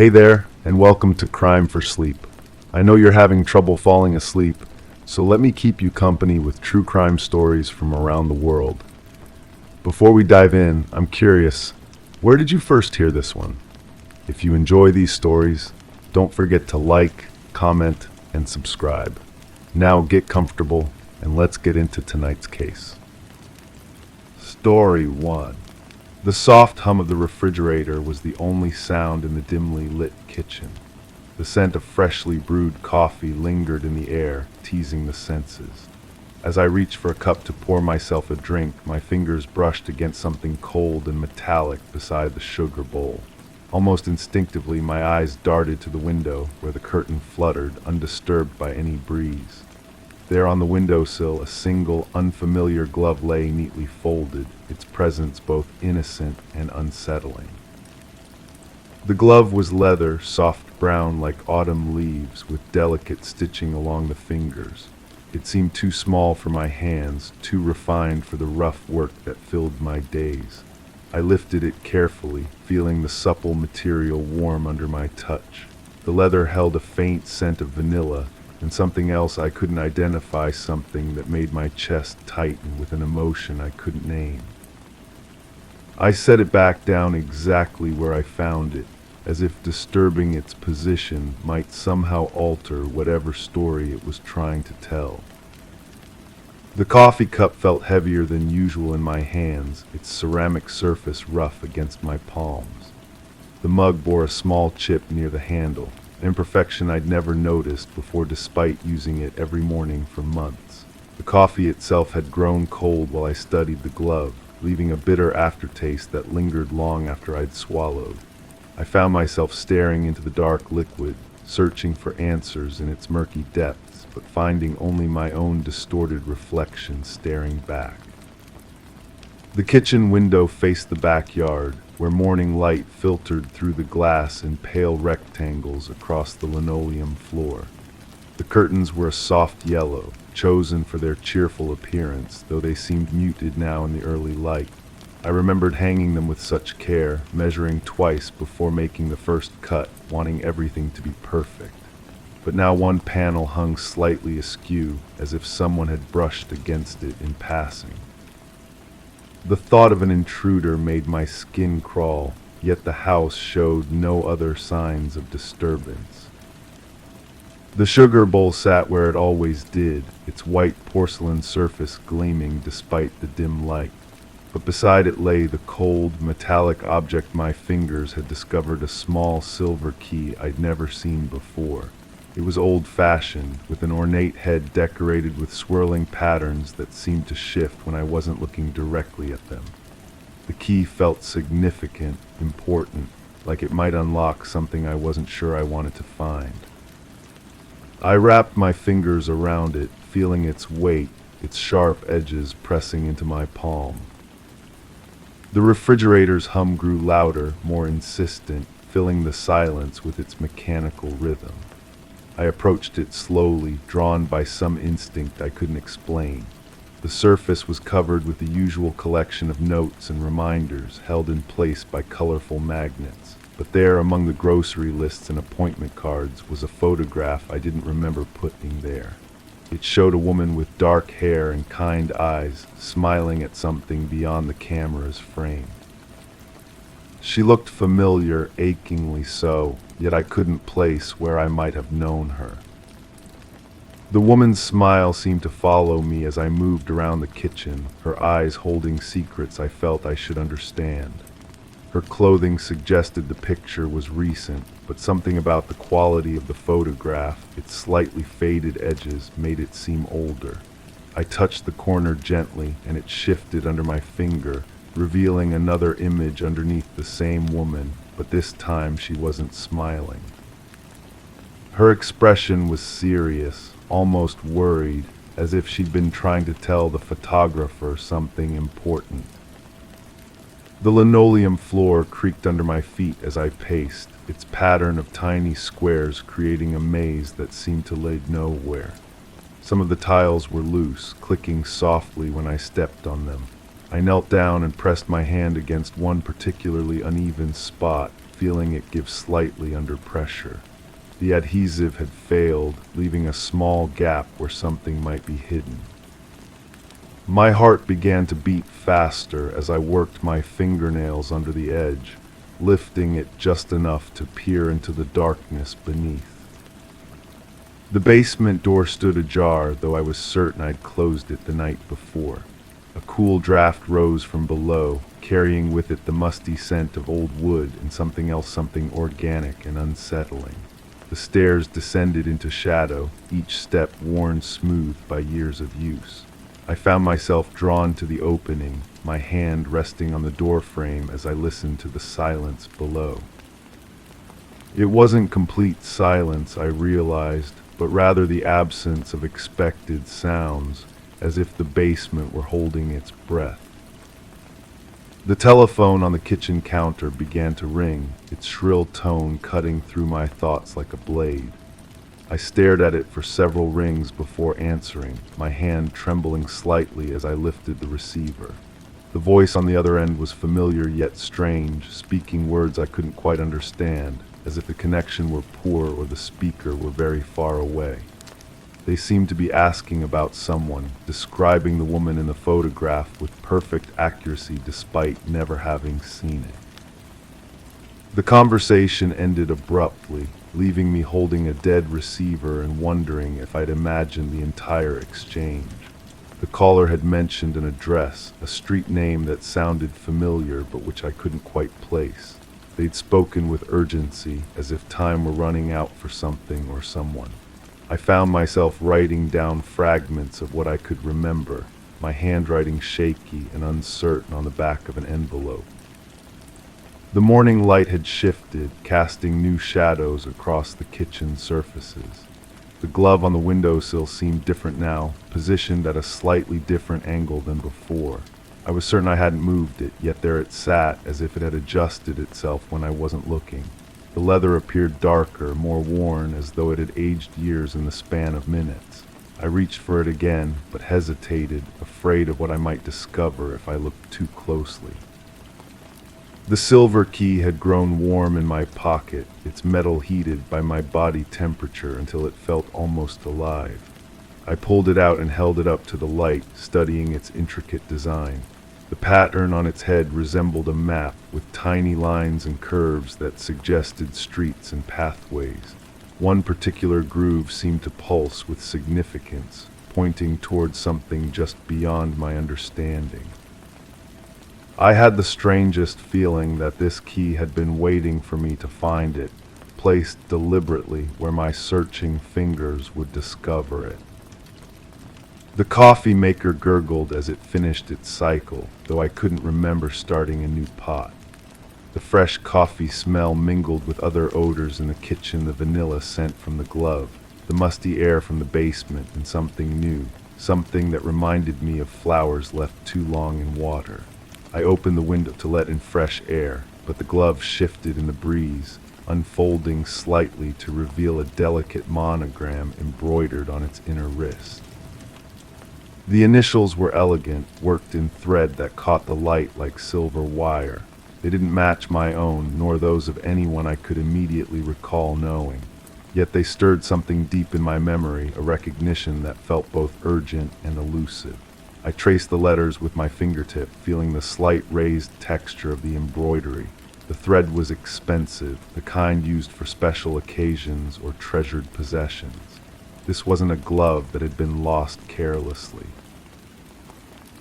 Hey there, and welcome to Crime for Sleep. I know you're having trouble falling asleep, so let me keep you company with true crime stories from around the world. Before we dive in, I'm curious, where did you first hear this one? If you enjoy these stories, don't forget to like, comment, and subscribe. Now get comfortable, and let's get into tonight's case. Story 1. The soft hum of the refrigerator was the only sound in the dimly lit kitchen. The scent of freshly brewed coffee lingered in the air, teasing the senses. As I reached for a cup to pour myself a drink, my fingers brushed against something cold and metallic beside the sugar bowl. Almost instinctively, my eyes darted to the window, where the curtain fluttered, undisturbed by any breeze. There on the windowsill, a single, unfamiliar glove lay neatly folded, its presence both innocent and unsettling. The glove was leather, soft brown like autumn leaves, with delicate stitching along the fingers. It seemed too small for my hands, too refined for the rough work that filled my days. I lifted it carefully, feeling the supple material warm under my touch. The leather held a faint scent of vanilla, and something else I couldn't identify, something that made my chest tighten with an emotion I couldn't name. I set it back down exactly where I found it, as if disturbing its position might somehow alter whatever story it was trying to tell. The coffee cup felt heavier than usual in my hands, its ceramic surface rough against my palms. The mug bore a small chip near the handle, an imperfection I'd never noticed before despite using it every morning for months. The coffee itself had grown cold while I studied the glove, leaving a bitter aftertaste that lingered long after I'd swallowed. I found myself staring into the dark liquid, searching for answers in its murky depths, but finding only my own distorted reflection staring back. The kitchen window faced the backyard, where morning light filtered through the glass in pale rectangles across the linoleum floor. The curtains were a soft yellow, chosen for their cheerful appearance, though they seemed muted now in the early light. I remembered hanging them with such care, measuring twice before making the first cut, wanting everything to be perfect. But now one panel hung slightly askew, as if someone had brushed against it in passing. The thought of an intruder made my skin crawl, yet the house showed no other signs of disturbance. The sugar bowl sat where it always did, its white porcelain surface gleaming despite the dim light. But beside it lay the cold, metallic object my fingers had discovered, a small silver key I'd never seen before. It was old-fashioned, with an ornate head decorated with swirling patterns that seemed to shift when I wasn't looking directly at them. The key felt significant, important, like it might unlock something I wasn't sure I wanted to find. I wrapped my fingers around it, feeling its weight, its sharp edges pressing into my palm. The refrigerator's hum grew louder, more insistent, filling the silence with its mechanical rhythm. I approached it slowly, drawn by some instinct I couldn't explain. The surface was covered with the usual collection of notes and reminders, held in place by colorful magnets. But there, among the grocery lists and appointment cards, was a photograph I didn't remember putting there. It showed a woman with dark hair and kind eyes, smiling at something beyond the camera's frame. She looked familiar, achingly so, yet I couldn't place where I might have known her. The woman's smile seemed to follow me as I moved around the kitchen, her eyes holding secrets I felt I should understand. Her clothing suggested the picture was recent, but something about the quality of the photograph, its slightly faded edges, made it seem older. I touched the corner gently, and it shifted under my finger, revealing another image underneath the same woman, but this time she wasn't smiling. Her expression was serious, almost worried, as if she'd been trying to tell the photographer something important. The linoleum floor creaked under my feet as I paced, its pattern of tiny squares creating a maze that seemed to lead nowhere. Some of the tiles were loose, clicking softly when I stepped on them. I knelt down and pressed my hand against one particularly uneven spot, feeling it give slightly under pressure. The adhesive had failed, leaving a small gap where something might be hidden. My heart began to beat faster as I worked my fingernails under the edge, lifting it just enough to peer into the darkness beneath. The basement door stood ajar, though I was certain I'd closed it the night before. A cool draft rose from below, carrying with it the musty scent of old wood and something else, something organic and unsettling. The stairs descended into shadow, each step worn smooth by years of use. I found myself drawn to the opening, my hand resting on the door frame as I listened to the silence below. It wasn't complete silence, I realized, but rather the absence of expected sounds, as if the basement were holding its breath. The telephone on the kitchen counter began to ring, its shrill tone cutting through my thoughts like a blade. I stared at it for several rings before answering, my hand trembling slightly as I lifted the receiver. The voice on the other end was familiar yet strange, speaking words I couldn't quite understand, as if the connection were poor or the speaker were very far away. They seemed to be asking about someone, describing the woman in the photograph with perfect accuracy despite never having seen it. The conversation ended abruptly, leaving me holding a dead receiver and wondering if I'd imagined the entire exchange. The caller had mentioned an address, a street name that sounded familiar but which I couldn't quite place. They'd spoken with urgency, as if time were running out for something or someone. I found myself writing down fragments of what I could remember, my handwriting shaky and uncertain on the back of an envelope. The morning light had shifted, casting new shadows across the kitchen surfaces. The glove on the windowsill seemed different now, positioned at a slightly different angle than before. I was certain I hadn't moved it, yet there it sat as if it had adjusted itself when I wasn't looking. The leather appeared darker, more worn, as though it had aged years in the span of minutes. I reached for it again, but hesitated, afraid of what I might discover if I looked too closely. The silver key had grown warm in my pocket, its metal heated by my body temperature until it felt almost alive. I pulled it out and held it up to the light, studying its intricate design. The pattern on its head resembled a map with tiny lines and curves that suggested streets and pathways. One particular groove seemed to pulse with significance, pointing towards something just beyond my understanding. I had the strangest feeling that this key had been waiting for me to find it, placed deliberately where my searching fingers would discover it. The coffee maker gurgled as it finished its cycle, though I couldn't remember starting a new pot. The fresh coffee smell mingled with other odors in the kitchen, the vanilla scent from the glove, the musty air from the basement, and something new, something that reminded me of flowers left too long in water. I opened the window to let in fresh air, but the glove shifted in the breeze, unfolding slightly to reveal a delicate monogram embroidered on its inner wrist. The initials were elegant, worked in thread that caught the light like silver wire. They didn't match my own, nor those of anyone I could immediately recall knowing. Yet they stirred something deep in my memory, a recognition that felt both urgent and elusive. I traced the letters with my fingertip, feeling the slight raised texture of the embroidery. The thread was expensive, the kind used for special occasions or treasured possessions. This wasn't a glove that had been lost carelessly.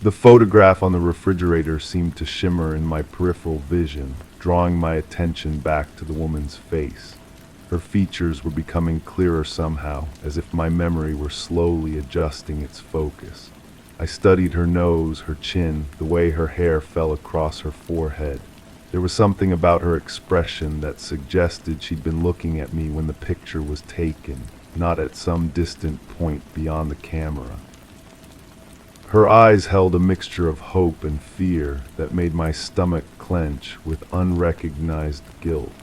The photograph on the refrigerator seemed to shimmer in my peripheral vision, drawing my attention back to the woman's face. Her features were becoming clearer somehow, as if my memory were slowly adjusting its focus. I studied her nose, her chin, the way her hair fell across her forehead. There was something about her expression that suggested she'd been looking at me when the picture was taken, not at some distant point beyond the camera. Her eyes held a mixture of hope and fear that made my stomach clench with unrecognized guilt.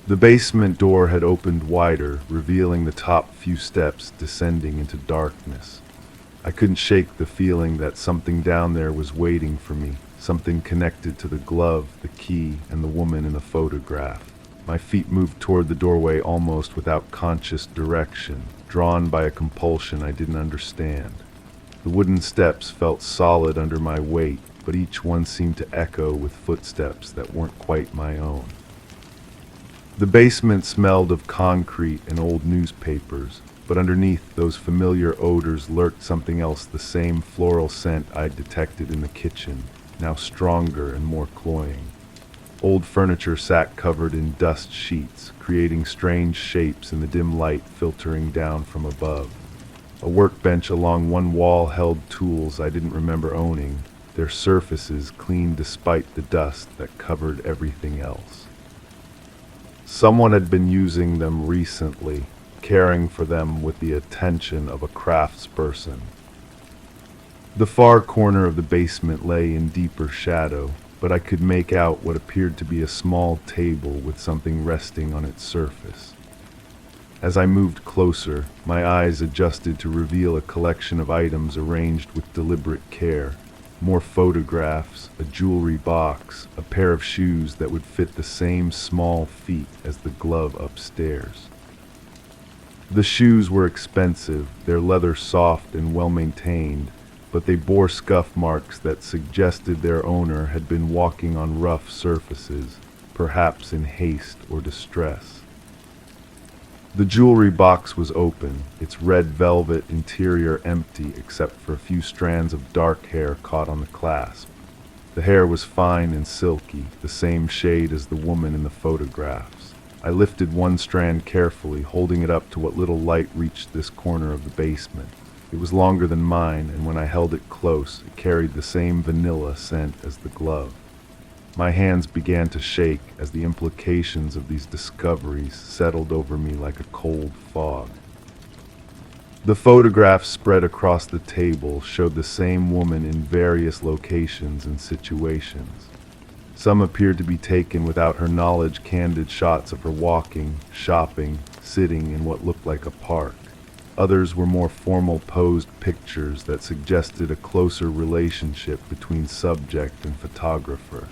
The basement door had opened wider, revealing the top few steps descending into darkness. I couldn't shake the feeling that something down there was waiting for me, something connected to the glove, the key, and the woman in the photograph. My feet moved toward the doorway almost without conscious direction, drawn by a compulsion I didn't understand. The wooden steps felt solid under my weight, but each one seemed to echo with footsteps that weren't quite my own. The basement smelled of concrete and old newspapers, but underneath those familiar odors lurked something else, the same floral scent I'd detected in the kitchen, now stronger and more cloying. Old furniture sat covered in dust sheets, creating strange shapes in the dim light filtering down from above. A workbench along one wall held tools I didn't remember owning, their surfaces clean despite the dust that covered everything else. Someone had been using them recently, caring for them with the attention of a craftsperson. The far corner of the basement lay in deeper shadow, but I could make out what appeared to be a small table with something resting on its surface. As I moved closer, my eyes adjusted to reveal a collection of items arranged with deliberate care. More photographs, a jewelry box, a pair of shoes that would fit the same small feet as the glove upstairs. The shoes were expensive, their leather soft and well-maintained, but they bore scuff marks that suggested their owner had been walking on rough surfaces, perhaps in haste or distress. The jewelry box was open, its red velvet interior empty except for a few strands of dark hair caught on the clasp. The hair was fine and silky, the same shade as the woman in the photographs. I lifted one strand carefully, holding it up to what little light reached this corner of the basement. It was longer than mine, and when I held it close, it carried the same vanilla scent as the glove. My hands began to shake as the implications of these discoveries settled over me like a cold fog. The photographs spread across the table showed the same woman in various locations and situations. Some appeared to be taken without her knowledge, candid shots of her walking, shopping, sitting in what looked like a park. Others were more formal posed pictures that suggested a closer relationship between subject and photographer.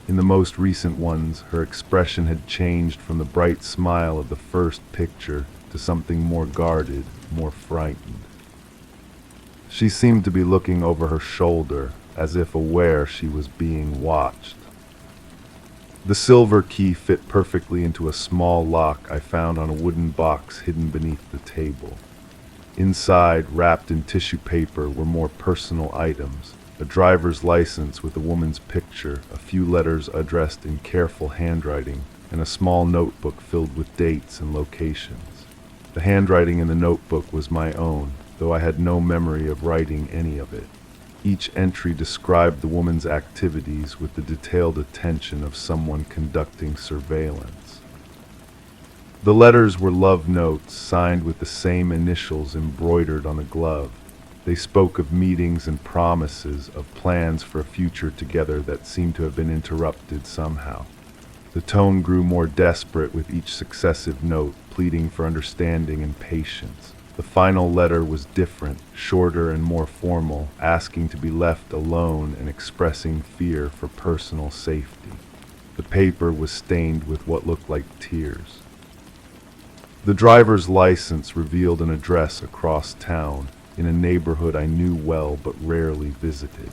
In the most recent ones, her expression had changed from the bright smile of the first picture to something more guarded, more frightened. She seemed to be looking over her shoulder, as if aware she was being watched. The silver key fit perfectly into a small lock I found on a wooden box hidden beneath the table. Inside, wrapped in tissue paper, were more personal items. A driver's license with a woman's picture, a few letters addressed in careful handwriting, and a small notebook filled with dates and locations. The handwriting in the notebook was my own, though I had no memory of writing any of it. Each entry described the woman's activities with the detailed attention of someone conducting surveillance. The letters were love notes signed with the same initials embroidered on the glove. They spoke of meetings and promises, of plans for a future together that seemed to have been interrupted somehow. The tone grew more desperate with each successive note, pleading for understanding and patience. The final letter was different, shorter and more formal, asking to be left alone and expressing fear for personal safety. The paper was stained with what looked like tears. The driver's license revealed an address across town, in a neighborhood I knew well but rarely visited.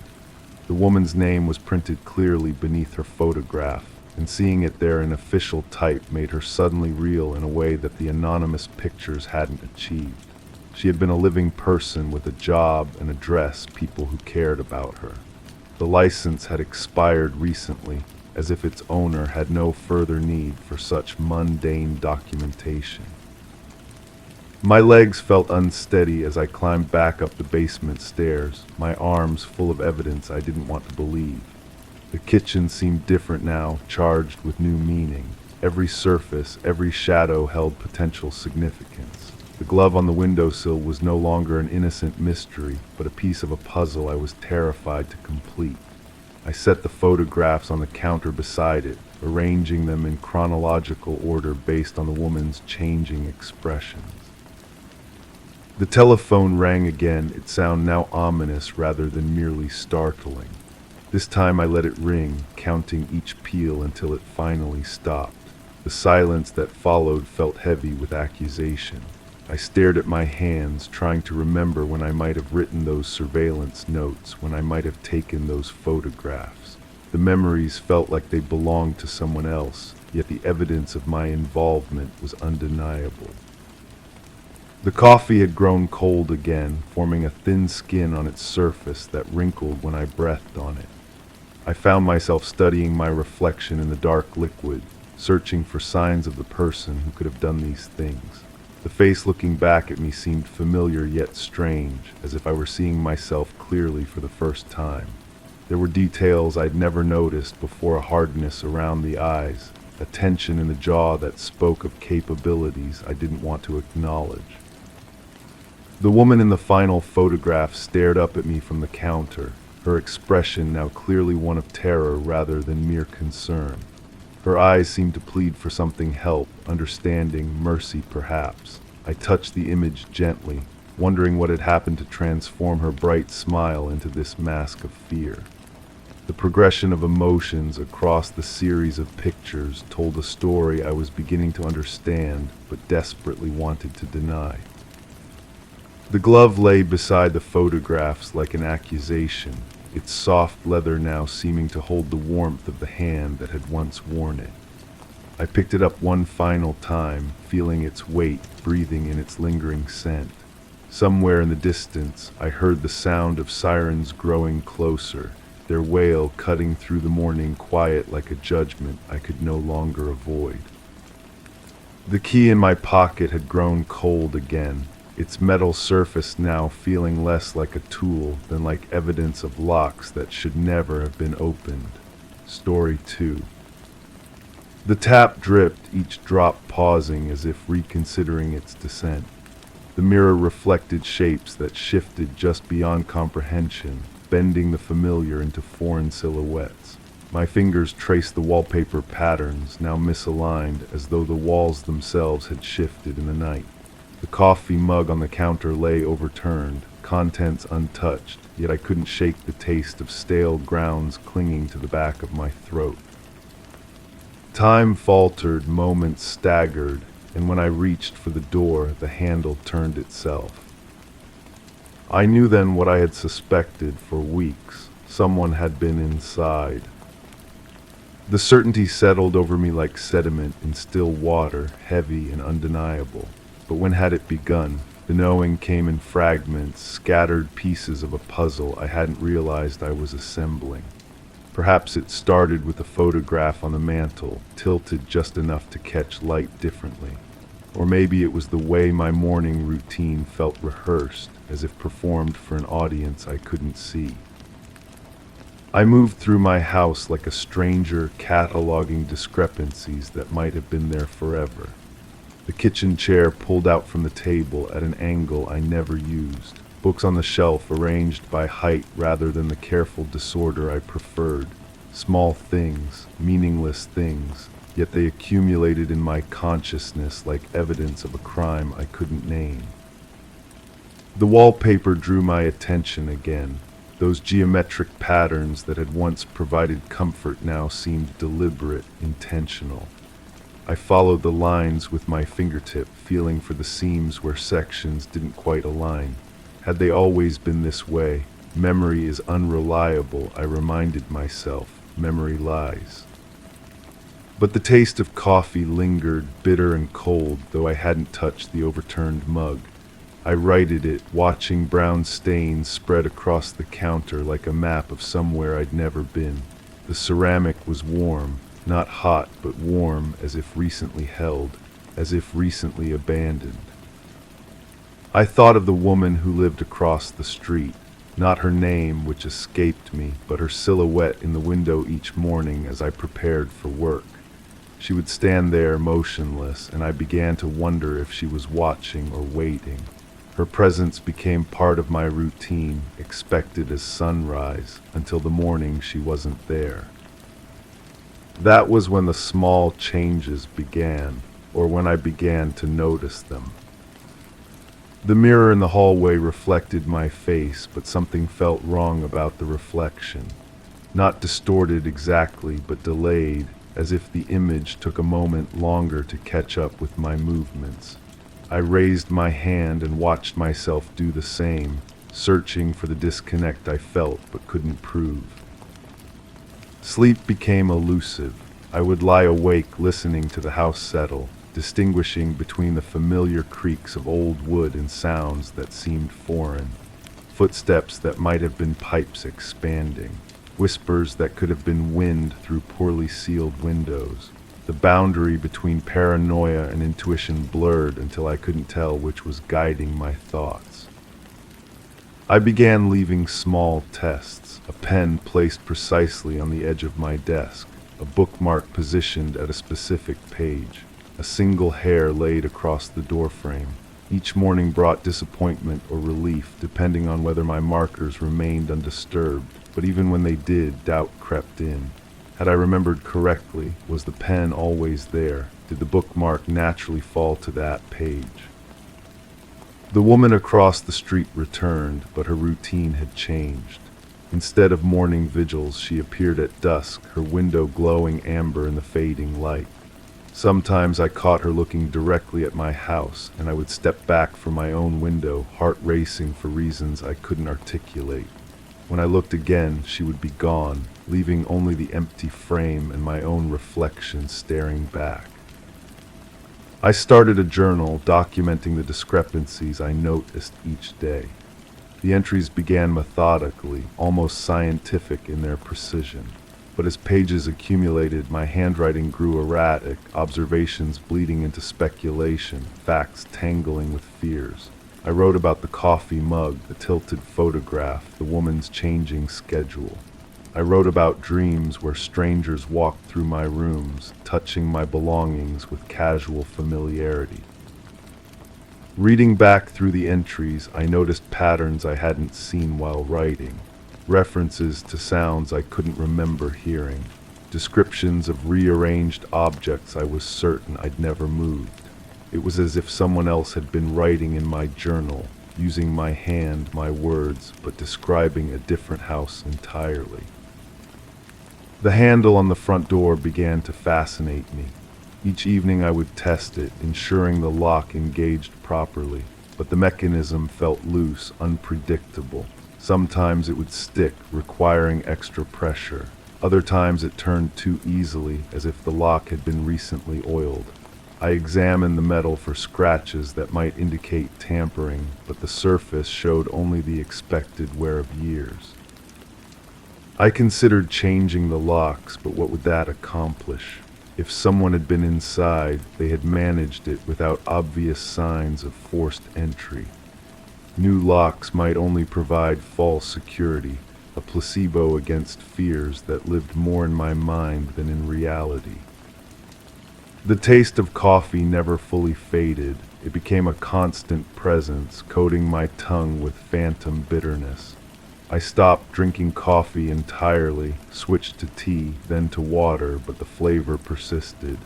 The woman's name was printed clearly beneath her photograph, and seeing it there in official type made her suddenly real in a way that the anonymous pictures hadn't achieved. She had been a living person with a job, an address, people who cared about her. The license had expired recently, as if its owner had no further need for such mundane documentation. My legs felt unsteady as I climbed back up the basement stairs, my arms full of evidence I didn't want to believe. The kitchen seemed different now, charged with new meaning. Every surface, every shadow held potential significance. The glove on the windowsill was no longer an innocent mystery, but a piece of a puzzle I was terrified to complete. I set the photographs on the counter beside it, arranging them in chronological order based on the woman's changing expressions. The telephone rang again, its sound now ominous rather than merely startling. This time I let it ring, counting each peal until it finally stopped. The silence that followed felt heavy with accusation. I stared at my hands, trying to remember when I might have written those surveillance notes, when I might have taken those photographs. The memories felt like they belonged to someone else, yet the evidence of my involvement was undeniable. The coffee had grown cold again, forming a thin skin on its surface that wrinkled when I breathed on it. I found myself studying my reflection in the dark liquid, searching for signs of the person who could have done these things. The face looking back at me seemed familiar yet strange, as if I were seeing myself clearly for the first time. There were details I'd never noticed before, a hardness around the eyes, a tension in the jaw that spoke of capabilities I didn't want to acknowledge. The woman in the final photograph stared up at me from the counter, her expression now clearly one of terror rather than mere concern. Her eyes seemed to plead for something: help, understanding, mercy perhaps. I touched the image gently, wondering what had happened to transform her bright smile into this mask of fear. The progression of emotions across the series of pictures told a story I was beginning to understand but desperately wanted to deny. The glove lay beside the photographs like an accusation, its soft leather now seeming to hold the warmth of the hand that had once worn it. I picked it up one final time, feeling its weight, breathing in its lingering scent. Somewhere in the distance, I heard the sound of sirens growing closer, their wail cutting through the morning quiet like a judgment I could no longer avoid. The key in my pocket had grown cold again, its metal surface now feeling less like a tool than like evidence of locks that should never have been opened. Story 2. The tap dripped, each drop pausing as if reconsidering its descent. The mirror reflected shapes that shifted just beyond comprehension, bending the familiar into foreign silhouettes. My fingers traced the wallpaper patterns, now misaligned, as though the walls themselves had shifted in the night. The coffee mug on the counter lay overturned, contents untouched, yet I couldn't shake the taste of stale grounds clinging to the back of my throat. Time faltered, moments staggered, and when I reached for the door, the handle turned itself. I knew then what I had suspected for weeks. Someone had been inside. The certainty settled over me like sediment in still water, heavy and undeniable. But when had it begun? The knowing came in fragments, scattered pieces of a puzzle I hadn't realized I was assembling. Perhaps it started with a photograph on the mantel, tilted just enough to catch light differently. Or maybe it was the way my morning routine felt rehearsed, as if performed for an audience I couldn't see. I moved through my house like a stranger, cataloging discrepancies that might have been there forever. The kitchen chair pulled out from the table at an angle I never used. Books on the shelf arranged by height rather than the careful disorder I preferred. Small things, meaningless things, yet they accumulated in my consciousness like evidence of a crime I couldn't name. The wallpaper drew my attention again. Those geometric patterns that had once provided comfort now seemed deliberate, intentional. I followed the lines with my fingertip, feeling for the seams where sections didn't quite align. Had they always been this way? Memory is unreliable, I reminded myself. Memory lies. But the taste of coffee lingered, bitter and cold, though I hadn't touched the overturned mug. I righted it, watching brown stains spread across the counter like a map of somewhere I'd never been. The ceramic was warm. Not hot, but warm, as if recently held, as if recently abandoned. I thought of the woman who lived across the street, not her name, which escaped me, but her silhouette in the window each morning as I prepared for work. She would stand there motionless, and I began to wonder if she was watching or waiting. Her presence became part of my routine, expected as sunrise, until the morning she wasn't there. That was when the small changes began, or when I began to notice them. The mirror in the hallway reflected my face, but something felt wrong about the reflection. Not distorted exactly, but delayed, as if the image took a moment longer to catch up with my movements. I raised my hand and watched myself do the same, searching for the disconnect I felt but couldn't prove. Sleep became elusive. I would lie awake listening to the house settle, distinguishing between the familiar creaks of old wood and sounds that seemed foreign. Footsteps that might have been pipes expanding. Whispers that could have been wind through poorly sealed windows. The boundary between paranoia and intuition blurred until I couldn't tell which was guiding my thoughts. I began leaving small tests, a pen placed precisely on the edge of my desk, a bookmark positioned at a specific page, a single hair laid across the doorframe. Each morning brought disappointment or relief, depending on whether my markers remained undisturbed, but even when they did, doubt crept in. Had I remembered correctly, was the pen always there? Did the bookmark naturally fall to that page? The woman across the street returned, but her routine had changed. Instead of morning vigils, she appeared at dusk, her window glowing amber in the fading light. Sometimes I caught her looking directly at my house, and I would step back from my own window, heart racing for reasons I couldn't articulate. When I looked again, she would be gone, leaving only the empty frame and my own reflection staring back. I started a journal documenting the discrepancies I noticed each day. The entries began methodically, almost scientific in their precision. But as pages accumulated, my handwriting grew erratic, observations bleeding into speculation, facts tangling with fears. I wrote about the coffee mug, the tilted photograph, the woman's changing schedule. I wrote about dreams where strangers walked through my rooms, touching my belongings with casual familiarity. Reading back through the entries, I noticed patterns I hadn't seen while writing. References to sounds I couldn't remember hearing. Descriptions of rearranged objects I was certain I'd never moved. It was as if someone else had been writing in my journal, using my hand, my words, but describing a different house entirely. The handle on the front door began to fascinate me. Each evening I would test it, ensuring the lock engaged properly, but the mechanism felt loose, unpredictable. Sometimes it would stick, requiring extra pressure. Other times it turned too easily, as if the lock had been recently oiled. I examined the metal for scratches that might indicate tampering, but the surface showed only the expected wear of years. I considered changing the locks, but what would that accomplish? If someone had been inside, they had managed it without obvious signs of forced entry. New locks might only provide false security, a placebo against fears that lived more in my mind than in reality. The taste of coffee never fully faded. It became a constant presence, coating my tongue with phantom bitterness. I stopped drinking coffee entirely, switched to tea, then to water, but the flavor persisted.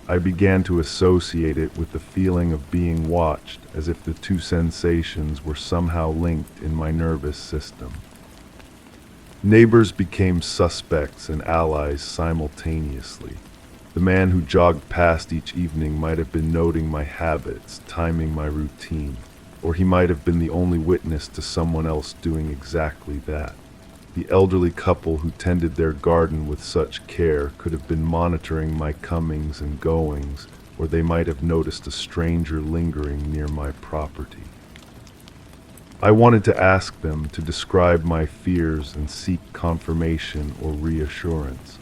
I began to associate it with the feeling of being watched, as if the two sensations were somehow linked in my nervous system. Neighbors became suspects and allies simultaneously. The man who jogged past each evening might have been noting my habits, timing my routine, or he might have been the only witness to someone else doing exactly that. The elderly couple who tended their garden with such care could have been monitoring my comings and goings, or they might have noticed a stranger lingering near my property. I wanted to ask them to describe my fears and seek confirmation or reassurance.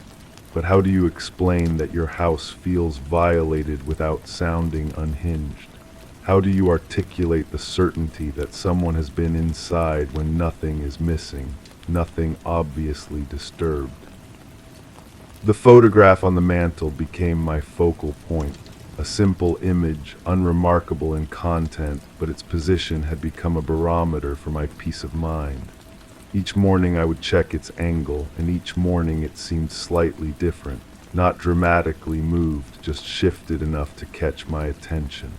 But how do you explain that your house feels violated without sounding unhinged? How do you articulate the certainty that someone has been inside when nothing is missing, nothing obviously disturbed? The photograph on the mantel became my focal point, a simple image, unremarkable in content, but its position had become a barometer for my peace of mind. Each morning I would check its angle, and each morning it seemed slightly different, not dramatically moved, just shifted enough to catch my attention.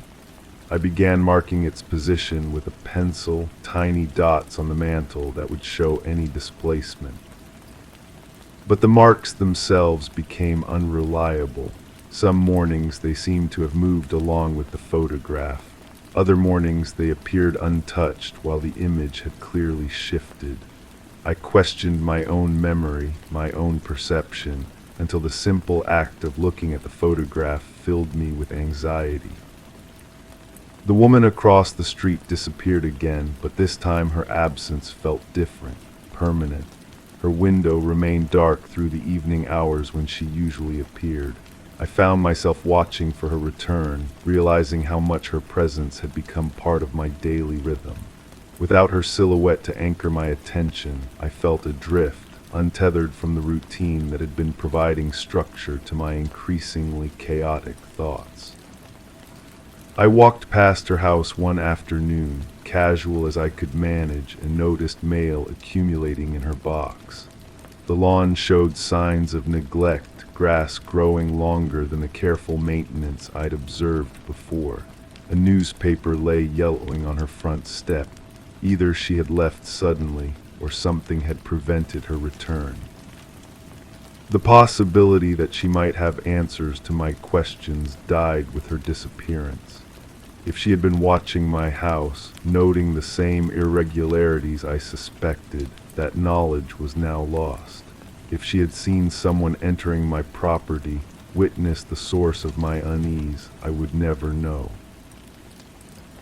I began marking its position with a pencil, tiny dots on the mantel that would show any displacement. But the marks themselves became unreliable. Some mornings they seemed to have moved along with the photograph. Other mornings they appeared untouched while the image had clearly shifted. I questioned my own memory, my own perception, until the simple act of looking at the photograph filled me with anxiety. The woman across the street disappeared again, but this time her absence felt different, permanent. Her window remained dark through the evening hours when she usually appeared. I found myself watching for her return, realizing how much her presence had become part of my daily rhythm. Without her silhouette to anchor my attention, I felt adrift, untethered from the routine that had been providing structure to my increasingly chaotic thoughts. I walked past her house one afternoon, casual as I could manage, and noticed mail accumulating in her box. The lawn showed signs of neglect, grass growing longer than the careful maintenance I'd observed before. A newspaper lay yellowing on her front step. Either she had left suddenly, or something had prevented her return. The possibility that she might have answers to my questions died with her disappearance. If she had been watching my house, noting the same irregularities I suspected, that knowledge was now lost. If she had seen someone entering my property, witnessed the source of my unease, I would never know.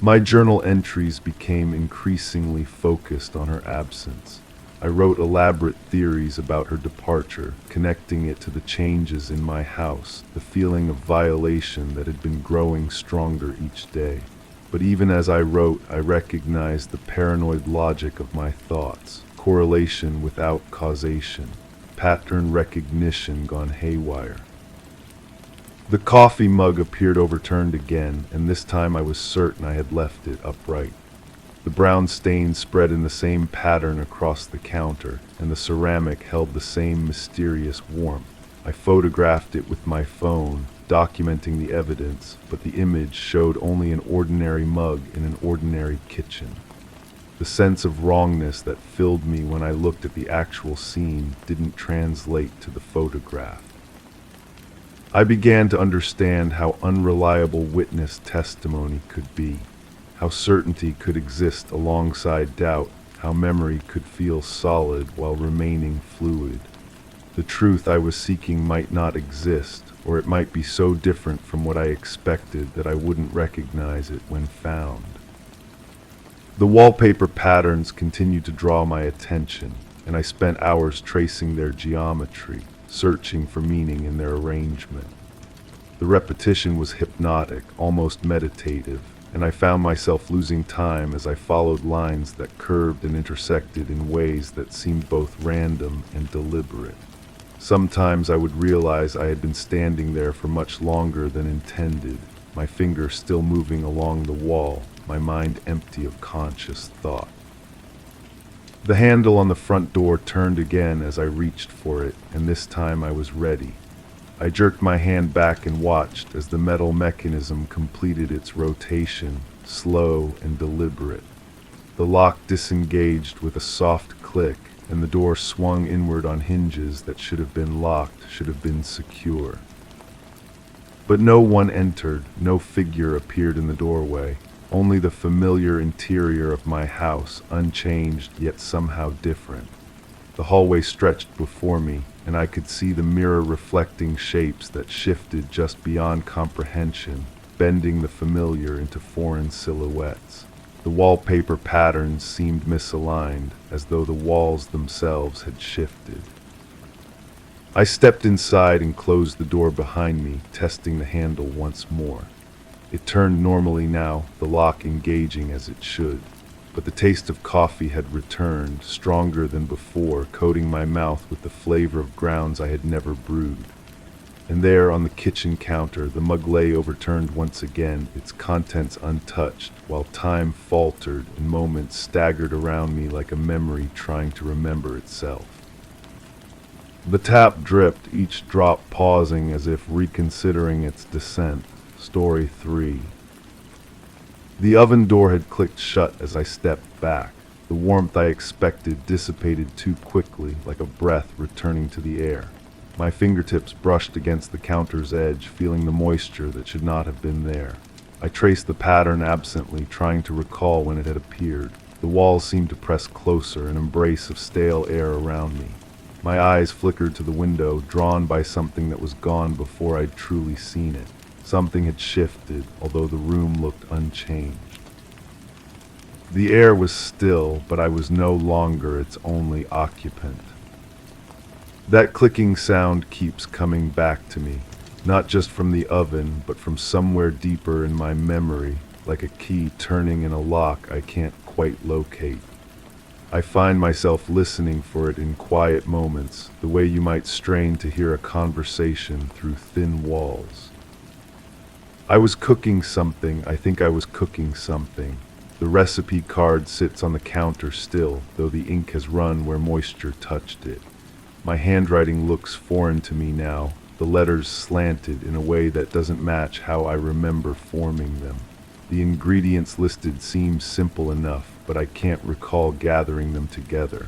My journal entries became increasingly focused on her absence. I wrote elaborate theories about her departure, connecting it to the changes in my house, the feeling of violation that had been growing stronger each day. But even as I wrote, I recognized the paranoid logic of my thoughts, correlation without causation, pattern recognition gone haywire. The coffee mug appeared overturned again, and this time I was certain I had left it upright. The brown stain spread in the same pattern across the counter, and the ceramic held the same mysterious warmth. I photographed it with my phone, documenting the evidence, but the image showed only an ordinary mug in an ordinary kitchen. The sense of wrongness that filled me when I looked at the actual scene didn't translate to the photograph. I began to understand how unreliable witness testimony could be. How certainty could exist alongside doubt, how memory could feel solid while remaining fluid. The truth I was seeking might not exist, or it might be so different from what I expected that I wouldn't recognize it when found. The wallpaper patterns continued to draw my attention, and I spent hours tracing their geometry, searching for meaning in their arrangement. The repetition was hypnotic, almost meditative, and I found myself losing time as I followed lines that curved and intersected in ways that seemed both random and deliberate. Sometimes I would realize I had been standing there for much longer than intended, my finger still moving along the wall, my mind empty of conscious thought. The handle on the front door turned again as I reached for it, and this time I was ready. I jerked my hand back and watched as the metal mechanism completed its rotation, slow and deliberate. The lock disengaged with a soft click, and the door swung inward on hinges that should have been locked, should have been secure. But no one entered, no figure appeared in the doorway, only the familiar interior of my house, unchanged yet somehow different. The hallway stretched before me, and I could see the mirror reflecting shapes that shifted just beyond comprehension, bending the familiar into foreign silhouettes. The wallpaper patterns seemed misaligned, as though the walls themselves had shifted. I stepped inside and closed the door behind me, testing the handle once more. It turned normally now, the lock engaging as it should. But the taste of coffee had returned, stronger than before, coating my mouth with the flavor of grounds I had never brewed. And there, on the kitchen counter, the mug lay overturned once again, its contents untouched, while time faltered and moments staggered around me like a memory trying to remember itself. The tap dripped, each drop pausing as if reconsidering its descent. Story 3. The oven door had clicked shut as I stepped back. The warmth I expected dissipated too quickly, like a breath returning to the air. My fingertips brushed against the counter's edge, feeling the moisture that should not have been there. I traced the pattern absently, trying to recall when it had appeared. The walls seemed to press closer, an embrace of stale air around me. My eyes flickered to the window, drawn by something that was gone before I'd truly seen it. Something had shifted, although the room looked unchanged. The air was still, but I was no longer its only occupant. That clicking sound keeps coming back to me, not just from the oven, but from somewhere deeper in my memory, like a key turning in a lock I can't quite locate. I find myself listening for it in quiet moments, the way you might strain to hear a conversation through thin walls. I was cooking something. I think I was cooking something. The recipe card sits on the counter still, though the ink has run where moisture touched it. My handwriting looks foreign to me now, the letters slanted in a way that doesn't match how I remember forming them. The ingredients listed seem simple enough, but I can't recall gathering them together.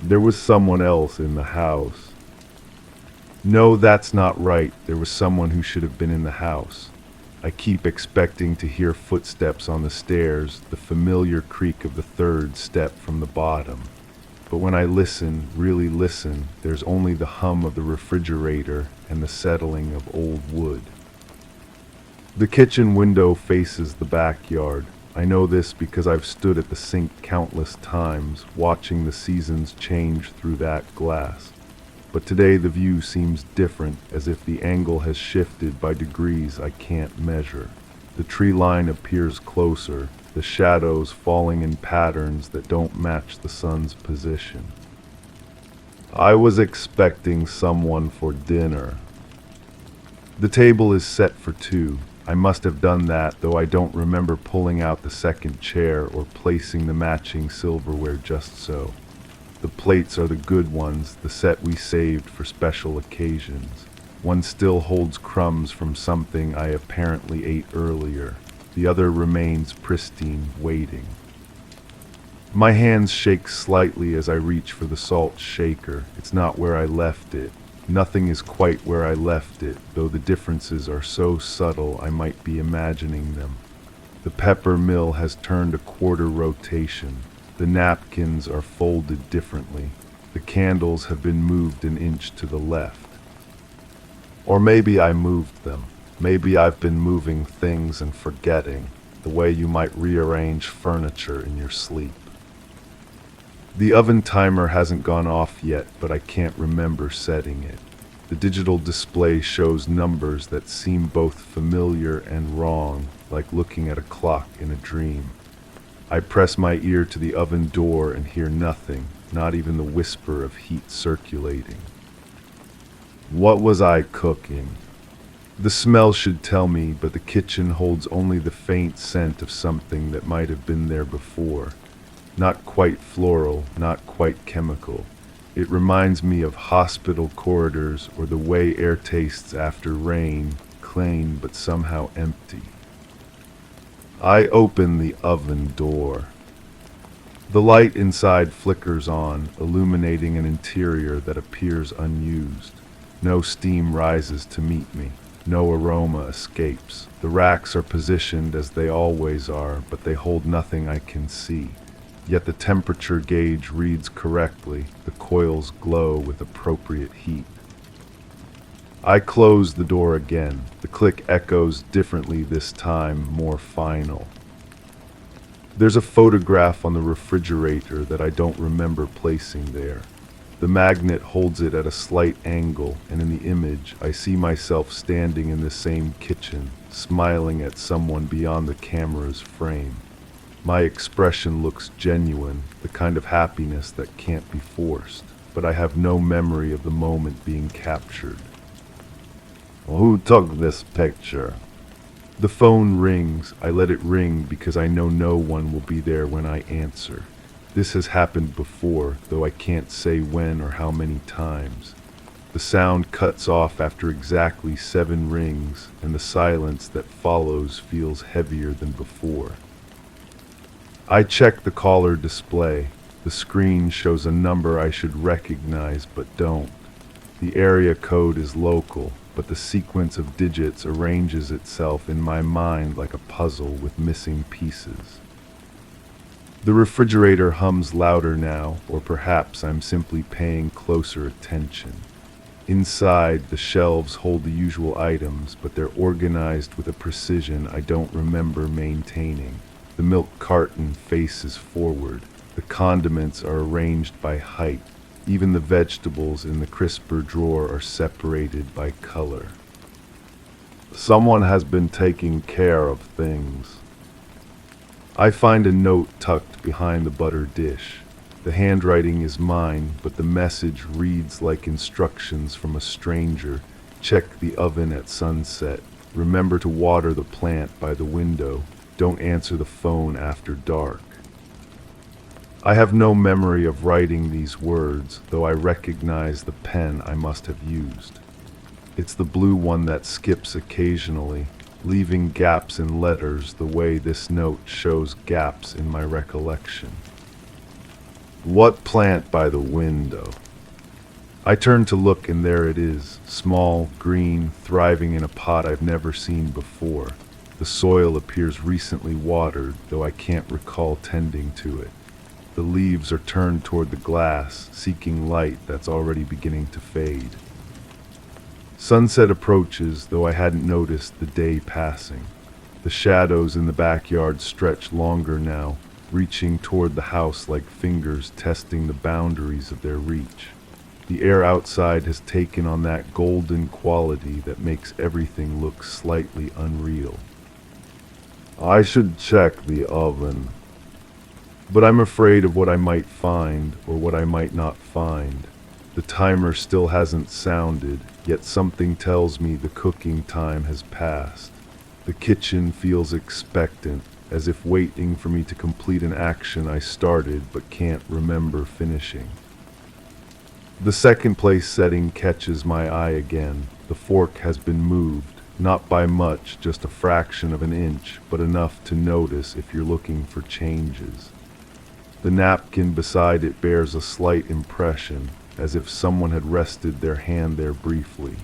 There was someone else in the house. No, that's not right. There was someone who should have been in the house. I keep expecting to hear footsteps on the stairs, the familiar creak of the third step from the bottom. But when I listen, really listen, there's only the hum of the refrigerator and the settling of old wood. The kitchen window faces the backyard. I know this because I've stood at the sink countless times, watching the seasons change through that glass. But today the view seems different, as if the angle has shifted by degrees I can't measure. The tree line appears closer, the shadows falling in patterns that don't match the sun's position. I was expecting someone for dinner. The table is set for two. I must have done that, though I don't remember pulling out the second chair or placing the matching silverware just so. The plates are the good ones, the set we saved for special occasions. One still holds crumbs from something I apparently ate earlier. The other remains pristine, waiting. My hands shake slightly as I reach for the salt shaker. It's not where I left it. Nothing is quite where I left it, though the differences are so subtle I might be imagining them. The pepper mill has turned a quarter rotation. The napkins are folded differently. The candles have been moved an inch to the left. Or maybe I moved them. Maybe I've been moving things and forgetting, the way you might rearrange furniture in your sleep. The oven timer hasn't gone off yet, but I can't remember setting it. The digital display shows numbers that seem both familiar and wrong, like looking at a clock in a dream. I press my ear to the oven door and hear nothing, not even the whisper of heat circulating. What was I cooking? The smell should tell me, but the kitchen holds only the faint scent of something that might have been there before. Not quite floral, not quite chemical. It reminds me of hospital corridors or the way air tastes after rain, clean but somehow empty. I open the oven door. The light inside flickers on, illuminating an interior that appears unused. No steam rises to meet me. No aroma escapes. The racks are positioned as they always are, but they hold nothing I can see. Yet the temperature gauge reads correctly. The coils glow with appropriate heat. I close the door again. The click echoes differently this time, more final. There's a photograph on the refrigerator that I don't remember placing there. The magnet holds it at a slight angle, and in the image I see myself standing in the same kitchen, smiling at someone beyond the camera's frame. My expression looks genuine, the kind of happiness that can't be forced, but I have no memory of the moment being captured. Who took this picture? The phone rings. I let it ring because I know no one will be there when I answer. This has happened before, though I can't say when or how many times. The sound cuts off after exactly 7 rings, and the silence that follows feels heavier than before. I check the caller display. The screen shows a number I should recognize but don't. The area code is local, but the sequence of digits arranges itself in my mind like a puzzle with missing pieces. The refrigerator hums louder now, or perhaps I'm simply paying closer attention. Inside, the shelves hold the usual items, but they're organized with a precision I don't remember maintaining. The milk carton faces forward. The condiments are arranged by height. Even the vegetables in the crisper drawer are separated by color. Someone has been taking care of things. I find a note tucked behind the butter dish. The handwriting is mine, but the message reads like instructions from a stranger. Check the oven at sunset. Remember to water the plant by the window. Don't answer the phone after dark. I have no memory of writing these words, though I recognize the pen I must have used. It's the blue one that skips occasionally, leaving gaps in letters the way this note shows gaps in my recollection. What plant by the window? I turn to look, and there it is, small, green, thriving in a pot I've never seen before. The soil appears recently watered, though I can't recall tending to it. The leaves are turned toward the glass, seeking light that's already beginning to fade. Sunset approaches, though I hadn't noticed the day passing. The shadows in the backyard stretch longer now, reaching toward the house like fingers testing the boundaries of their reach. The air outside has taken on that golden quality that makes everything look slightly unreal. I should check the oven. But I'm afraid of what I might find, or what I might not find. The timer still hasn't sounded, yet something tells me the cooking time has passed. The kitchen feels expectant, as if waiting for me to complete an action I started but can't remember finishing. The second place setting catches my eye again. The fork has been moved, not by much, just a fraction of an inch, but enough to notice if you're looking for changes. The napkin beside it bears a slight impression, as if someone had rested their hand there briefly.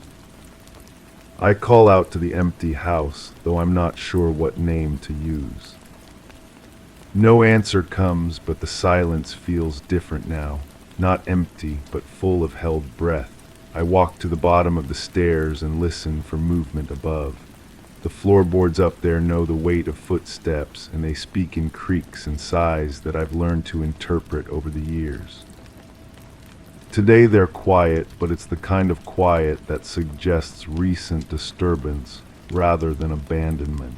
I call out to the empty house, though I'm not sure what name to use. No answer comes, but the silence feels different now, not empty, but full of held breath. I walk to the bottom of the stairs and listen for movement above. The floorboards up there know the weight of footsteps, and they speak in creaks and sighs that I've learned to interpret over the years. Today they're quiet, but it's the kind of quiet that suggests recent disturbance rather than abandonment.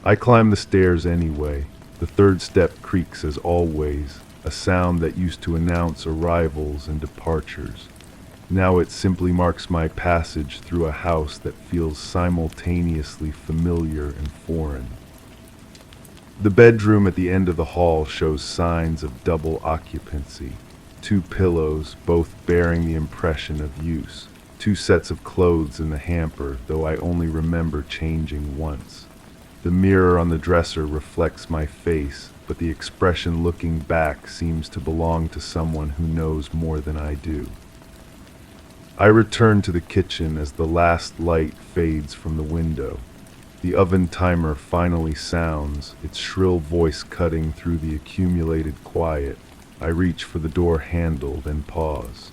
I climb the stairs anyway. The third step creaks as always, a sound that used to announce arrivals and departures. Now it simply marks my passage through a house that feels simultaneously familiar and foreign. The bedroom at the end of the hall shows signs of double occupancy. 2 pillows, both bearing the impression of use. 2 sets of clothes in the hamper, though I only remember changing once. The mirror on the dresser reflects my face, but the expression looking back seems to belong to someone who knows more than I do. I return to the kitchen as the last light fades from the window. The oven timer finally sounds, its shrill voice cutting through the accumulated quiet. I reach for the door handle, then pause.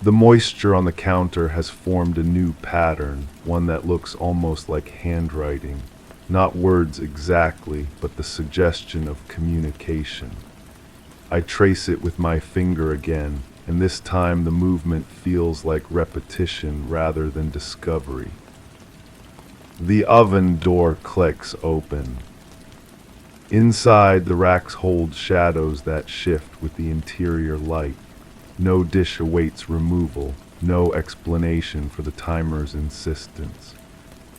The moisture on the counter has formed a new pattern, one that looks almost like handwriting. Not words exactly, but the suggestion of communication. I trace it with my finger again, and this time the movement feels like repetition rather than discovery. The oven door clicks open. Inside, the racks hold shadows that shift with the interior light. No dish awaits removal, no explanation for the timer's insistence.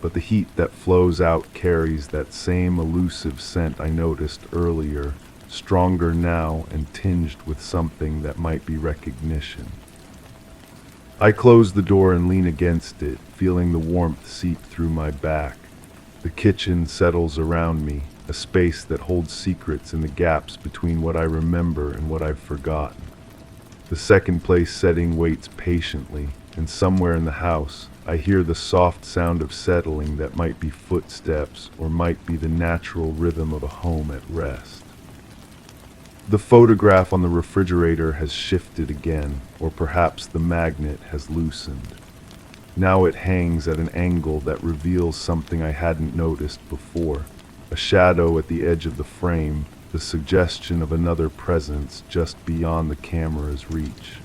But the heat that flows out carries that same elusive scent I noticed earlier, stronger now and tinged with something that might be recognition. I close the door and lean against it, feeling the warmth seep through my back. The kitchen settles around me, a space that holds secrets in the gaps between what I remember and what I've forgotten. The second place setting waits patiently, and somewhere in the house, I hear the soft sound of settling that might be footsteps or might be the natural rhythm of a home at rest. The photograph on the refrigerator has shifted again, or perhaps the magnet has loosened. Now it hangs at an angle that reveals something I hadn't noticed before. A shadow at the edge of the frame, the suggestion of another presence just beyond the camera's reach.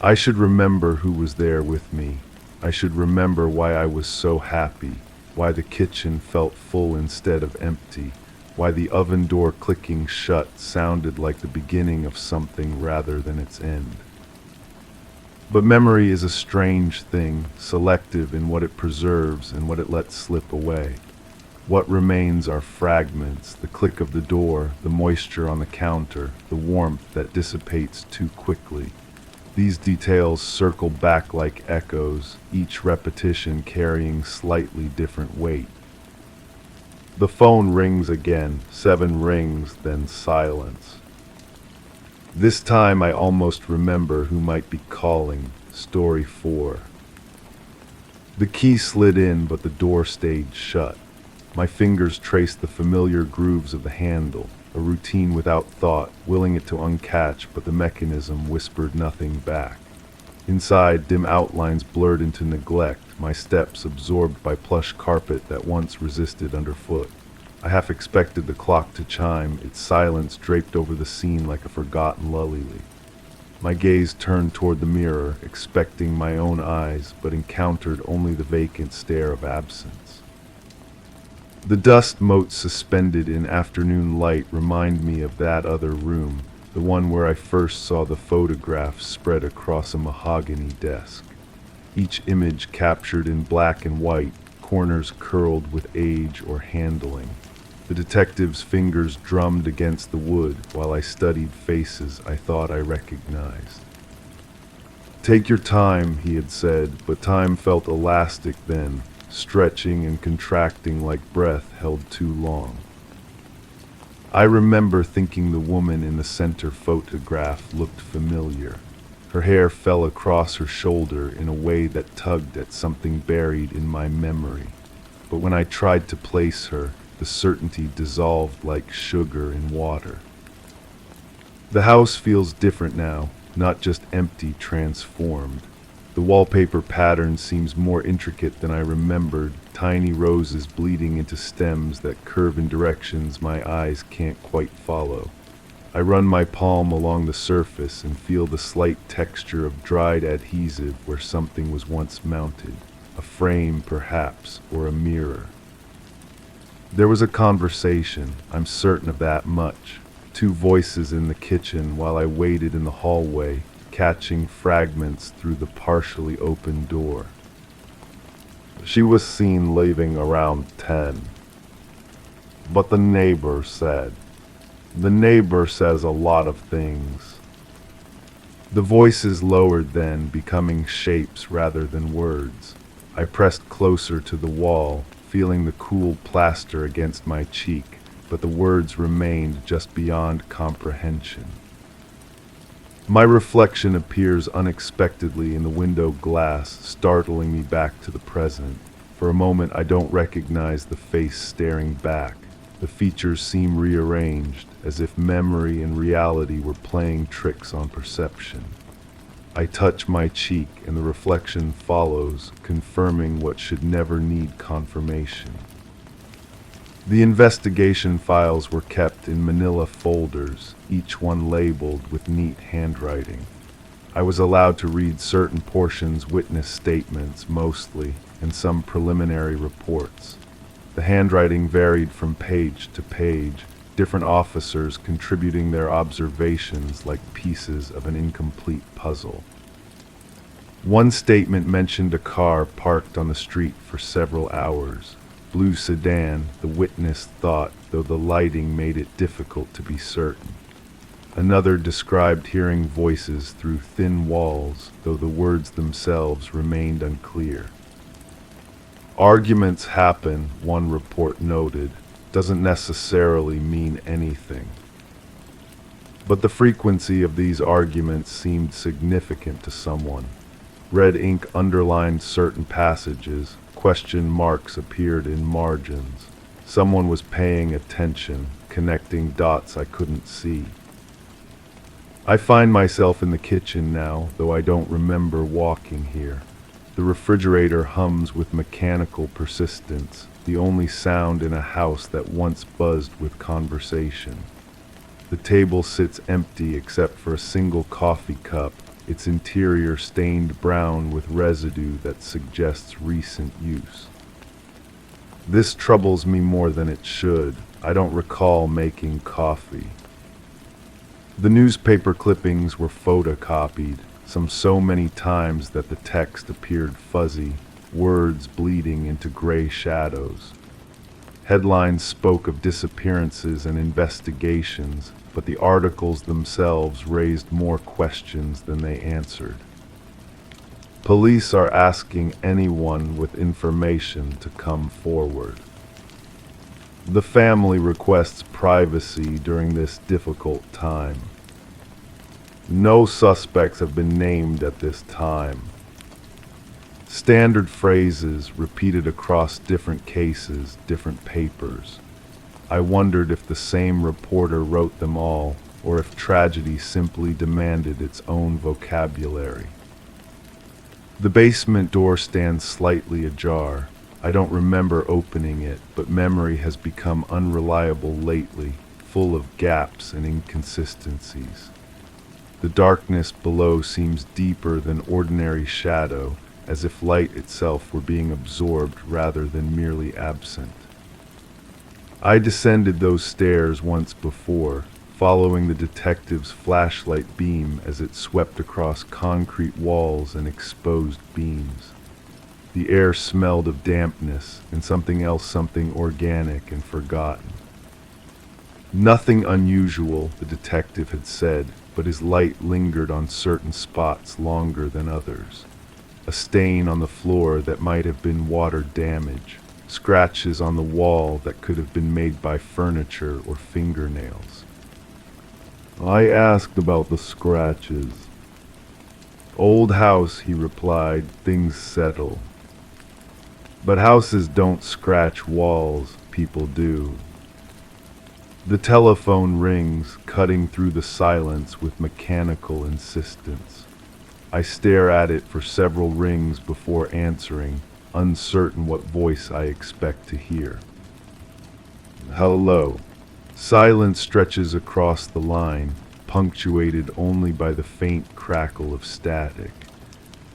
I should remember who was there with me. I should remember why I was so happy, why the kitchen felt full instead of empty, why the oven door clicking shut sounded like the beginning of something rather than its end. But memory is a strange thing, selective in what it preserves and what it lets slip away. What remains are fragments, the click of the door, the moisture on the counter, the warmth that dissipates too quickly. These details circle back like echoes, each repetition carrying slightly different weight. The phone rings again, 7 rings, then silence. This time I almost remember who might be calling. Story 4. The key slid in, but the door stayed shut. My fingers traced the familiar grooves of the handle, a routine without thought, willing it to uncatch, but the mechanism whispered nothing back. Inside, dim outlines blurred into neglect, my steps absorbed by plush carpet that once resisted underfoot. I half expected the clock to chime, its silence draped over the scene like a forgotten lullaby. My gaze turned toward the mirror, expecting my own eyes, but encountered only the vacant stare of absence. The dust motes suspended in afternoon light remind me of that other room, the one where I first saw the photograph spread across a mahogany desk. Each image captured in black and white, corners curled with age or handling. The detective's fingers drummed against the wood while I studied faces I thought I recognized. "Take your time," he had said, but time felt elastic then, stretching and contracting like breath held too long. I remember thinking the woman in the center photograph looked familiar. Her hair fell across her shoulder in a way that tugged at something buried in my memory. But when I tried to place her, the certainty dissolved like sugar in water. The house feels different now, not just empty, transformed. The wallpaper pattern seems more intricate than I remembered, tiny roses bleeding into stems that curve in directions my eyes can't quite follow. I run my palm along the surface and feel the slight texture of dried adhesive where something was once mounted, a frame perhaps, or a mirror. There was a conversation, I'm certain of that much. 2 voices in the kitchen while I waited in the hallway, catching fragments through the partially open door. She was seen leaving around 10. But the neighbor said. The neighbor says a lot of things. The voices lowered then, becoming shapes rather than words. I pressed closer to the wall, feeling the cool plaster against my cheek, but the words remained just beyond comprehension. My reflection appears unexpectedly in the window glass, startling me back to the present. For a moment I don't recognize the face staring back. The features seem rearranged, as if memory and reality were playing tricks on perception. I touch my cheek and the reflection follows, confirming what should never need confirmation. The investigation files were kept in manila folders, each one labeled with neat handwriting. I was allowed to read certain portions, witness statements mostly, and some preliminary reports. The handwriting varied from page to page, different officers contributing their observations like pieces of an incomplete puzzle. One statement mentioned a car parked on the street for several hours. Blue sedan, the witness thought, though the lighting made it difficult to be certain. Another described hearing voices through thin walls, though the words themselves remained unclear. Arguments happen, one report noted, doesn't necessarily mean anything. But the frequency of these arguments seemed significant to someone. Red ink underlined certain passages, question marks appeared in margins. Someone was paying attention, connecting dots I couldn't see. I find myself in the kitchen now, though I don't remember walking here. The refrigerator hums with mechanical persistence, the only sound in a house that once buzzed with conversation. The table sits empty except for a single coffee cup, its interior stained brown with residue that suggests recent use. This troubles me more than it should. I don't recall making coffee. The newspaper clippings were photocopied, some so many times that the text appeared fuzzy, words bleeding into gray shadows. Headlines spoke of disappearances and investigations, but the articles themselves raised more questions than they answered. Police are asking anyone with information to come forward. The family requests privacy during this difficult time. No suspects have been named at this time. Standard phrases repeated across different cases, different papers. I wondered if the same reporter wrote them all, or if tragedy simply demanded its own vocabulary. The basement door stands slightly ajar. I don't remember opening it, but memory has become unreliable lately, full of gaps and inconsistencies. The darkness below seems deeper than ordinary shadow, as if light itself were being absorbed rather than merely absent. I descended those stairs once before, following the detective's flashlight beam as it swept across concrete walls and exposed beams. The air smelled of dampness and something else, something organic and forgotten. Nothing unusual, the detective had said, but his light lingered on certain spots longer than others. A stain on the floor that might have been water damage, scratches on the wall that could have been made by furniture or fingernails. I asked about the scratches. Old house, he replied, things settle. But houses don't scratch walls, people do. The telephone rings, cutting through the silence with mechanical insistence. I stare at it for several rings before answering, uncertain what voice I expect to hear. Hello. Silence stretches across the line, punctuated only by the faint crackle of static.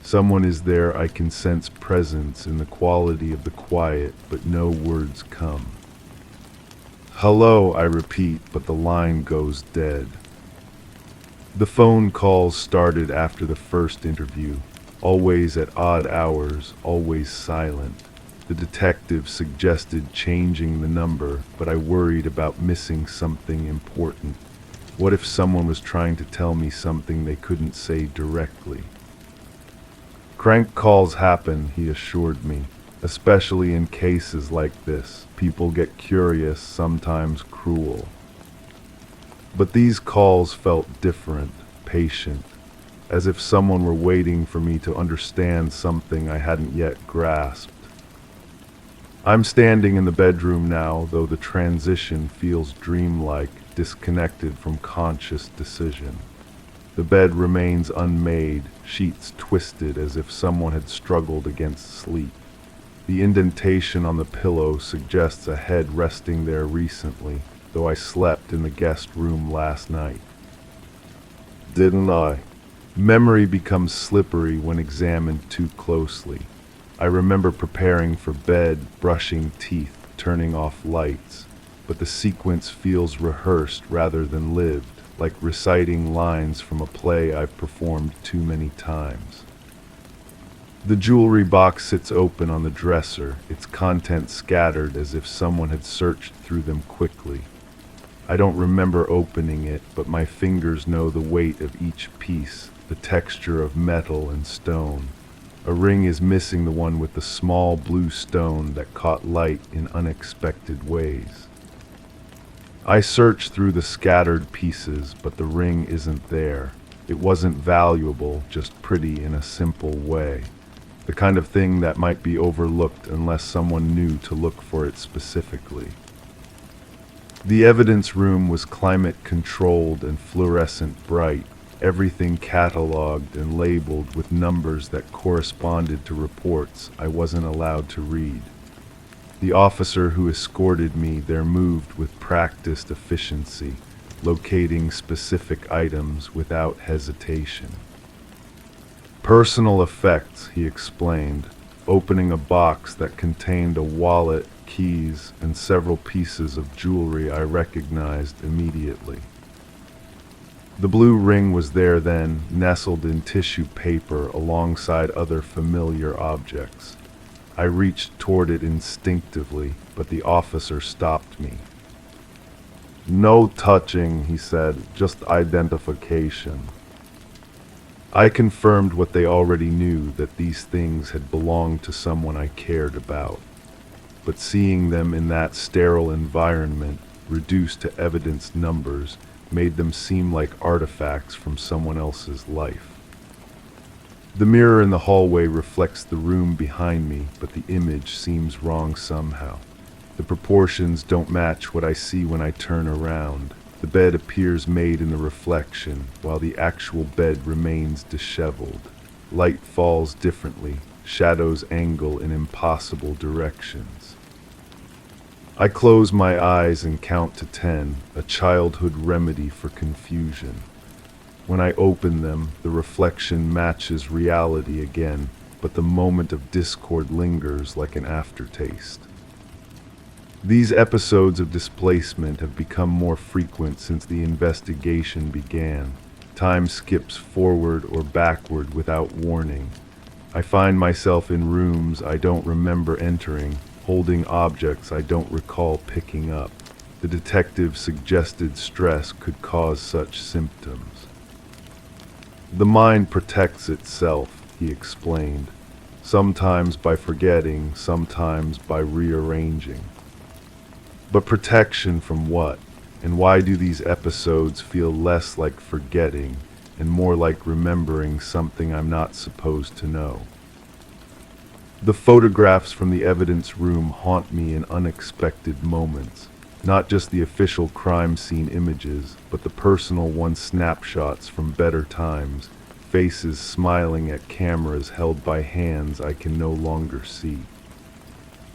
Someone is there. I can sense presence in the quality of the quiet, but no words come. Hello, I repeat, but the line goes dead. The phone calls started after the first interview, always at odd hours, always silent. The detective suggested changing the number, but I worried about missing something important. What if someone was trying to tell me something they couldn't say directly? Crank calls happen, he assured me, especially in cases like this. People get curious, sometimes cruel. But these calls felt different, patient, as if someone were waiting for me to understand something I hadn't yet grasped. I'm standing in the bedroom now, though the transition feels dreamlike, disconnected from conscious decision. The bed remains unmade, sheets twisted as if someone had struggled against sleep. The indentation on the pillow suggests a head resting there recently, though I slept in the guest room last night. Didn't I? Memory becomes slippery when examined too closely. I remember preparing for bed, brushing teeth, turning off lights, but the sequence feels rehearsed rather than lived, like reciting lines from a play I've performed too many times. The jewelry box sits open on the dresser, its contents scattered as if someone had searched through them quickly. I don't remember opening it, but my fingers know the weight of each piece, the texture of metal and stone. A ring is missing, the one with the small blue stone that caught light in unexpected ways. I search through the scattered pieces, but the ring isn't there. It wasn't valuable, just pretty in a simple way. The kind of thing that might be overlooked unless someone knew to look for it specifically. The evidence room was climate controlled and fluorescent bright, everything catalogued and labeled with numbers that corresponded to reports I wasn't allowed to read. The officer who escorted me there moved with practiced efficiency, locating specific items without hesitation. Personal effects, he explained, opening a box that contained a wallet, keys, and several pieces of jewelry I recognized immediately. The blue ring was there then, nestled in tissue paper alongside other familiar objects. I reached toward it instinctively, but the officer stopped me. "No touching," he said, "just identification." I confirmed what they already knew, that these things had belonged to someone I cared about. But seeing them in that sterile environment, reduced to evidence numbers, made them seem like artifacts from someone else's life. The mirror in the hallway reflects the room behind me, but the image seems wrong somehow. The proportions don't match what I see when I turn around. The bed appears made in the reflection, while the actual bed remains disheveled. Light falls differently, shadows angle in impossible directions. I close my eyes and count to 10, a childhood remedy for confusion. When I open them, the reflection matches reality again, but the moment of discord lingers like an aftertaste. These episodes of displacement have become more frequent since the investigation began. Time skips forward or backward without warning. I find myself in rooms I don't remember entering, holding objects I don't recall picking up. The detective suggested stress could cause such symptoms. The mind protects itself, he explained, sometimes by forgetting, sometimes by rearranging. But protection from what? And why do these episodes feel less like forgetting and more like remembering something I'm not supposed to know? The photographs from the evidence room haunt me in unexpected moments. Not just the official crime scene images, but the personal one snapshots from better times, faces smiling at cameras held by hands I can no longer see.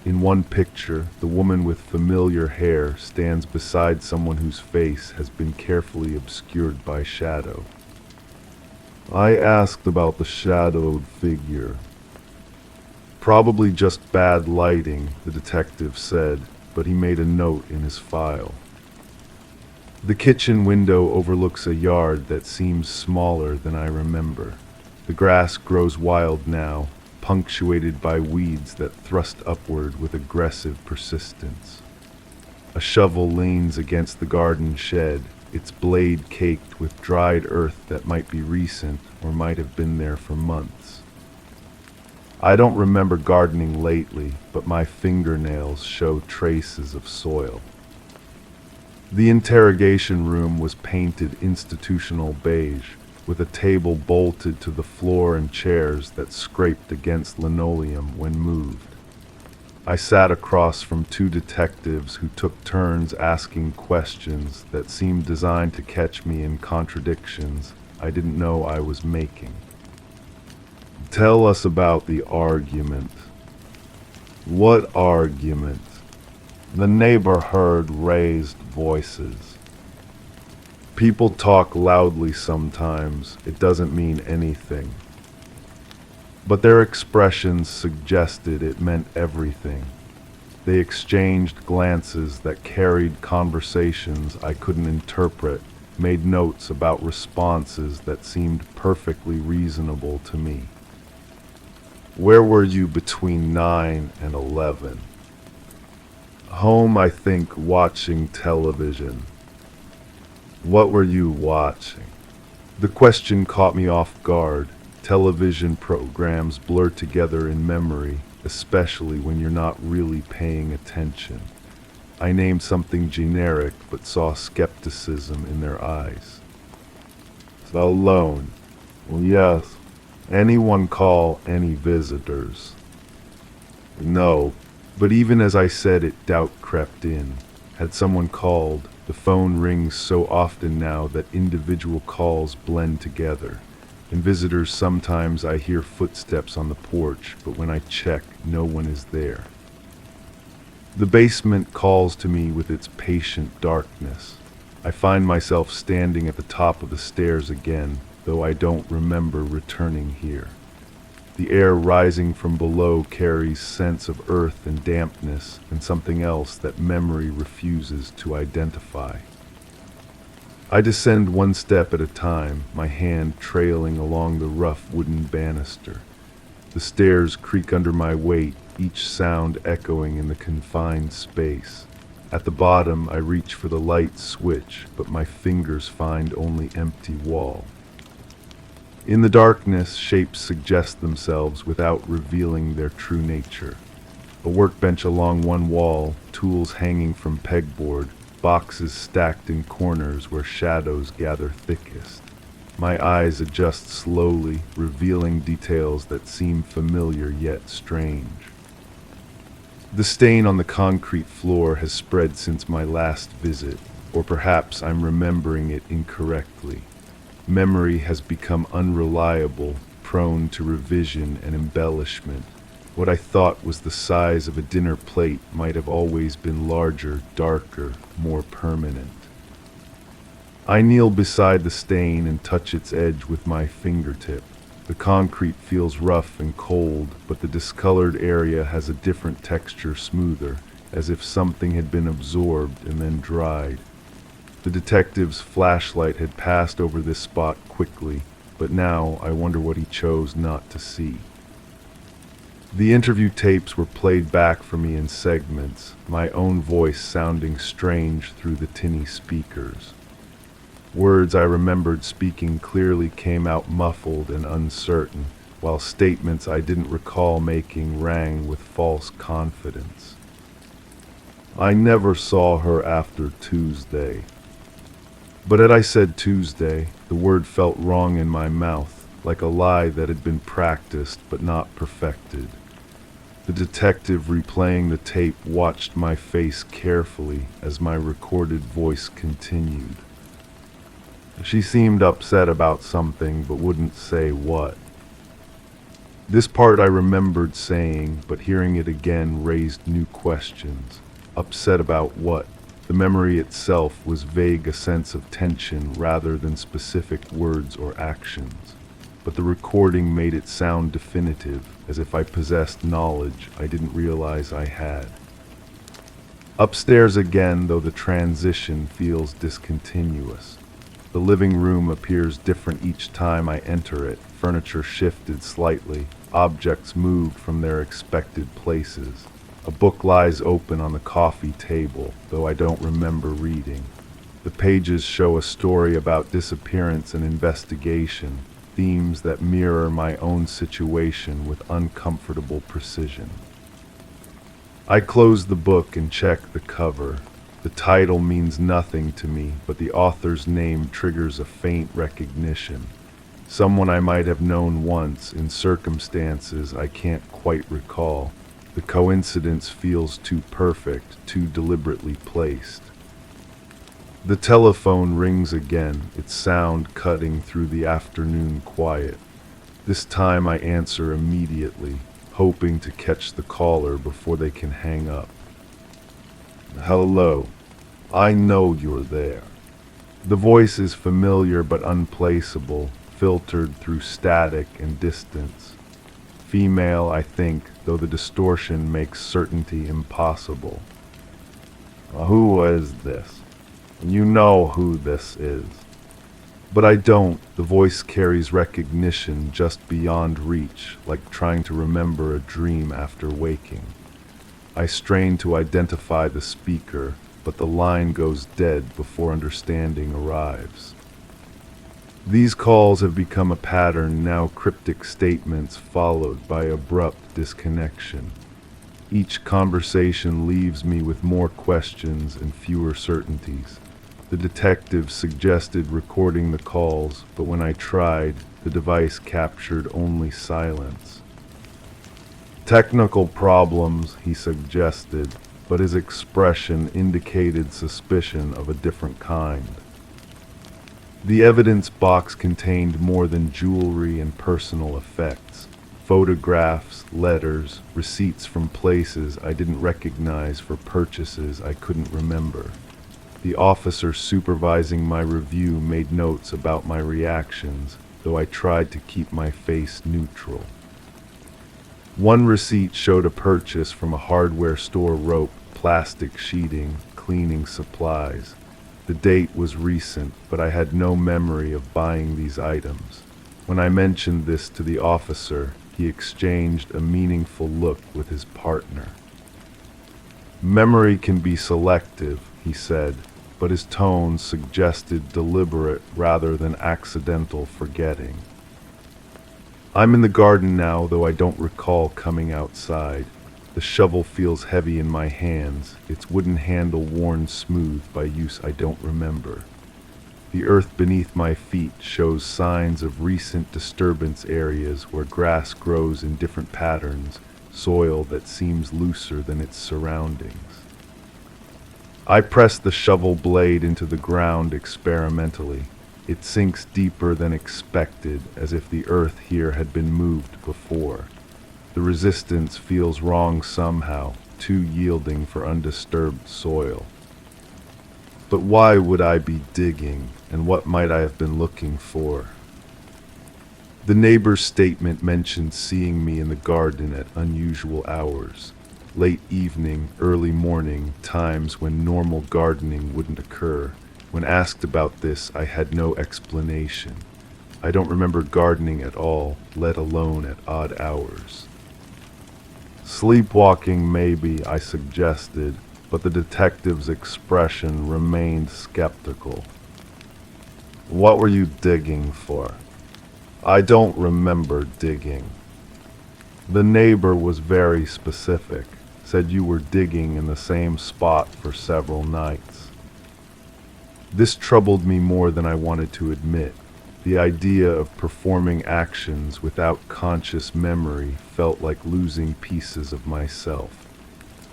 In one picture, the woman with familiar hair stands beside someone whose face has been carefully obscured by shadow. I asked about the shadowed figure. Probably just bad lighting, the detective said, but he made a note in his file. The kitchen window overlooks a yard that seems smaller than I remember. The grass grows wild now, punctuated by weeds that thrust upward with aggressive persistence. A shovel leans against the garden shed, its blade caked with dried earth that might be recent or might have been there for months. I don't remember gardening lately, but my fingernails show traces of soil. The interrogation room was painted institutional beige, with a table bolted to the floor and chairs that scraped against linoleum when moved. I sat across from two detectives who took turns asking questions that seemed designed to catch me in contradictions I didn't know I was making. Tell us about the argument. What argument? The neighbor heard raised voices. People talk loudly sometimes. It doesn't mean anything. But their expressions suggested it meant everything. They exchanged glances that carried conversations I couldn't interpret, made notes about responses that seemed perfectly reasonable to me. Where were you between 9 and 11? Home, I think, watching television. What were you watching? The question caught me off guard. Television programs blur together in memory, especially when you're not really paying attention. I named something generic but saw skepticism in their eyes. Alone. Well, yes. Anyone call any visitors? No. But even as I said it, doubt crept in. Had someone called? The phone rings so often now that individual calls blend together. In visitors, sometimes I hear footsteps on the porch, but when I check, no one is there. The basement calls to me with its patient darkness. I find myself standing at the top of the stairs again, though I don't remember returning here. The air rising from below carries sense of earth and dampness and something else that memory refuses to identify. I descend one step at a time, my hand trailing along the rough wooden banister. The stairs creak under my weight, each sound echoing in the confined space. At the bottom, I reach for the light switch, but my fingers find only empty wall. In the darkness, shapes suggest themselves without revealing their true nature. A workbench along one wall, tools hanging from pegboard, boxes stacked in corners where shadows gather thickest. My eyes adjust slowly, revealing details that seem familiar yet strange. The stain on the concrete floor has spread since my last visit, or perhaps I'm remembering it incorrectly. Memory has become unreliable, prone to revision and embellishment. What I thought was the size of a dinner plate might have always been larger, darker, more permanent. I kneel beside the stain and touch its edge with my fingertip. The concrete feels rough and cold, but the discolored area has a different texture, smoother, as if something had been absorbed and then dried. The detective's flashlight had passed over this spot quickly, but now I wonder what he chose not to see. The interview tapes were played back for me in segments, my own voice sounding strange through the tinny speakers. Words I remembered speaking clearly came out muffled and uncertain, while statements I didn't recall making rang with false confidence. I never saw her after Tuesday. But as I said Tuesday, the word felt wrong in my mouth, like a lie that had been practiced but not perfected. The detective replaying the tape watched my face carefully as my recorded voice continued. She seemed upset about something but wouldn't say what. This part I remembered saying, but hearing it again raised new questions. Upset about what? The memory itself was vague, a sense of tension rather than specific words or actions. But the recording made it sound definitive, as if I possessed knowledge I didn't realize I had. Upstairs again, though the transition feels discontinuous. The living room appears different each time I enter it. Furniture shifted slightly, objects moved from their expected places. A book lies open on the coffee table, though I don't remember reading. The pages show a story about disappearance and investigation, themes that mirror my own situation with uncomfortable precision. I close the book and check the cover. The title means nothing to me, but the author's name triggers a faint recognition. Someone I might have known once in circumstances I can't quite recall. The coincidence feels too perfect, too deliberately placed. The telephone rings again, its sound cutting through the afternoon quiet. This time I answer immediately, hoping to catch the caller before they can hang up. Hello. I know you're there. The voice is familiar but unplaceable, filtered through static and distance. Female, I think, though the distortion makes certainty impossible. Who is this? You know who this is. But I don't. The voice carries recognition just beyond reach, like trying to remember a dream after waking. I strain to identify the speaker, but the line goes dead before understanding arrives. These calls have become a pattern now, cryptic statements followed by abrupt disconnection. Each conversation leaves me with more questions and fewer certainties. The detective suggested recording the calls, but when I tried, the device captured only silence. Technical problems, he suggested, but his expression indicated suspicion of a different kind. The evidence box contained more than jewelry and personal effects. Photographs, letters, receipts from places I didn't recognize for purchases I couldn't remember. The officer supervising my review made notes about my reactions, though I tried to keep my face neutral. One receipt showed a purchase from a hardware store: rope, plastic sheeting, cleaning supplies. The date was recent, but I had no memory of buying these items. When I mentioned this to the officer, he exchanged a meaningful look with his partner. Memory can be selective, he said, but his tone suggested deliberate rather than accidental forgetting. I'm in the garden now, though I don't recall coming outside. The shovel feels heavy in my hands, its wooden handle worn smooth by use I don't remember. The earth beneath my feet shows signs of recent disturbance, areas where grass grows in different patterns, soil that seems looser than its surroundings. I press the shovel blade into the ground experimentally. It sinks deeper than expected, as if the earth here had been moved before. The resistance feels wrong somehow, too yielding for undisturbed soil. But why would I be digging, and what might I have been looking for? The neighbor's statement mentioned seeing me in the garden at unusual hours. Late evening, early morning, times when normal gardening wouldn't occur. When asked about this, I had no explanation. I don't remember gardening at all, let alone at odd hours. Sleepwalking maybe, I suggested, but the detective's expression remained skeptical. What were you digging for? I don't remember digging. The neighbor was very specific, said you were digging in the same spot for several nights. This troubled me more than I wanted to admit. The idea of performing actions without conscious memory felt like losing pieces of myself.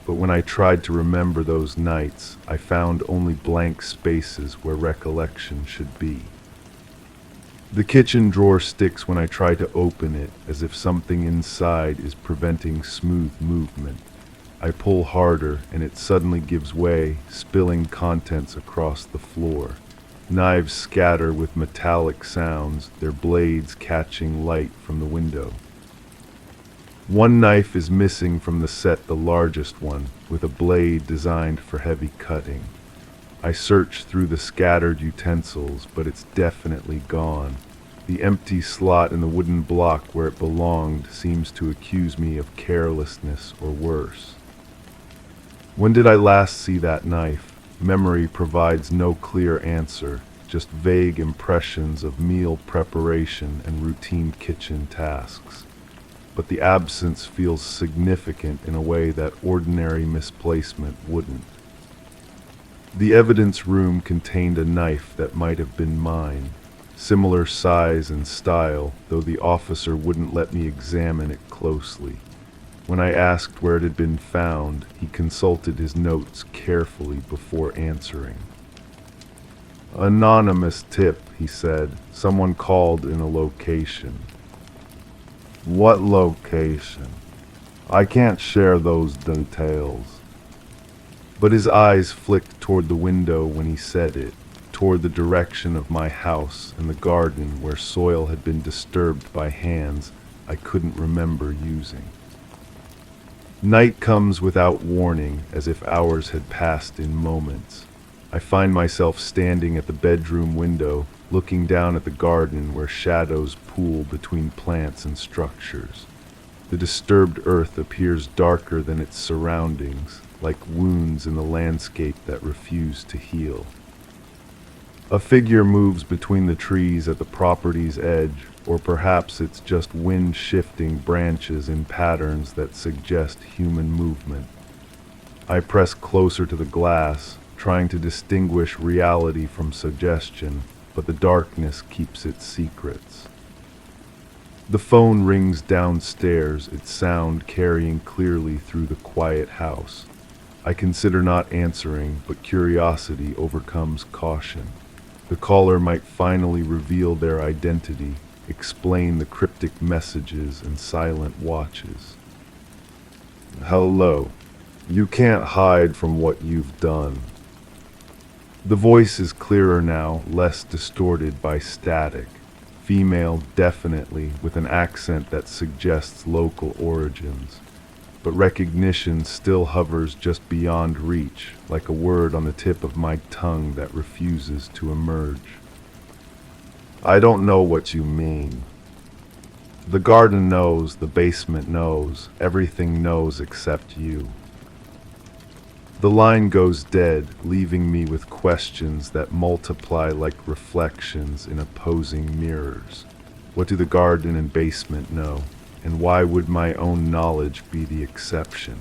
But when I tried to remember those nights, I found only blank spaces where recollection should be. The kitchen drawer sticks when I try to open it, as if something inside is preventing smooth movement. I pull harder, and it suddenly gives way, spilling contents across the floor. Knives scatter with metallic sounds, their blades catching light from the window. One knife is missing from the set, the largest one, with a blade designed for heavy cutting. I search through the scattered utensils, but it's definitely gone. The empty slot in the wooden block where it belonged seems to accuse me of carelessness or worse. When did I last see that knife? Memory provides no clear answer, just vague impressions of meal preparation and routine kitchen tasks. But the absence feels significant in a way that ordinary misplacement wouldn't. The evidence room contained a knife that might have been mine, similar size and style, though the officer wouldn't let me examine it closely. When I asked where it had been found, he consulted his notes carefully before answering. Anonymous tip, he said. Someone called in a location. What location? I can't share those details. But his eyes flicked toward the window when he said it, toward the direction of my house and the garden where soil had been disturbed by hands I couldn't remember using. Night comes without warning, as if hours had passed in moments. I find myself standing at the bedroom window, looking down at the garden where shadows pool between plants and structures. The disturbed earth appears darker than its surroundings, like wounds in the landscape that refuse to heal. A figure moves between the trees at the property's edge, or perhaps it's just wind shifting branches in patterns that suggest human movement. I press closer to the glass, trying to distinguish reality from suggestion, but the darkness keeps its secrets. The phone rings downstairs, its sound carrying clearly through the quiet house. I consider not answering, but curiosity overcomes caution. The caller might finally reveal their identity, explain the cryptic messages and silent watches. Hello. You can't hide from what you've done. The voice is clearer now, less distorted by static. Female, definitely, with an accent that suggests local origins. But recognition still hovers just beyond reach, like a word on the tip of my tongue that refuses to emerge. I don't know what you mean. The garden knows, the basement knows, everything knows except you. The line goes dead, leaving me with questions that multiply like reflections in opposing mirrors. What do the garden and basement know? And why would my own knowledge be the exception?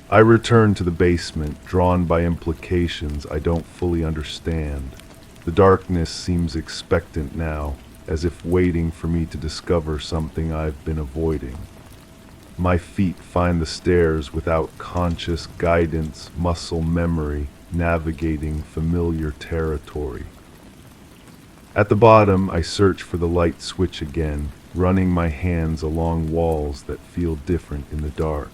I return to the basement, drawn by implications I don't fully understand. The darkness seems expectant now, as if waiting for me to discover something I've been avoiding. My feet find the stairs without conscious guidance, muscle memory, navigating familiar territory. At the bottom, I search for the light switch again, running my hands along walls that feel different in the dark.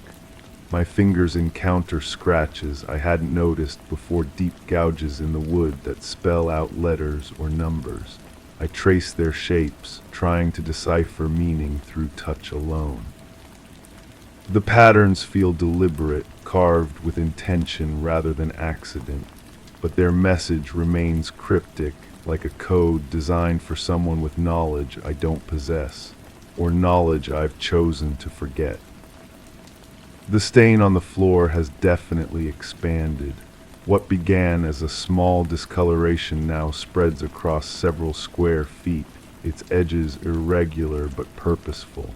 My fingers encounter scratches I hadn't noticed before, deep gouges in the wood that spell out letters or numbers. I trace their shapes, trying to decipher meaning through touch alone. The patterns feel deliberate, carved with intention rather than accident, but their message remains cryptic, like a code designed for someone with knowledge I don't possess, or knowledge I've chosen to forget. The stain on the floor has definitely expanded. What began as a small discoloration now spreads across several square feet, its edges irregular but purposeful.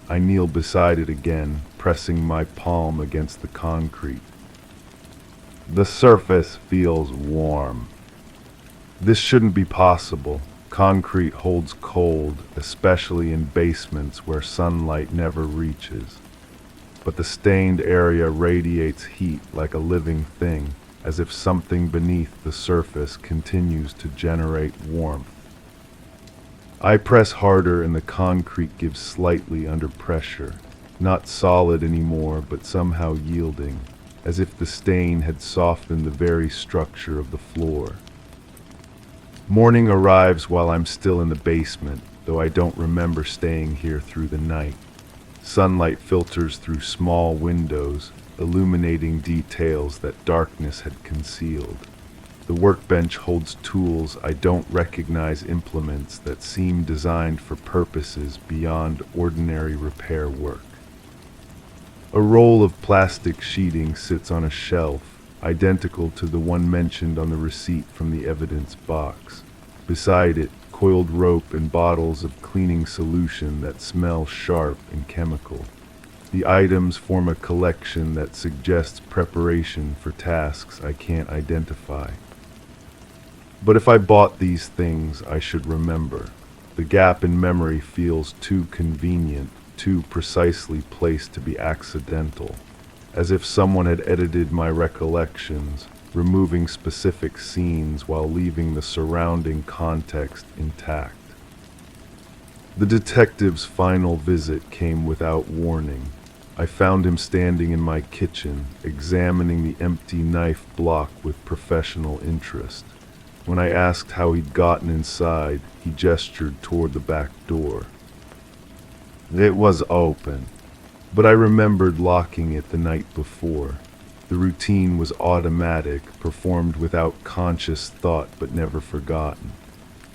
I kneel beside it again, pressing my palm against the concrete. The surface feels warm. This shouldn't be possible. Concrete holds cold, especially in basements where sunlight never reaches. But the stained area radiates heat like a living thing, as if something beneath the surface continues to generate warmth. I press harder and the concrete gives slightly under pressure, not solid anymore but somehow yielding, as if the stain had softened the very structure of the floor. Morning arrives while I'm still in the basement, though I don't remember staying here through the night. Sunlight filters through small windows, illuminating details that darkness had concealed. The workbench holds tools I don't recognize, implements that seem designed for purposes beyond ordinary repair work. A roll of plastic sheeting sits on a shelf, identical to the one mentioned on the receipt from the evidence box. Beside it, coiled rope and bottles of cleaning solution that smell sharp and chemical. The items form a collection that suggests preparation for tasks I can't identify. But if I bought these things, I should remember. The gap in memory feels too convenient, too precisely placed to be accidental, as if someone had edited my recollections, removing specific scenes while leaving the surrounding context intact. The detective's final visit came without warning. I found him standing in my kitchen, examining the empty knife block with professional interest. When I asked how he'd gotten inside, he gestured toward the back door. It was open, but I remembered locking it the night before. The routine was automatic, performed without conscious thought but never forgotten.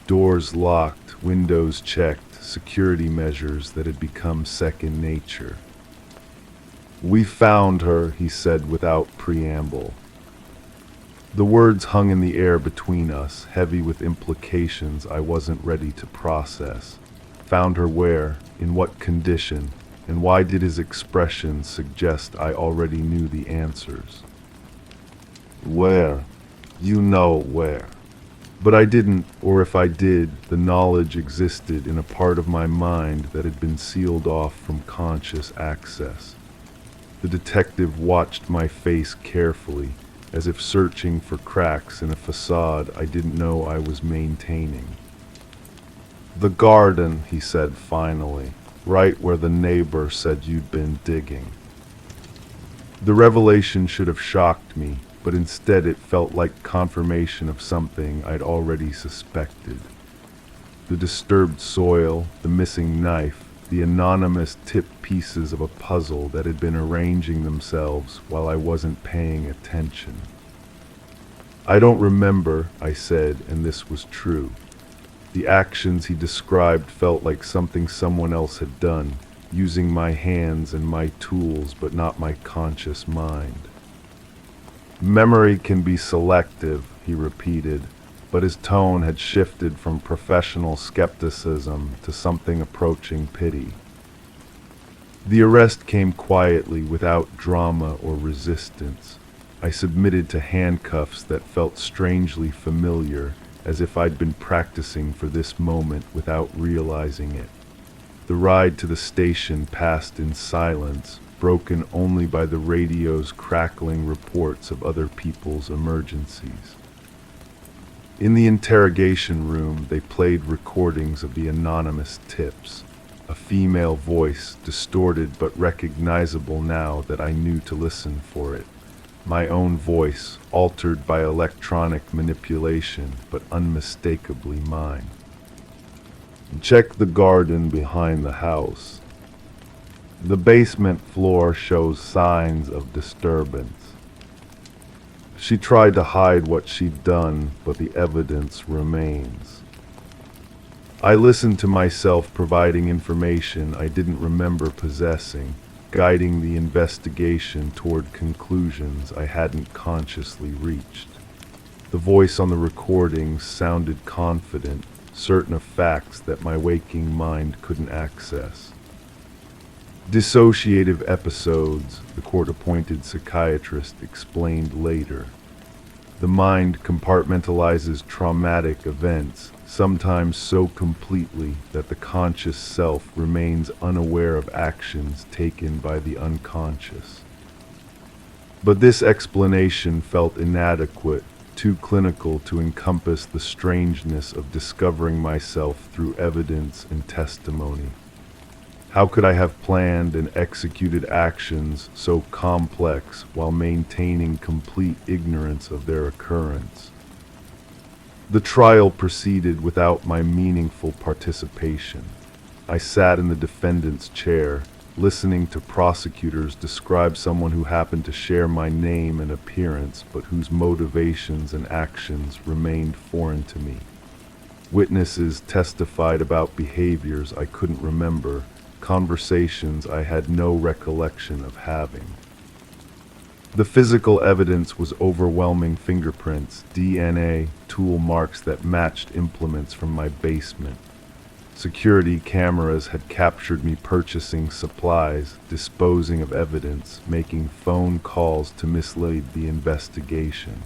Doors locked, windows checked, security measures that had become second nature. "We found her," he said without preamble. The words hung in the air between us, heavy with implications I wasn't ready to process. Found her where? In what condition? And why did his expression suggest I already knew the answers? Where? You know where. But I didn't, or if I did, the knowledge existed in a part of my mind that had been sealed off from conscious access. The detective watched my face carefully, as if searching for cracks in a facade I didn't know I was maintaining. "The garden," he said finally, "right where the neighbor said you'd been digging." The revelation should have shocked me, but instead it felt like confirmation of something I'd already suspected. The disturbed soil, the missing knife, the anonymous tipped pieces of a puzzle that had been arranging themselves while I wasn't paying attention. "I don't remember," I said, and this was true. The actions he described felt like something someone else had done, using my hands and my tools, but not my conscious mind. "Memory can be selective," he repeated, but his tone had shifted from professional skepticism to something approaching pity. The arrest came quietly, without drama or resistance. I submitted to handcuffs that felt strangely familiar, as if I'd been practicing for this moment without realizing it. The ride to the station passed in silence, broken only by the radio's crackling reports of other people's emergencies. In the interrogation room, they played recordings of the anonymous tips. A female voice, distorted but recognizable now that I knew to listen for it. My own voice, altered by electronic manipulation, but unmistakably mine. "Check the garden behind the house. The basement floor shows signs of disturbance." She tried to hide what she'd done, but the evidence remains. I listened to myself providing information I didn't remember possessing, guiding the investigation toward conclusions I hadn't consciously reached. The voice on the recordings sounded confident, certain of facts that my waking mind couldn't access. "Dissociative episodes," the court-appointed psychiatrist explained later. "The mind compartmentalizes traumatic events, sometimes so completely that the conscious self remains unaware of actions taken by the unconscious." But this explanation felt inadequate, too clinical to encompass the strangeness of discovering myself through evidence and testimony. How could I have planned and executed actions so complex while maintaining complete ignorance of their occurrence? The trial proceeded without my meaningful participation. I sat in the defendant's chair, listening to prosecutors describe someone who happened to share my name and appearance, but whose motivations and actions remained foreign to me. Witnesses testified about behaviors I couldn't remember, conversations I had no recollection of having. The physical evidence was overwhelming: fingerprints, DNA, tool marks that matched implements from my basement. Security cameras had captured me purchasing supplies, disposing of evidence, making phone calls to mislead the investigation.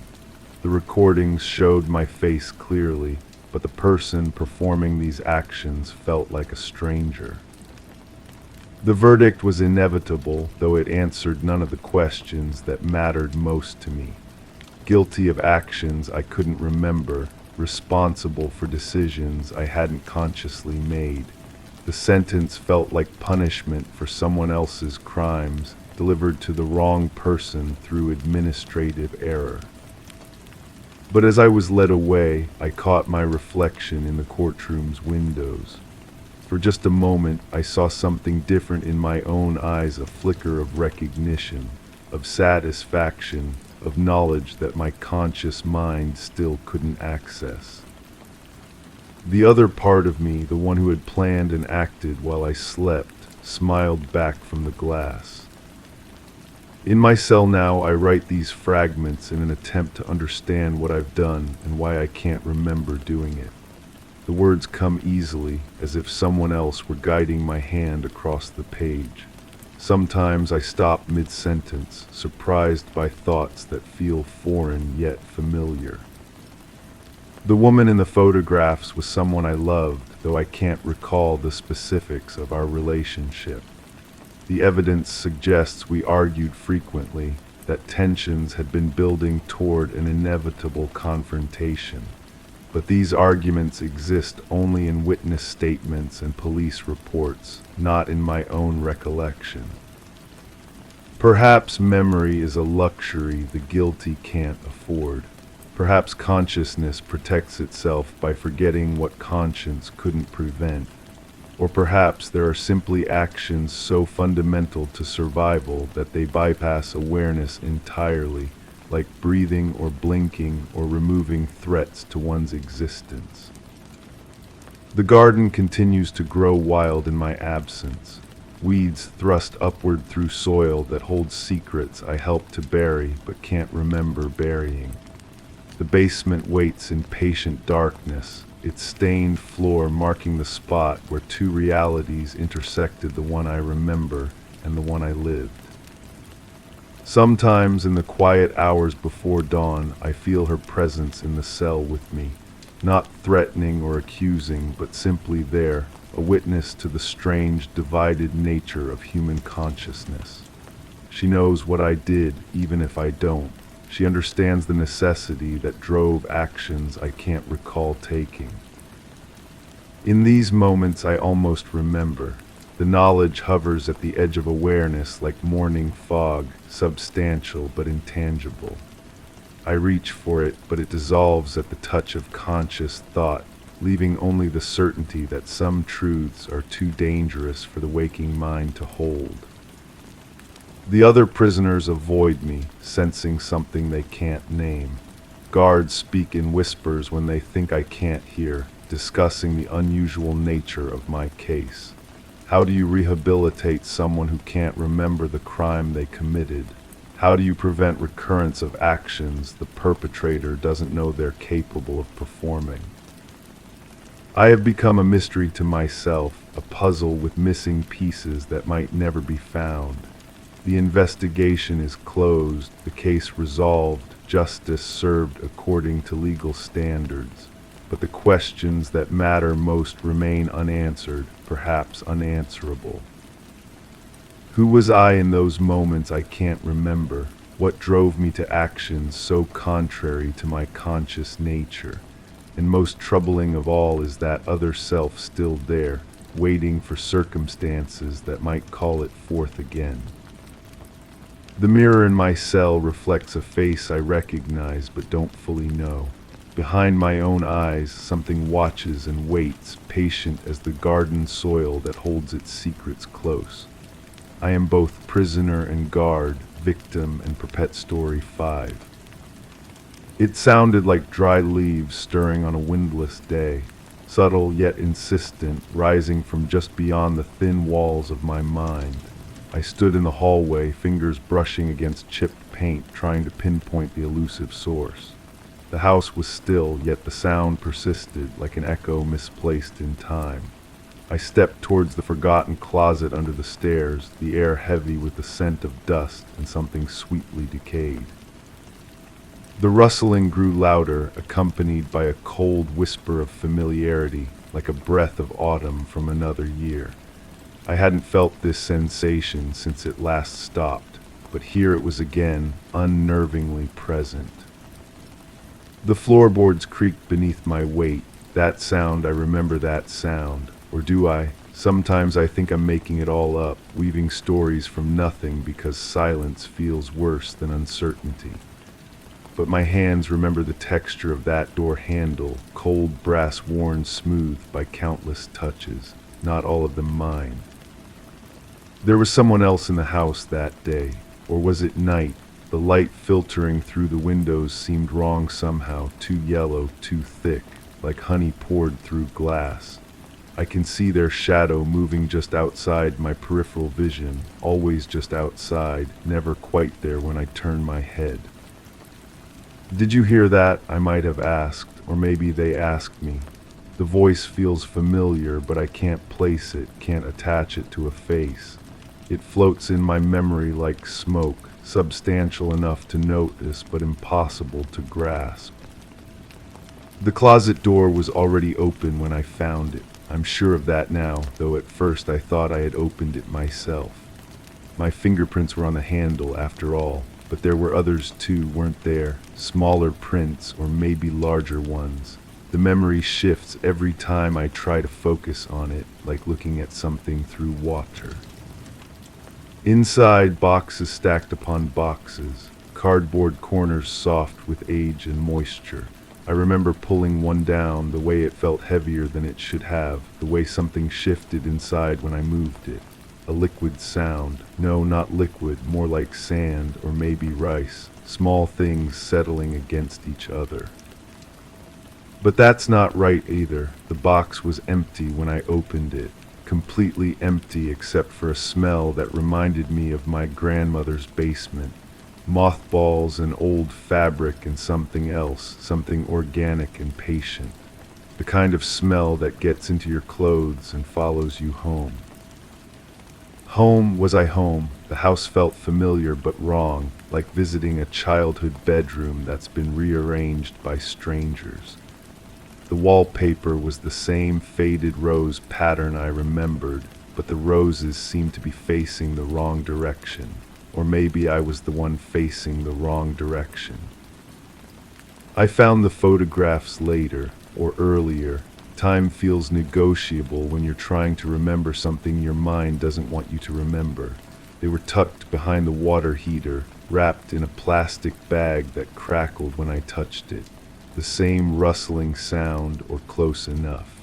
The recordings showed my face clearly, but the person performing these actions felt like a stranger. The verdict was inevitable, though it answered none of the questions that mattered most to me. Guilty of actions I couldn't remember, responsible for decisions I hadn't consciously made. The sentence felt like punishment for someone else's crimes, delivered to the wrong person through administrative error. But as I was led away, I caught my reflection in the courtroom's windows. For just a moment, I saw something different in my own eyes, a flicker of recognition, of satisfaction, of knowledge that my conscious mind still couldn't access. The other part of me, the one who had planned and acted while I slept, smiled back from the glass. In my cell now, I write these fragments in an attempt to understand what I've done and why I can't remember doing it. The words come easily, as if someone else were guiding my hand across the page. Sometimes I stop mid-sentence, surprised by thoughts that feel foreign yet familiar. The woman in the photographs was someone I loved, though I can't recall the specifics of our relationship. The evidence suggests we argued frequently, that tensions had been building toward an inevitable confrontation. But these arguments exist only in witness statements and police reports, not in my own recollection. Perhaps memory is a luxury the guilty can't afford. Perhaps consciousness protects itself by forgetting what conscience couldn't prevent. Or perhaps there are simply actions so fundamental to survival that they bypass awareness entirely, like breathing or blinking or removing threats to one's existence. The garden continues to grow wild in my absence. Weeds thrust upward through soil that holds secrets I help to bury but can't remember burying. The basement waits in patient darkness, its stained floor marking the spot where two realities intersected, the one I remember and the one I lived. Sometimes in the quiet hours before dawn, I feel her presence in the cell with me, not threatening or accusing, but simply there, a witness to the strange, divided nature of human consciousness. She knows what I did, even if I don't. She understands the necessity that drove actions I can't recall taking. In these moments I almost remember. The knowledge hovers at the edge of awareness like morning fog, substantial but intangible. I reach for it, but it dissolves at the touch of conscious thought, leaving only the certainty that some truths are too dangerous for the waking mind to hold. The other prisoners avoid me, sensing something they can't name. Guards speak in whispers when they think I can't hear, discussing the unusual nature of my case. How do you rehabilitate someone who can't remember the crime they committed? How do you prevent recurrence of actions the perpetrator doesn't know they're capable of performing? I have become a mystery to myself, a puzzle with missing pieces that might never be found. The investigation is closed, the case resolved, justice served according to legal standards. But the questions that matter most remain unanswered, perhaps unanswerable. Who was I in those moments I can't remember? What drove me to actions so contrary to my conscious nature? And most troubling of all is that other self still there, waiting for circumstances that might call it forth again. The mirror in my cell reflects a face I recognize but don't fully know. Behind my own eyes, something watches and waits, patient as the garden soil that holds its secrets close. I am both prisoner and guard, victim and perpet story 5. It sounded like dry leaves stirring on a windless day, subtle yet insistent, rising from just beyond the thin walls of my mind. I stood in the hallway, fingers brushing against chipped paint, trying to pinpoint the elusive source. The house was still, yet the sound persisted, like an echo misplaced in time. I stepped towards the forgotten closet under the stairs, the air heavy with the scent of dust and something sweetly decayed. The rustling grew louder, accompanied by a cold whisper of familiarity, like a breath of autumn from another year. I hadn't felt this sensation since it last stopped, but here it was again, unnervingly present. The floorboards creaked beneath my weight. That sound, I remember that sound. Or do I? Sometimes I think I'm making it all up, weaving stories from nothing because silence feels worse than uncertainty. But my hands remember the texture of that door handle, cold brass worn smooth by countless touches, not all of them mine. There was someone else in the house that day, or was it night? The light filtering through the windows seemed wrong somehow, too yellow, too thick. like honey poured through glass. I can see their shadow moving just outside my peripheral vision, always just outside, never quite there when I turn my head. "Did you hear that?" I might have asked, or maybe they asked me. The voice feels familiar, but I can't place it, can't attach it to a face. It floats in my memory like smoke, substantial enough to notice, but impossible to grasp. The closet door was already open when I found it. I'm sure of that now, though at first I thought I had opened it myself. My fingerprints were on the handle after all, but there were others too, weren't there? Smaller prints, or maybe larger ones. The memory shifts every time I try to focus on it, like looking at something through water. Inside, boxes stacked upon boxes, cardboard corners soft with age and moisture. I remember pulling one down, the way it felt heavier than it should have, the way something shifted inside when I moved it. A liquid sound. No, not liquid, more like sand or maybe rice. Small things settling against each other. But that's not right either. The box was empty when I opened it. Completely empty except for a smell that reminded me of my grandmother's basement. Mothballs and old fabric and something else, something organic and patient. The kind of smell that gets into your clothes and follows you home. Home, was I home? The house felt familiar but wrong, like visiting a childhood bedroom that's been rearranged by strangers. The wallpaper was the same faded rose pattern I remembered, but the roses seemed to be facing the wrong direction. Or maybe I was the one facing the wrong direction. I found the photographs later, or earlier. Time feels negotiable when you're trying to remember something your mind doesn't want you to remember. They were tucked behind the water heater, wrapped in a plastic bag that crackled when I touched it. The same rustling sound, or close enough.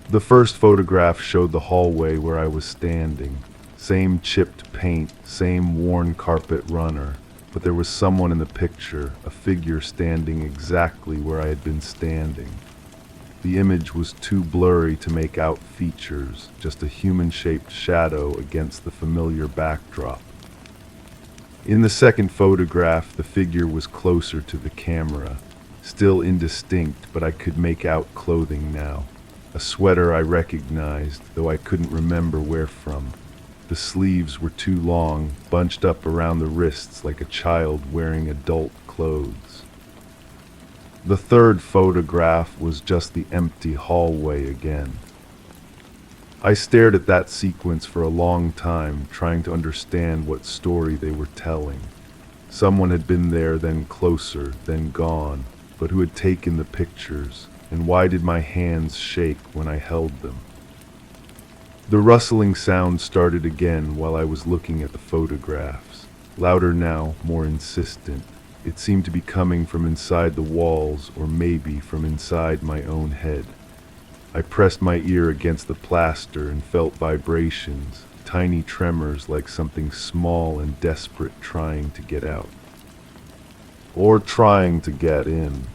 The first photograph showed the hallway where I was standing. Same chipped paint, same worn carpet runner, but there was someone in the picture, a figure standing exactly where I had been standing. The image was too blurry to make out features, just a human-shaped shadow against the familiar backdrop. In the second photograph, the figure was closer to the camera, still indistinct, but I could make out clothing now. A sweater I recognized, though I couldn't remember where from. The sleeves were too long, bunched up around the wrists like a child wearing adult clothes. The third photograph was just the empty hallway again. I stared at that sequence for a long time, trying to understand what story they were telling. Someone had been there, then closer, then gone, but who had taken the pictures, and why did my hands shake when I held them? The rustling sound started again while I was looking at the photographs. Louder now, more insistent. It seemed to be coming from inside the walls, or maybe from inside my own head. I pressed my ear against the plaster and felt vibrations, tiny tremors like something small and desperate trying to get out. Or trying to get in.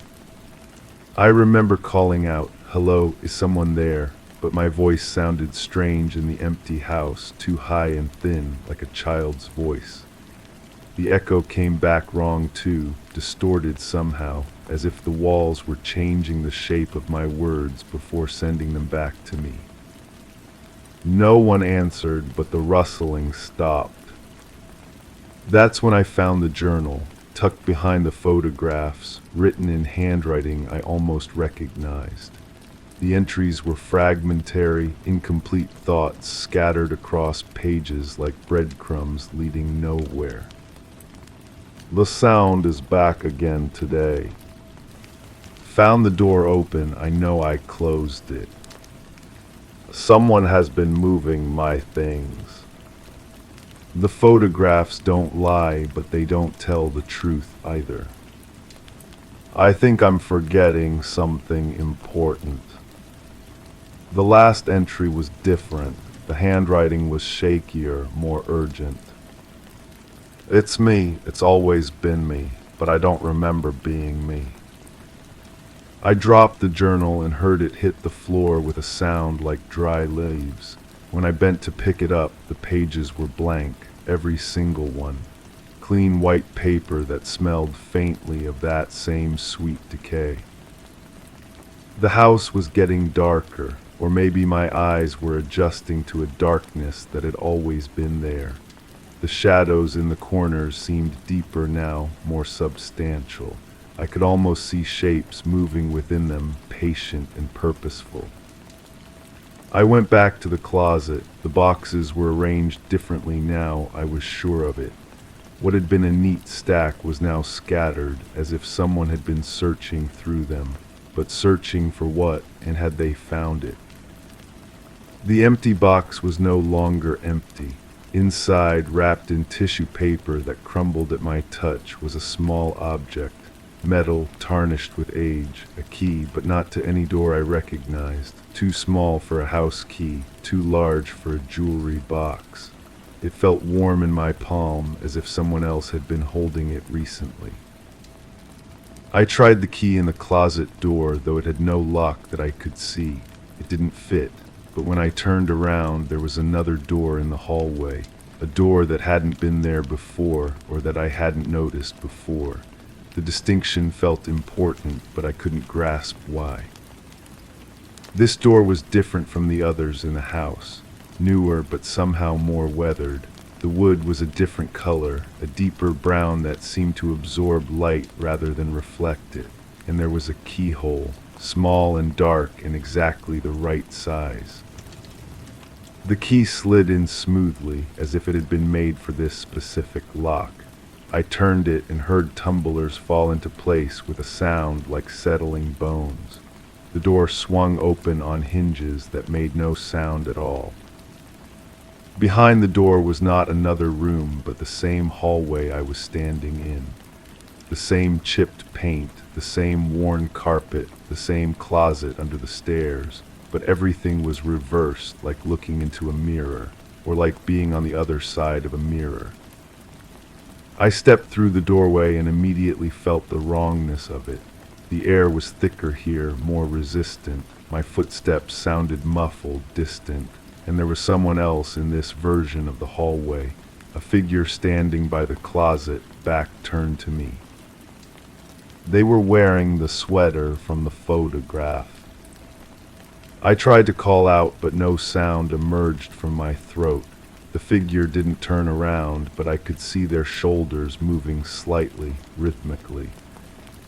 I remember calling out, "Hello, is someone there?" But my voice sounded strange in the empty house, too high and thin, like a child's voice. The echo came back wrong too, distorted somehow, as if the walls were changing the shape of my words before sending them back to me. No one answered, but the rustling stopped. That's when I found the journal, tucked behind the photographs, written in handwriting I almost recognized. The entries were fragmentary, incomplete thoughts scattered across pages like breadcrumbs leading nowhere. The sound is back again today. Found the door open, I know I closed it. Someone has been moving my things. The photographs don't lie, but they don't tell the truth either. I think I'm forgetting something important. The last entry was different. The handwriting was shakier, more urgent. It's me. It's always been me, but I don't remember being me. I dropped the journal and heard it hit the floor with a sound like dry leaves. When I bent to pick it up, the pages were blank, every single one. Clean white paper that smelled faintly of that same sweet decay. The house was getting darker, or maybe my eyes were adjusting to a darkness that had always been there. The shadows in the corners seemed deeper now, more substantial. I could almost see shapes moving within them, patient and purposeful. I went back to the closet. The boxes were arranged differently now, I was sure of it. What had been a neat stack was now scattered, as if someone had been searching through them. But searching for what, and had they found it? The empty box was no longer empty. Inside, wrapped in tissue paper that crumbled at my touch, was a small object. Metal, tarnished with age, a key, but not to any door I recognized. Too small for a house key, too large for a jewelry box. It felt warm in my palm, as if someone else had been holding it recently. I tried the key in the closet door, though it had no lock that I could see. It didn't fit, but when I turned around, there was another door in the hallway, a door that hadn't been there before, or that I hadn't noticed before. The distinction felt important, but I couldn't grasp why. This door was different from the others in the house, newer but somehow more weathered. The wood was a different color, a deeper brown that seemed to absorb light rather than reflect it, and there was a keyhole, small and dark and exactly the right size. The key slid in smoothly, as if it had been made for this specific lock. I turned it and heard tumblers fall into place with a sound like settling bones. The door swung open on hinges that made no sound at all. Behind the door was not another room, but the same hallway I was standing in. The same chipped paint, the same worn carpet, the same closet under the stairs, but everything was reversed, like looking into a mirror, or like being on the other side of a mirror. I stepped through the doorway and immediately felt the wrongness of it. The air was thicker here, more resistant. My footsteps sounded muffled, distant, and there was someone else in this version of the hallway, a figure standing by the closet, back turned to me. They were wearing the sweater from the photograph. I tried to call out, but no sound emerged from my throat. The figure didn't turn around, but I could see their shoulders moving slightly, rhythmically.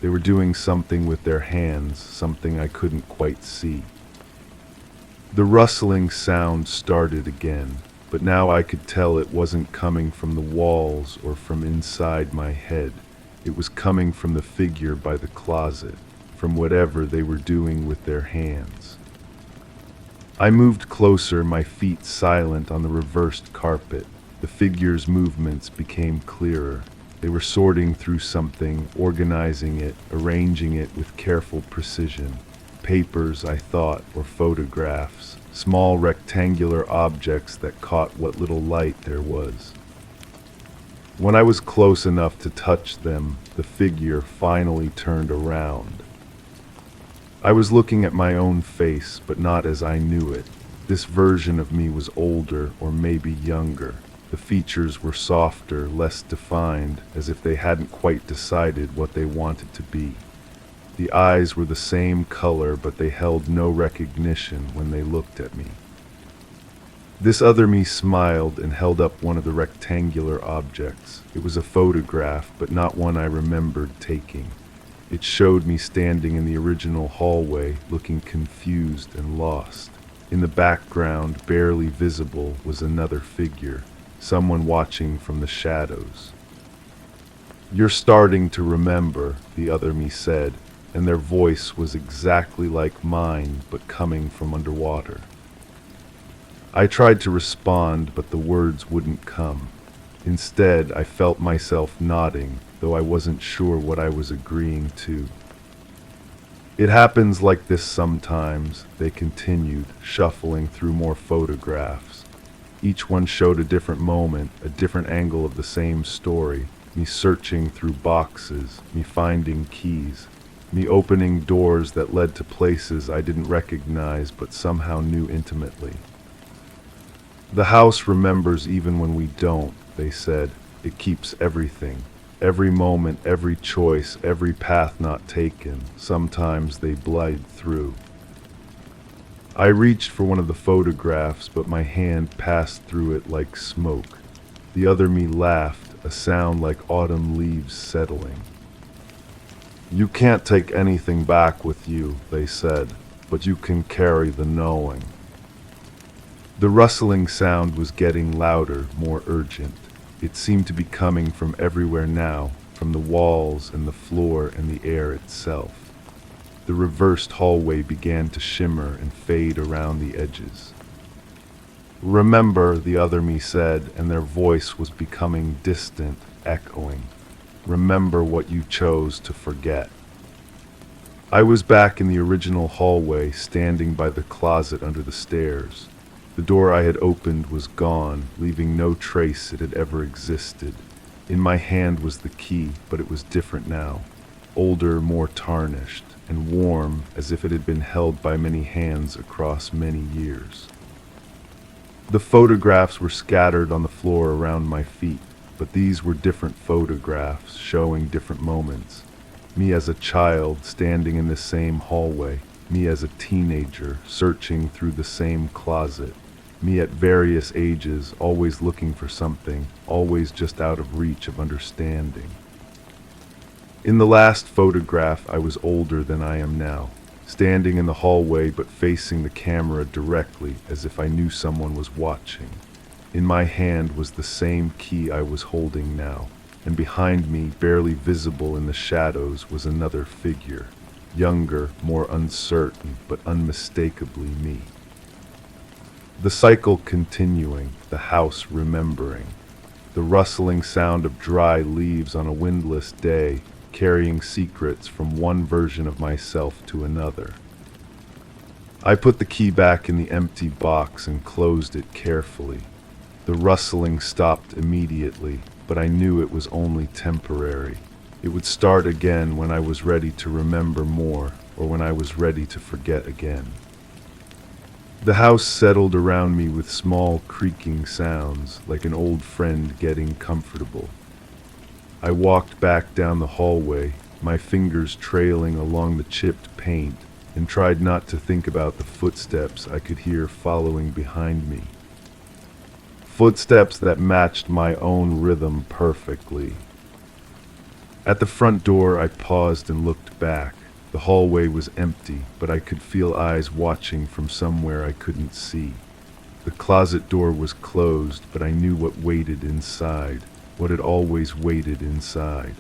They were doing something with their hands, something I couldn't quite see. The rustling sound started again, but now I could tell it wasn't coming from the walls or from inside my head. It was coming from the figure by the closet, from whatever they were doing with their hands. I moved closer, my feet silent on the reversed carpet. The figure's movements became clearer. They were sorting through something, organizing it, arranging it with careful precision. Papers, I thought, or photographs, small rectangular objects that caught what little light there was. When I was close enough to touch them, the figure finally turned around. I was looking at my own face, but not as I knew it. This version of me was older, or maybe younger. The features were softer, less defined, as if they hadn't quite decided what they wanted to be. The eyes were the same color, but they held no recognition when they looked at me. This other me smiled and held up one of the rectangular objects. It was a photograph, but not one I remembered taking. It showed me standing in the original hallway, looking confused and lost. In the background, barely visible, was another figure, someone watching from the shadows. "You're starting to remember," the other me said, and their voice was exactly like mine, but coming from underwater. I tried to respond, but the words wouldn't come. Instead, I felt myself nodding, though I wasn't sure what I was agreeing to. "It happens like this sometimes," they continued, shuffling through more photographs. Each one showed a different moment, a different angle of the same story, me searching through boxes, me finding keys. me opening doors that led to places I didn't recognize but somehow knew intimately. The house remembers even when we don't, they said. It keeps everything. Every moment, every choice, every path not taken. Sometimes they blide through. I reached for one of the photographs, but my hand passed through it like smoke. The other me laughed, a sound like autumn leaves settling. You can't take anything back with you, they said, but you can carry the knowing. The rustling sound was getting louder, more urgent. It seemed to be coming from everywhere now, from the walls and the floor and the air itself. The reversed hallway began to shimmer and fade around the edges. Remember, the other me said, and their voice was becoming distant, echoing. Remember what you chose to forget. I was back in the original hallway, standing by the closet under the stairs. The door I had opened was gone, leaving no trace it had ever existed. In my hand was the key, but it was different now. Older, more tarnished, and warm as if it had been held by many hands across many years. The photographs were scattered on the floor around my feet, but these were different photographs showing different moments. Me as a child standing in the same hallway, me as a teenager searching through the same closet, me at various ages always looking for something, always just out of reach of understanding. In the last photograph, I was older than I am now, standing in the hallway but facing the camera directly as if I knew someone was watching. In my hand was the same key I was holding now, and behind me, barely visible in the shadows, was another figure, younger, more uncertain, but unmistakably me. The cycle continuing, the house remembering, the rustling sound of dry leaves on a windless day, carrying secrets from one version of myself to another. I put the key back in the empty box and closed it carefully. The rustling stopped immediately, but I knew it was only temporary. It would start again when I was ready to remember more, or when I was ready to forget again. The house settled around me with small creaking sounds, like an old friend getting comfortable. I walked back down the hallway, my fingers trailing along the chipped paint, and tried not to think about the footsteps I could hear following behind me. Footsteps that matched my own rhythm perfectly. At the front door, I paused and looked back. The hallway was empty, but I could feel eyes watching from somewhere I couldn't see. The closet door was closed, but I knew what waited inside, what had always waited inside.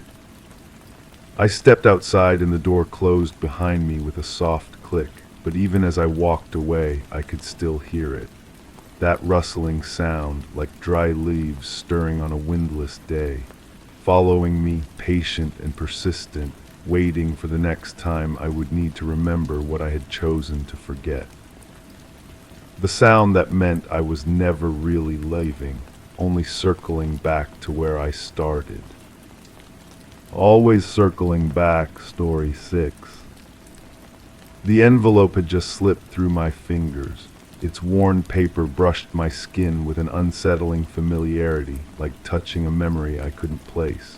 I stepped outside and the door closed behind me with a soft click, but even as I walked away, I could still hear it. That rustling sound, like dry leaves stirring on a windless day, following me, patient and persistent, waiting for the next time I would need to remember what I had chosen to forget. The sound that meant I was never really leaving, only circling back to where I started. Always circling back, story 6. The envelope had just slipped through my fingers. Its worn paper brushed my skin with an unsettling familiarity, like touching a memory I couldn't place.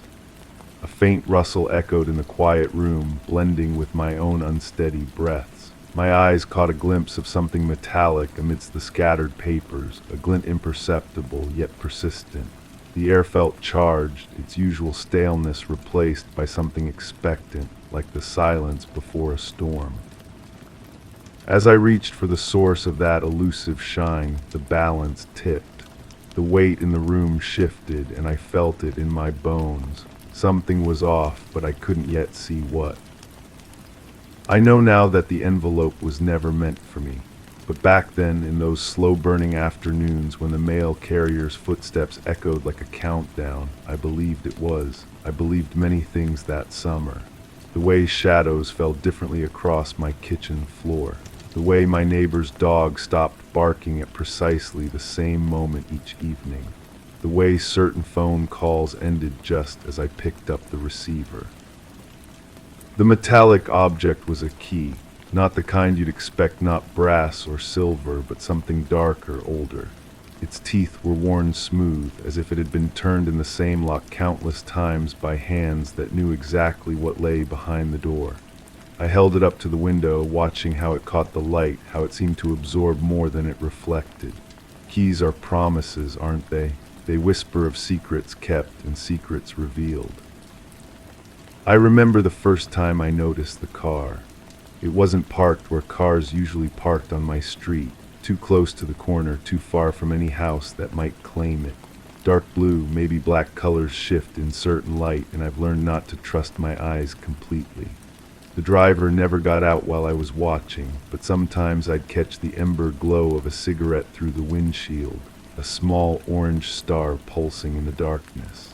A faint rustle echoed in the quiet room, blending with my own unsteady breaths. My eyes caught a glimpse of something metallic amidst the scattered papers, a glint imperceptible yet persistent. The air felt charged, its usual staleness replaced by something expectant, like the silence before a storm. As I reached for the source of that elusive shine, the balance tipped. The weight in the room shifted, and I felt it in my bones. Something was off, but I couldn't yet see what. I know now that the envelope was never meant for me, but back then, in those slow-burning afternoons when the mail carrier's footsteps echoed like a countdown, I believed it was. I believed many things that summer. The way shadows fell differently across my kitchen floor. The way my neighbor's dog stopped barking at precisely the same moment each evening. The way certain phone calls ended just as I picked up the receiver. The metallic object was a key, not the kind you'd expect, not brass or silver, but something darker, older. Its teeth were worn smooth, as if it had been turned in the same lock countless times by hands that knew exactly what lay behind the door. I held it up to the window, watching how it caught the light, how it seemed to absorb more than it reflected. Keys are promises, aren't they? They whisper of secrets kept and secrets revealed. I remember the first time I noticed the car. It wasn't parked where cars usually parked on my street, too close to the corner, too far from any house that might claim it. Dark blue, maybe black colors shift in certain light, and I've learned not to trust my eyes completely. The driver never got out while I was watching, but sometimes I'd catch the ember glow of a cigarette through the windshield, a small orange star pulsing in the darkness.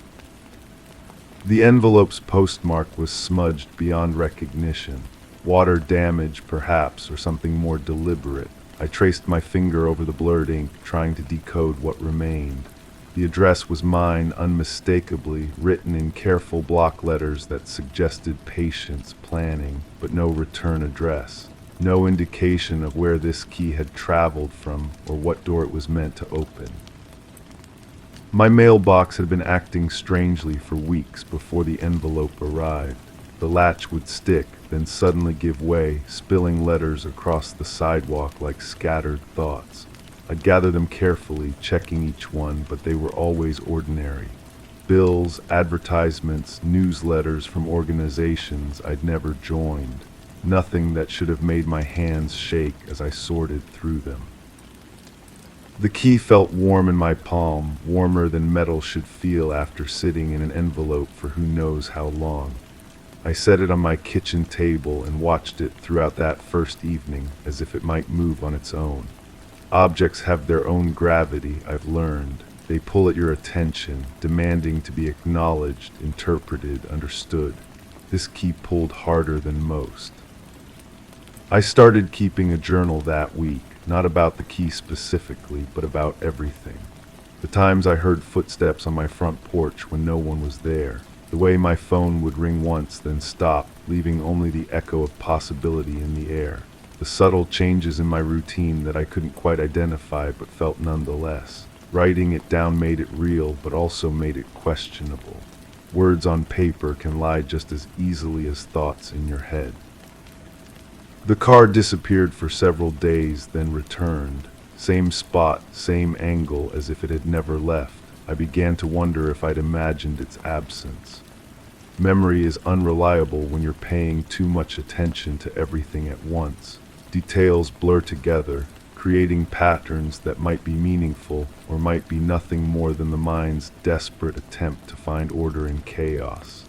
The envelope's postmark was smudged beyond recognition. Water damage, perhaps, or something more deliberate. I traced my finger over the blurred ink, trying to decode what remained. The address was mine, unmistakably, written in careful block letters that suggested patience, planning, but no return address. No indication of where this key had traveled from or what door it was meant to open. My mailbox had been acting strangely for weeks before the envelope arrived. The latch would stick, then suddenly give way, spilling letters across the sidewalk like scattered thoughts. I'd gather them carefully, checking each one, but they were always ordinary. Bills, advertisements, newsletters from organizations I'd never joined. Nothing that should have made my hands shake as I sorted through them. The key felt warm in my palm, warmer than metal should feel after sitting in an envelope for who knows how long. I set it on my kitchen table and watched it throughout that first evening as if it might move on its own. Objects have their own gravity, I've learned. They pull at your attention, demanding to be acknowledged, interpreted, understood. This key pulled harder than most. I started keeping a journal that week, not about the key specifically, but about everything. The times I heard footsteps on my front porch when no one was there. The way my phone would ring once, then stop, leaving only the echo of possibility in the air. The subtle changes in my routine that I couldn't quite identify but felt nonetheless. Writing it down made it real, but also made it questionable. Words on paper can lie just as easily as thoughts in your head. The car disappeared for several days, then returned. Same spot, same angle, as if it had never left. I began to wonder if I'd imagined its absence. Memory is unreliable when you're paying too much attention to everything at once. Details blur together, creating patterns that might be meaningful or might be nothing more than the mind's desperate attempt to find order in chaos.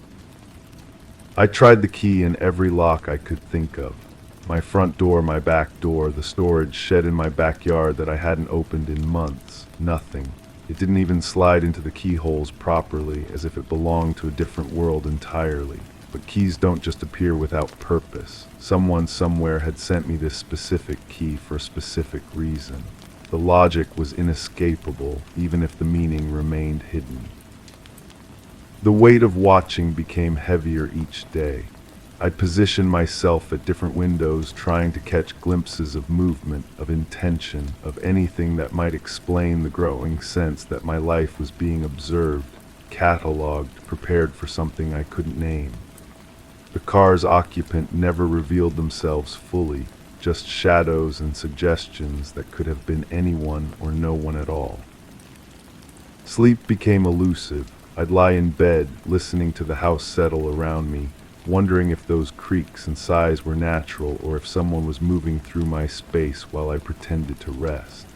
I tried the key in every lock I could think of. My front door, my back door, the storage shed in my backyard that I hadn't opened in months. Nothing. It didn't even slide into the keyholes properly, as if it belonged to a different world entirely. But keys don't just appear without purpose. Someone somewhere had sent me this specific key for a specific reason. The logic was inescapable, even if the meaning remained hidden. The weight of watching became heavier each day. I'd position myself at different windows, trying to catch glimpses of movement, of intention, of anything that might explain the growing sense that my life was being observed, catalogued, prepared for something I couldn't name. The car's occupant never revealed themselves fully, just shadows and suggestions that could have been anyone or no one at all. Sleep became elusive. I'd lie in bed, listening to the house settle around me, wondering if those creaks and sighs were natural or if someone was moving through my space while I pretended to rest.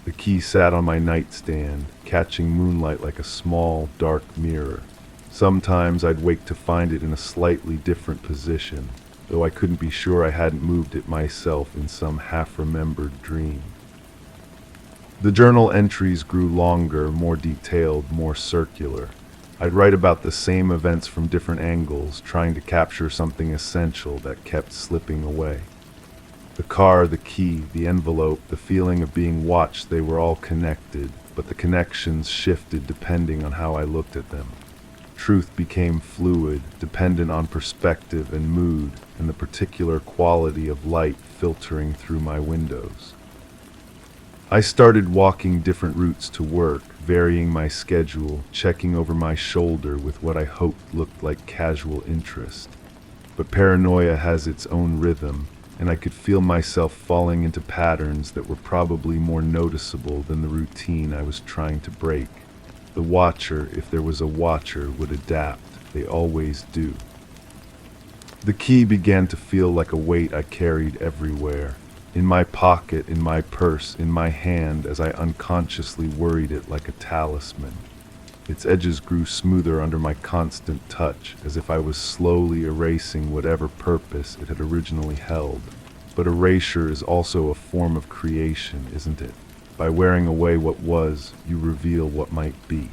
The key sat on my nightstand, catching moonlight like a small, dark mirror. Sometimes I'd wake to find it in a slightly different position, though I couldn't be sure I hadn't moved it myself in some half-remembered dream. The journal entries grew longer, more detailed, more circular. I'd write about the same events from different angles, trying to capture something essential that kept slipping away. The car, the key, the envelope, the feeling of being watched, they were all connected, but the connections shifted depending on how I looked at them. Truth became fluid, dependent on perspective and mood, and the particular quality of light filtering through my windows. I started walking different routes to work, varying my schedule, checking over my shoulder with what I hoped looked like casual interest. But paranoia has its own rhythm, and I could feel myself falling into patterns that were probably more noticeable than the routine I was trying to break. The watcher, if there was a watcher, would adapt. They always do. The key began to feel like a weight I carried everywhere. In my pocket, in my purse, in my hand, as I unconsciously worried it like a talisman. Its edges grew smoother under my constant touch, as if I was slowly erasing whatever purpose it had originally held. But erasure is also a form of creation, isn't it? By wearing away what was, you reveal what might be.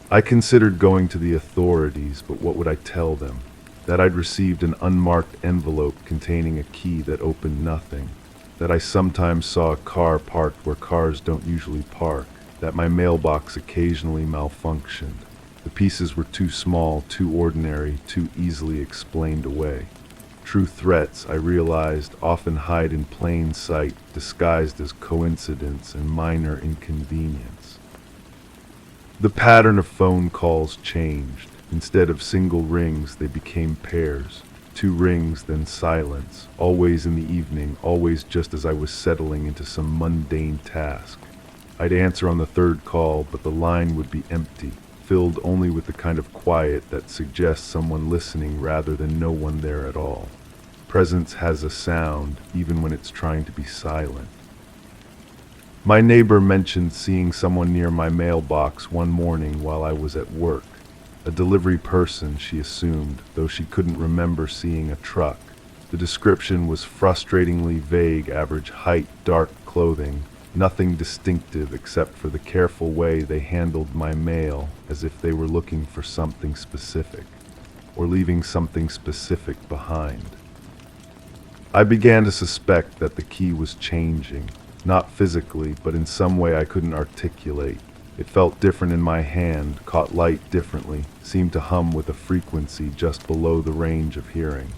I considered going to the authorities, but what would I tell them? That I'd received an unmarked envelope containing a key that opened nothing, that I sometimes saw a car parked where cars don't usually park, that my mailbox occasionally malfunctioned. The pieces were too small, too ordinary, too easily explained away. True threats, I realized, often hide in plain sight, disguised as coincidence and minor inconvenience. The pattern of phone calls changed. Instead of single rings, they became pairs. 2 rings, then silence, always in the evening, always just as I was settling into some mundane task. I'd answer on the 3rd call, but the line would be empty, filled only with the kind of quiet that suggests someone listening rather than no one there at all. Presence has a sound, even when it's trying to be silent. My neighbor mentioned seeing someone near my mailbox one morning while I was at work. A delivery person, she assumed, though she couldn't remember seeing a truck. The description was frustratingly vague: average height, dark clothing, nothing distinctive except for the careful way they handled my mail, as if they were looking for something specific, or leaving something specific behind. I began to suspect that the key was changing, not physically, but in some way I couldn't articulate. It felt different in my hand, caught light differently, seemed to hum with a frequency just below the range of hearing.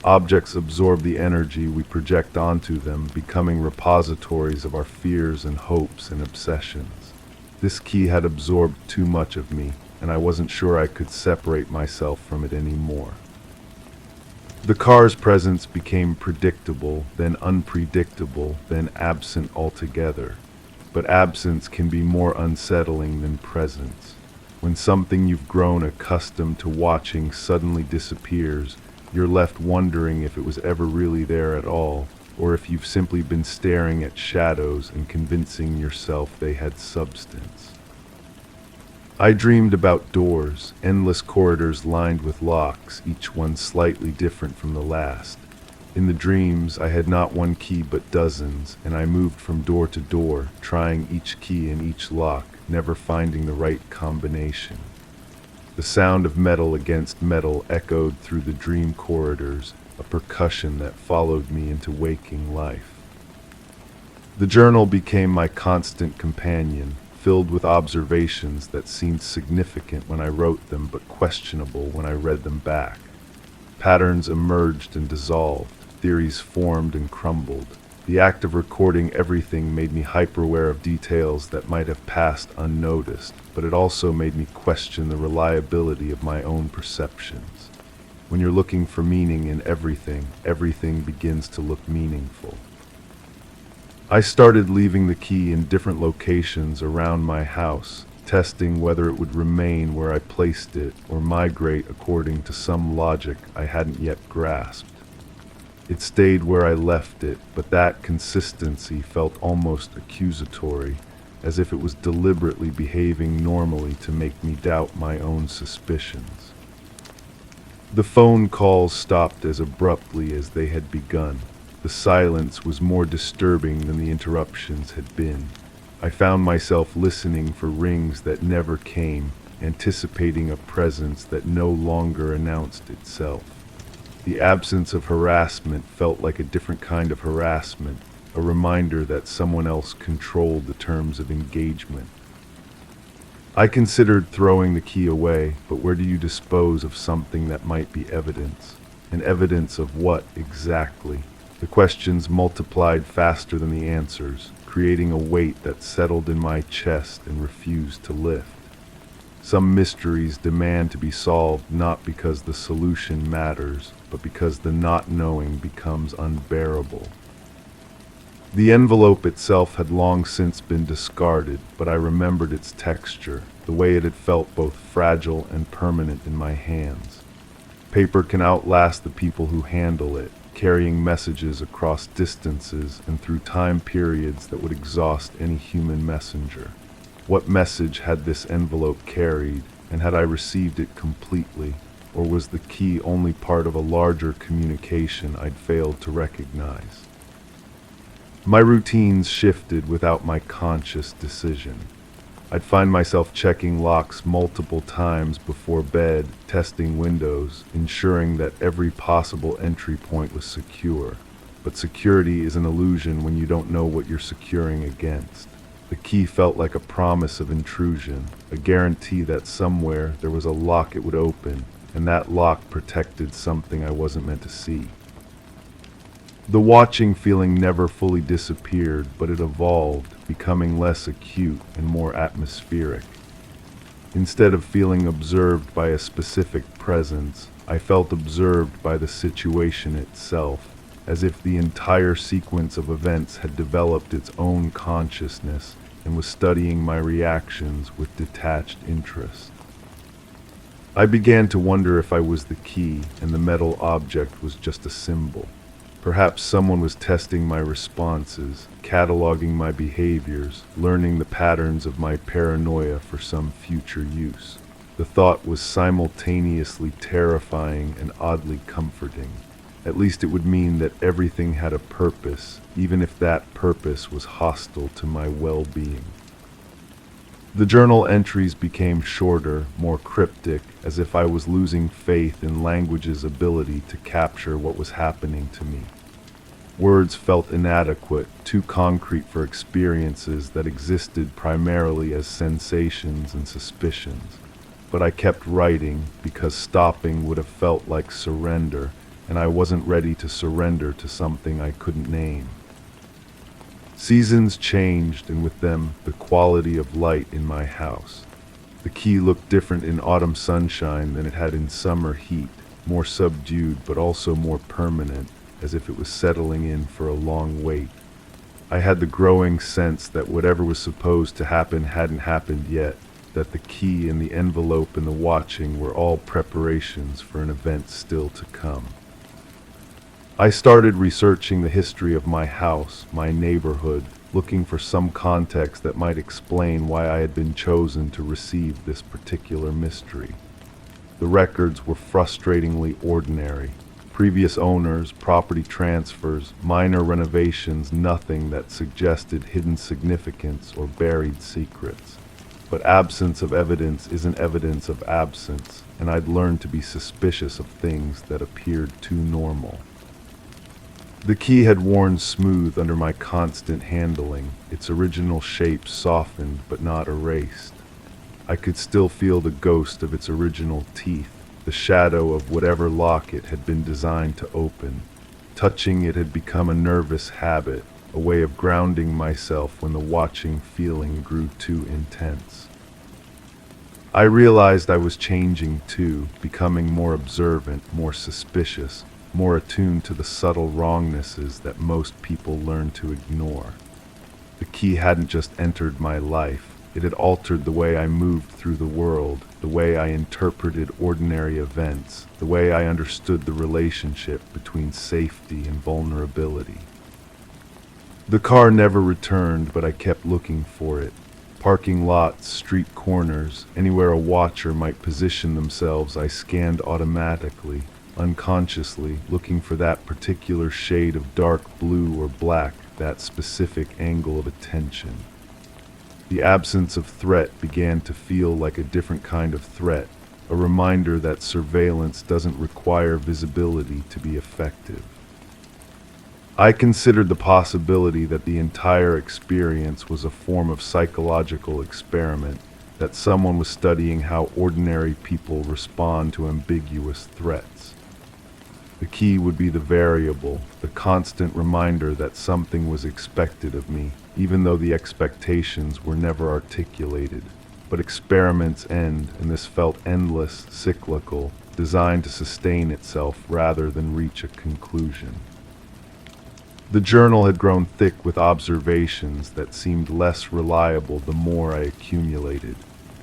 Objects absorb the energy we project onto them, becoming repositories of our fears and hopes and obsessions. This key had absorbed too much of me, and I wasn't sure I could separate myself from it anymore. The car's presence became predictable, then unpredictable, then absent altogether. But absence can be more unsettling than presence. When something you've grown accustomed to watching suddenly disappears, you're left wondering if it was ever really there at all, or if you've simply been staring at shadows and convincing yourself they had substance. I dreamed about doors, endless corridors lined with locks, each one slightly different from the last. In the dreams, I had not one key but dozens, and I moved from door to door, trying each key in each lock, never finding the right combination. The sound of metal against metal echoed through the dream corridors, a percussion that followed me into waking life. The journal became my constant companion, filled with observations that seemed significant when I wrote them but questionable when I read them back. Patterns emerged and dissolved. Theories formed and crumbled. The act of recording everything made me hyper-aware of details that might have passed unnoticed, but it also made me question the reliability of my own perceptions. When you're looking for meaning in everything, everything begins to look meaningful. I started leaving the key in different locations around my house, testing whether it would remain where I placed it or migrate according to some logic I hadn't yet grasped. It stayed where I left it, but that consistency felt almost accusatory, as if it was deliberately behaving normally to make me doubt my own suspicions. The phone calls stopped as abruptly as they had begun. The silence was more disturbing than the interruptions had been. I found myself listening for rings that never came, anticipating a presence that no longer announced itself. The absence of harassment felt like a different kind of harassment, a reminder that someone else controlled the terms of engagement. I considered throwing the key away, but where do you dispose of something that might be evidence? And evidence of what exactly? The questions multiplied faster than the answers, creating a weight that settled in my chest and refused to lift. Some mysteries demand to be solved not because the solution matters, but because the not knowing becomes unbearable. The envelope itself had long since been discarded, but I remembered its texture, the way it had felt both fragile and permanent in my hands. Paper can outlast the people who handle it, carrying messages across distances and through time periods that would exhaust any human messenger. What message had this envelope carried, and had I received it completely, or was the key only part of a larger communication I'd failed to recognize? My routines shifted without my conscious decision. I'd find myself checking locks multiple times before bed, testing windows, ensuring that every possible entry point was secure. But security is an illusion when you don't know what you're securing against. The key felt like a promise of intrusion, a guarantee that somewhere there was a lock it would open, and that lock protected something I wasn't meant to see. The watching feeling never fully disappeared, but it evolved, becoming less acute and more atmospheric. Instead of feeling observed by a specific presence, I felt observed by the situation itself, as if the entire sequence of events had developed its own consciousness and was studying my reactions with detached interest. I began to wonder if I was the key and the metal object was just a symbol. Perhaps someone was testing my responses, cataloging my behaviors, learning the patterns of my paranoia for some future use. The thought was simultaneously terrifying and oddly comforting. At least it would mean that everything had a purpose, even if that purpose was hostile to my well-being. The journal entries became shorter, more cryptic, as if I was losing faith in language's ability to capture what was happening to me. Words felt inadequate, too concrete for experiences that existed primarily as sensations and suspicions. But I kept writing because stopping would have felt like surrender, and I wasn't ready to surrender to something I couldn't name. Seasons changed, and with them, the quality of light in my house. The key looked different in autumn sunshine than it had in summer heat, more subdued but also more permanent, as if it was settling in for a long wait. I had the growing sense that whatever was supposed to happen hadn't happened yet, that the key and the envelope and the watching were all preparations for an event still to come. I started researching the history of my house, my neighborhood, looking for some context that might explain why I had been chosen to receive this particular mystery. The records were frustratingly ordinary. Previous owners, property transfers, minor renovations, nothing that suggested hidden significance or buried secrets. But absence of evidence isn't evidence of absence, and I'd learned to be suspicious of things that appeared too normal. The key had worn smooth under my constant handling, its original shape softened but not erased. I could still feel the ghost of its original teeth, the shadow of whatever lock it had been designed to open. Touching it had become a nervous habit, a way of grounding myself when the watching feeling grew too intense. I realized I was changing too, becoming more observant, more suspicious, more attuned to the subtle wrongnesses that most people learn to ignore. The key hadn't just entered my life, it had altered the way I moved through the world, the way I interpreted ordinary events, the way I understood the relationship between safety and vulnerability. The car never returned, but I kept looking for it. Parking lots, street corners, anywhere a watcher might position themselves, I scanned automatically, unconsciously, looking for that particular shade of dark blue or black, that specific angle of attention. The absence of threat began to feel like a different kind of threat, a reminder that surveillance doesn't require visibility to be effective. I considered the possibility that the entire experience was a form of psychological experiment, that someone was studying how ordinary people respond to ambiguous threats. The key would be the variable, the constant reminder that something was expected of me, even though the expectations were never articulated. But experiments end, and this felt endless, cyclical, designed to sustain itself rather than reach a conclusion. The journal had grown thick with observations that seemed less reliable the more I accumulated.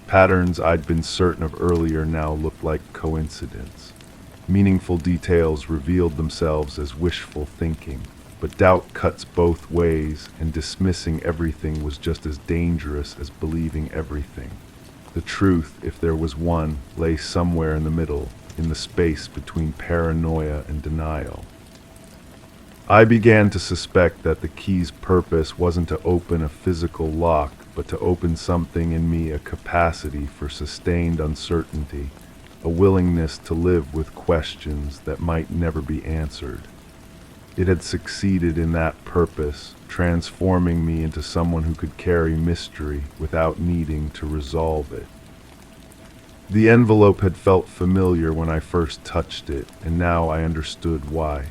Patterns I'd been certain of earlier now looked like coincidence. Meaningful details revealed themselves as wishful thinking, but doubt cuts both ways, and dismissing everything was just as dangerous as believing everything. The truth, if there was one, lay somewhere in the middle, in the space between paranoia and denial. I began to suspect that the key's purpose wasn't to open a physical lock, but to open something in me, a capacity for sustained uncertainty, a willingness to live with questions that might never be answered. It had succeeded in that purpose, transforming me into someone who could carry mystery without needing to resolve it. The envelope had felt familiar when I first touched it, and now I understood why.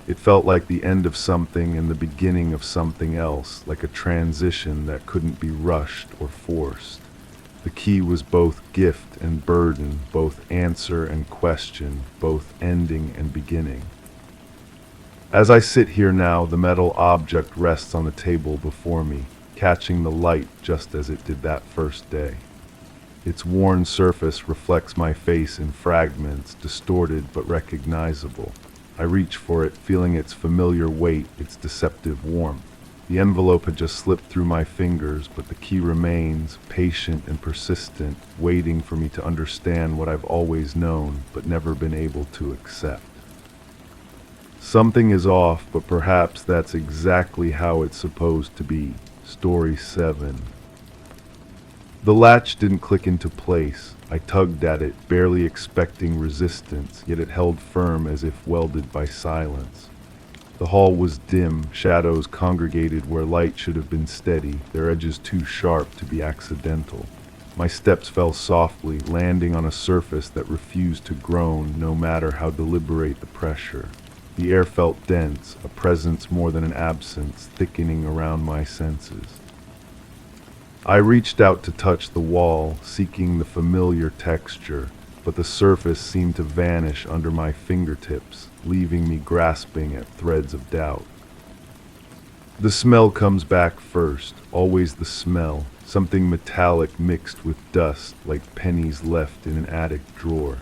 It felt like the end of something and the beginning of something else, like a transition that couldn't be rushed or forced. The key was both gift and burden, both answer and question, both ending and beginning. As I sit here now, the metal object rests on the table before me, catching the light just as it did that first day. Its worn surface reflects my face in fragments, distorted but recognizable. I reach for it, feeling its familiar weight, its deceptive warmth. The envelope had just slipped through my fingers, but the key remains, patient and persistent, waiting for me to understand what I've always known, but never been able to accept. Something is off, but perhaps that's exactly how it's supposed to be. Story 7. The latch didn't click into place. I tugged at it, barely expecting resistance, yet it held firm as if welded by silence. The hall was dim, shadows congregated where light should have been steady, their edges too sharp to be accidental. My steps fell softly, landing on a surface that refused to groan, no matter how deliberate the pressure. The air felt dense, a presence more than an absence, thickening around my senses. I reached out to touch the wall, seeking the familiar texture, but the surface seemed to vanish under my fingertips, leaving me grasping at threads of doubt. The smell comes back first, always the smell, something metallic mixed with dust, like pennies left in an attic drawer.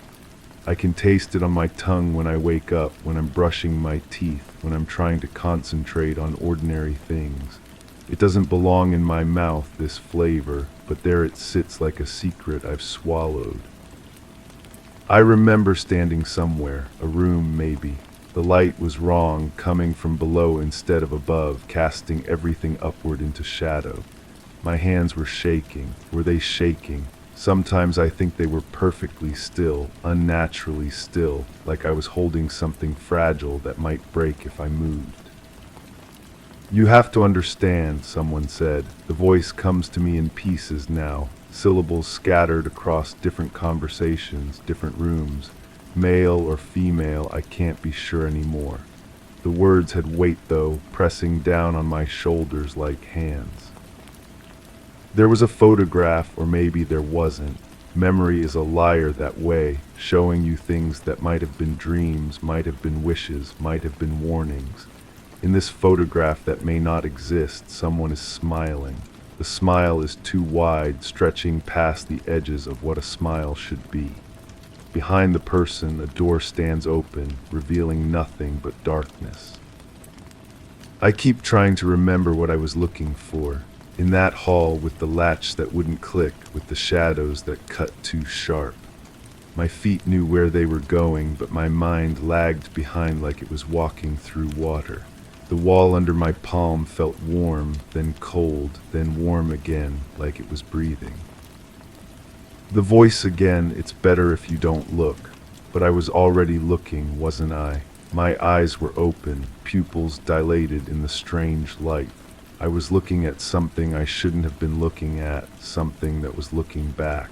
I can taste it on my tongue when I wake up, when I'm brushing my teeth, when I'm trying to concentrate on ordinary things. It doesn't belong in my mouth, this flavor, but there it sits like a secret I've swallowed. I remember standing somewhere, a room maybe. The light was wrong, coming from below instead of above, casting everything upward into shadow. My hands were shaking. Were they shaking? Sometimes I think they were perfectly still, unnaturally still, like I was holding something fragile that might break if I moved. "You have to understand," someone said. The voice comes to me in pieces now, syllables scattered across different conversations, different rooms. Male or female, I can't be sure anymore. The words had weight though, pressing down on my shoulders like hands. There was a photograph, or maybe there wasn't. Memory is a liar that way, showing you things that might have been dreams, might have been wishes, might have been warnings. In this photograph that may not exist, someone is smiling. The smile is too wide, stretching past the edges of what a smile should be. Behind the person, a door stands open, revealing nothing but darkness. I keep trying to remember what I was looking for. In that hall, with the latch that wouldn't click, with the shadows that cut too sharp. My feet knew where they were going, but my mind lagged behind like it was walking through water. The wall under my palm felt warm, then cold, then warm again, like it was breathing. The voice again, "It's better if you don't look." But I was already looking, wasn't I? My eyes were open, pupils dilated in the strange light. I was looking at something I shouldn't have been looking at, something that was looking back.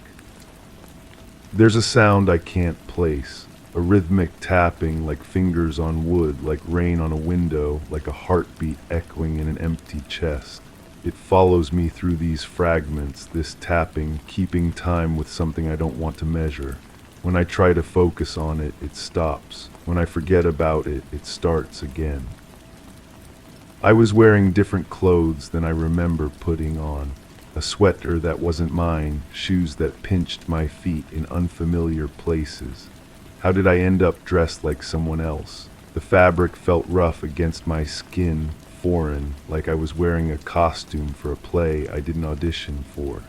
There's a sound I can't place, a rhythmic tapping like fingers on wood, like rain on a window, like a heartbeat echoing in an empty chest. It follows me through these fragments, this tapping, keeping time with something I don't want to measure. When I try to focus on it, it stops. When I forget about it, it starts again. I was wearing different clothes than I remember putting on. A sweater that wasn't mine, shoes that pinched my feet in unfamiliar places. How did I end up dressed like someone else? The fabric felt rough against my skin, foreign, like I was wearing a costume for a play I didn't audition for.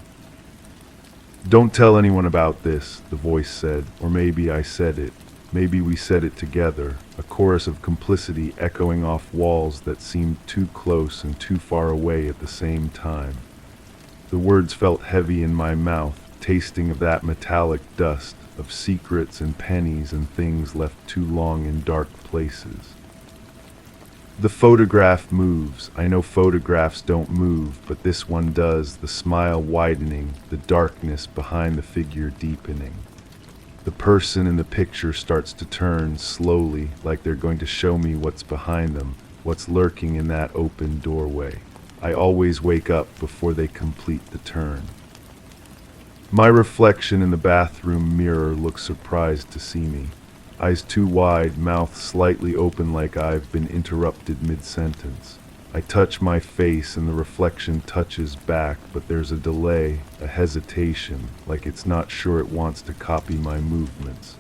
"Don't tell anyone about this," the voice said, or maybe I said it. Maybe we said it together, a chorus of complicity echoing off walls that seemed too close and too far away at the same time. The words felt heavy in my mouth, tasting of that metallic dust, of secrets and pennies and things left too long in dark places. The photograph moves. I know photographs don't move, but this one does, the smile widening, the darkness behind the figure deepening. The person in the picture starts to turn slowly, like they're going to show me what's behind them, what's lurking in that open doorway. I always wake up before they complete the turn. My reflection in the bathroom mirror looks surprised to see me. Eyes too wide, mouth slightly open like I've been interrupted mid-sentence. I touch my face and the reflection touches back, but there's a delay, a hesitation, like it's not sure it wants to copy my movements.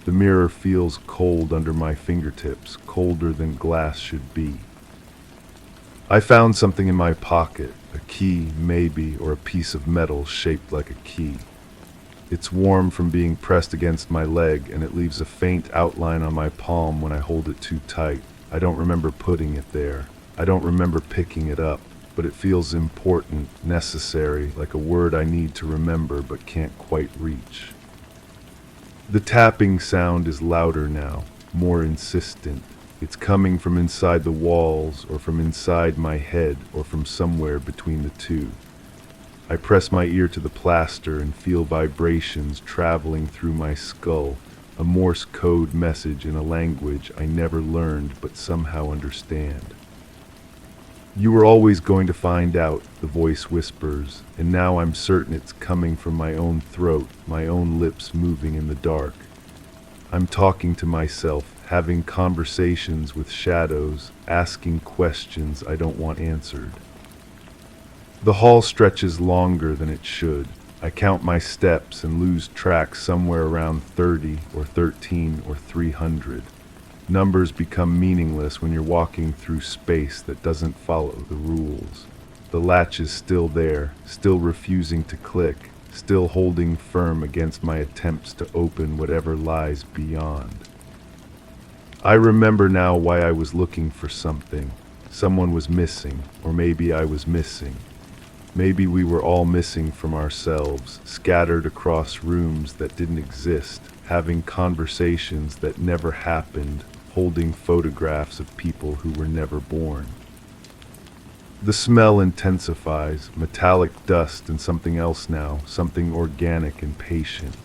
The mirror feels cold under my fingertips, colder than glass should be. I found something in my pocket, a key, maybe, or a piece of metal shaped like a key. It's warm from being pressed against my leg, and it leaves a faint outline on my palm when I hold it too tight. I don't remember putting it there. I don't remember picking it up, but it feels important, necessary, like a word I need to remember but can't quite reach. The tapping sound is louder now, more insistent. It's coming from inside the walls, or from inside my head, or from somewhere between the two. I press my ear to the plaster and feel vibrations traveling through my skull, a Morse code message in a language I never learned but somehow understand. "You were always going to find out," the voice whispers, and now I'm certain it's coming from my own throat, my own lips moving in the dark. I'm talking to myself, having conversations with shadows, asking questions I don't want answered. The hall stretches longer than it should. I count my steps and lose track somewhere around 30 or 13 or 300. Numbers become meaningless when you're walking through space that doesn't follow the rules. The latch is still there, still refusing to click, still holding firm against my attempts to open whatever lies beyond. I remember now why I was looking for something. Someone was missing, or maybe I was missing. Maybe we were all missing from ourselves, scattered across rooms that didn't exist, having conversations that never happened, holding photographs of people who were never born. The smell intensifies, metallic dust and something else now, something organic and patient.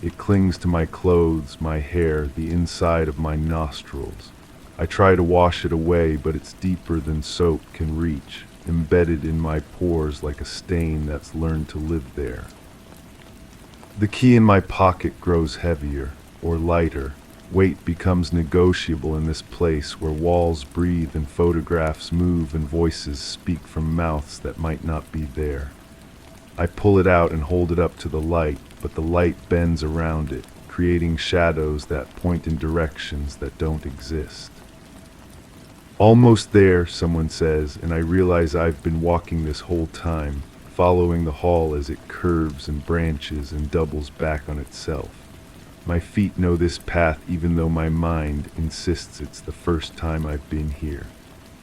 It clings to my clothes, my hair, the inside of my nostrils. I try to wash it away, but it's deeper than soap can reach, embedded in my pores like a stain that's learned to live there. The key in my pocket grows heavier, or lighter. Weight becomes negotiable in this place where walls breathe and photographs move and voices speak from mouths that might not be there. I pull it out and hold it up to the light, but the light bends around it, creating shadows that point in directions that don't exist. "Almost there," someone says, and I realize I've been walking this whole time, following the hall as it curves and branches and doubles back on itself. My feet know this path even though my mind insists it's the first time I've been here.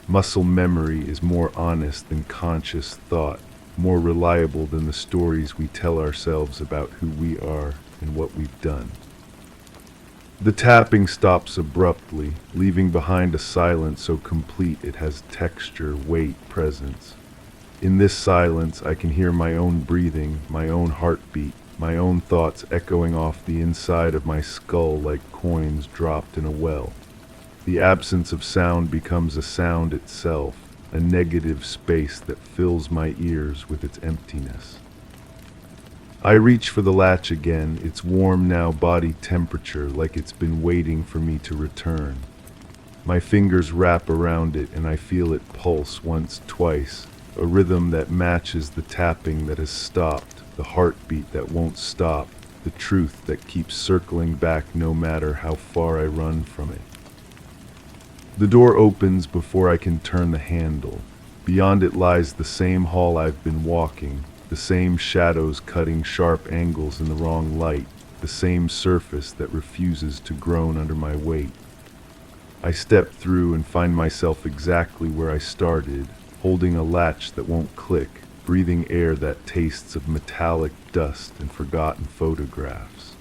Muscle memory is more honest than conscious thought, more reliable than the stories we tell ourselves about who we are and what we've done. The tapping stops abruptly, leaving behind a silence so complete it has texture, weight, presence. In this silence, I can hear my own breathing, my own heartbeat, my own thoughts echoing off the inside of my skull like coins dropped in a well. The absence of sound becomes a sound itself, a negative space that fills my ears with its emptiness. I reach for the latch again, its warm now body temperature like it's been waiting for me to return. My fingers wrap around it and I feel it pulse once, twice, a rhythm that matches the tapping that has stopped, the heartbeat that won't stop, the truth that keeps circling back no matter how far I run from it. The door opens before I can turn the handle. Beyond it lies the same hall I've been walking, the same shadows cutting sharp angles in the wrong light, the same surface that refuses to groan under my weight. I step through and find myself exactly where I started, holding a latch that won't click, breathing air that tastes of metallic dust and forgotten photographs.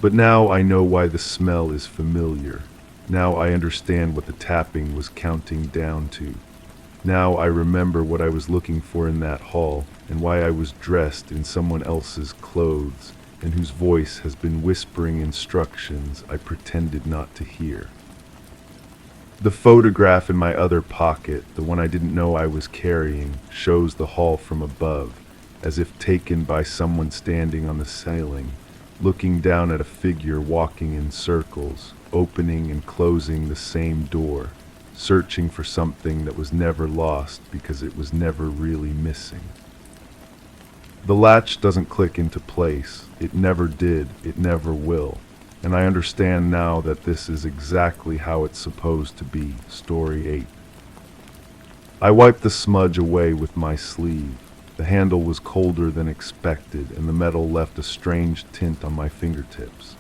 But now I know why the smell is familiar. Now I understand what the tapping was counting down to. Now I remember what I was looking for in that hall, and why I was dressed in someone else's clothes, and whose voice has been whispering instructions I pretended not to hear. The photograph in my other pocket, the one I didn't know I was carrying, shows the hall from above, as if taken by someone standing on the ceiling, looking down at a figure walking in circles, opening and closing the same door, searching for something that was never lost because it was never really missing. The latch doesn't click into place. It never did. It never will. And I understand now that this is exactly how it's supposed to be. Story 8. I wiped the smudge away with my sleeve. The handle was colder than expected, and the metal left a strange tint on my fingertips.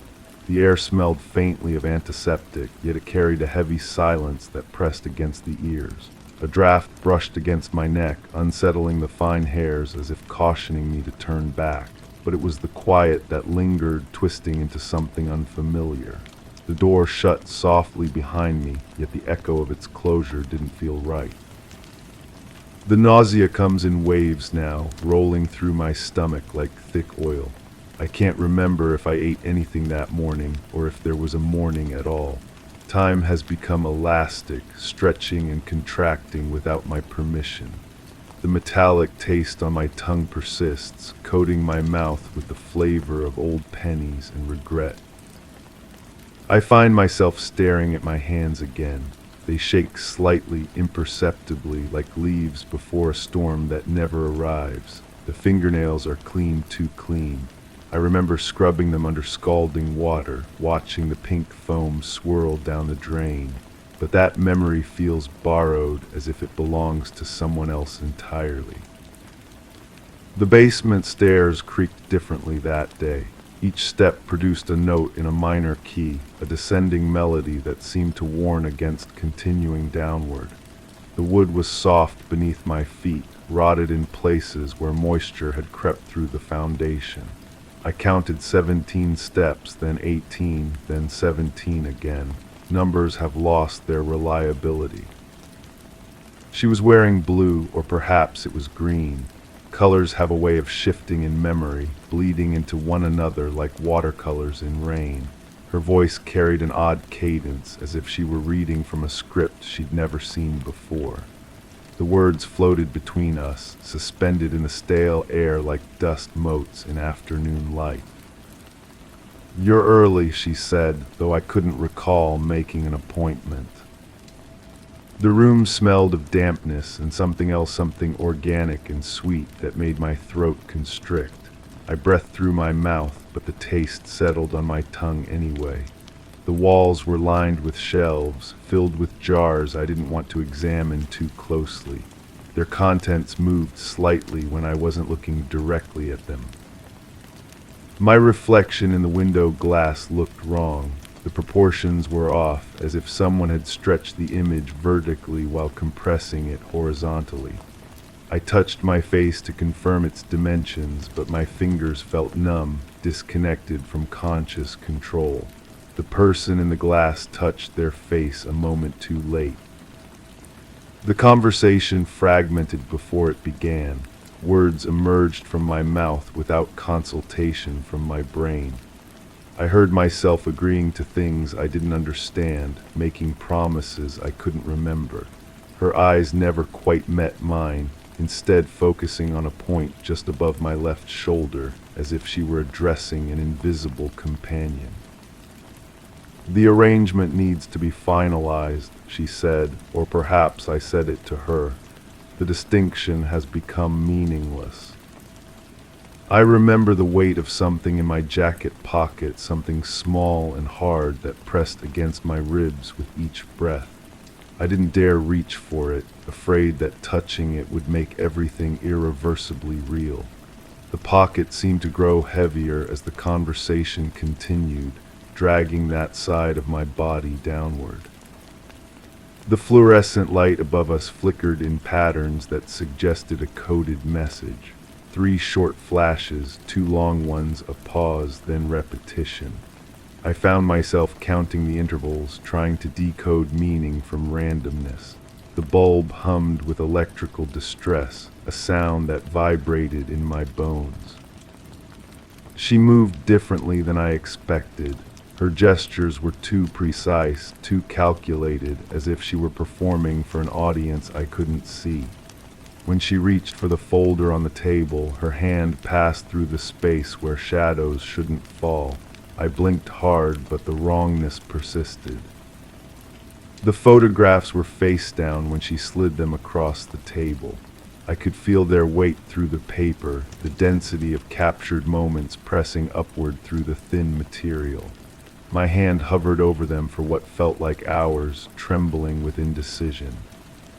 The air smelled faintly of antiseptic, yet it carried a heavy silence that pressed against the ears. A draft brushed against my neck, unsettling the fine hairs as if cautioning me to turn back. But it was the quiet that lingered, twisting into something unfamiliar. The door shut softly behind me, yet the echo of its closure didn't feel right. The nausea comes in waves now, rolling through my stomach like thick oil. I can't remember if I ate anything that morning, or if there was a morning at all. Time has become elastic, stretching and contracting without my permission. The metallic taste on my tongue persists, coating my mouth with the flavor of old pennies and regret. I find myself staring at my hands again. They shake slightly, imperceptibly, like leaves before a storm that never arrives. The fingernails are clean too clean. I remember scrubbing them under scalding water, watching the pink foam swirl down the drain. But that memory feels borrowed, as if it belongs to someone else entirely. The basement stairs creaked differently that day. Each step produced a note in a minor key, a descending melody that seemed to warn against continuing downward. The wood was soft beneath my feet, rotted in places where moisture had crept through the foundation. I counted 17 steps, then 18, then 17 again. Numbers have lost their reliability. She was wearing blue, or perhaps it was green. Colors have a way of shifting in memory, bleeding into one another like watercolors in rain. Her voice carried an odd cadence, as if she were reading from a script she'd never seen before. The words floated between us, suspended in the stale air like dust motes in afternoon light. "You're early," she said, though I couldn't recall making an appointment. The room smelled of dampness and something else, something organic and sweet that made my throat constrict. I breathed through my mouth, but the taste settled on my tongue anyway. The walls were lined with shelves, filled with jars I didn't want to examine too closely. Their contents moved slightly when I wasn't looking directly at them. My reflection in the window glass looked wrong. The proportions were off, as if someone had stretched the image vertically while compressing it horizontally. I touched my face to confirm its dimensions, but my fingers felt numb, disconnected from conscious control. The person in the glass touched their face a moment too late. The conversation fragmented before it began. Words emerged from my mouth without consultation from my brain. I heard myself agreeing to things I didn't understand, making promises I couldn't remember. Her eyes never quite met mine, instead focusing on a point just above my left shoulder, as if she were addressing an invisible companion. "The arrangement needs to be finalized," she said, or perhaps I said it to her. "The distinction has become meaningless." I remember the weight of something in my jacket pocket, something small and hard that pressed against my ribs with each breath. I didn't dare reach for it, afraid that touching it would make everything irreversibly real. The pocket seemed to grow heavier as the conversation continued, dragging that side of my body downward. The fluorescent light above us flickered in patterns that suggested a coded message. 3 short flashes, 2 long ones, a pause, then repetition. I found myself counting the intervals, trying to decode meaning from randomness. The bulb hummed with electrical distress, a sound that vibrated in my bones. She moved differently than I expected. Her gestures were too precise, too calculated, as if she were performing for an audience I couldn't see. When she reached for the folder on the table, her hand passed through the space where shadows shouldn't fall. I blinked hard, but the wrongness persisted. The photographs were face down when she slid them across the table. I could feel their weight through the paper, the density of captured moments pressing upward through the thin material. My hand hovered over them for what felt like hours, trembling with indecision.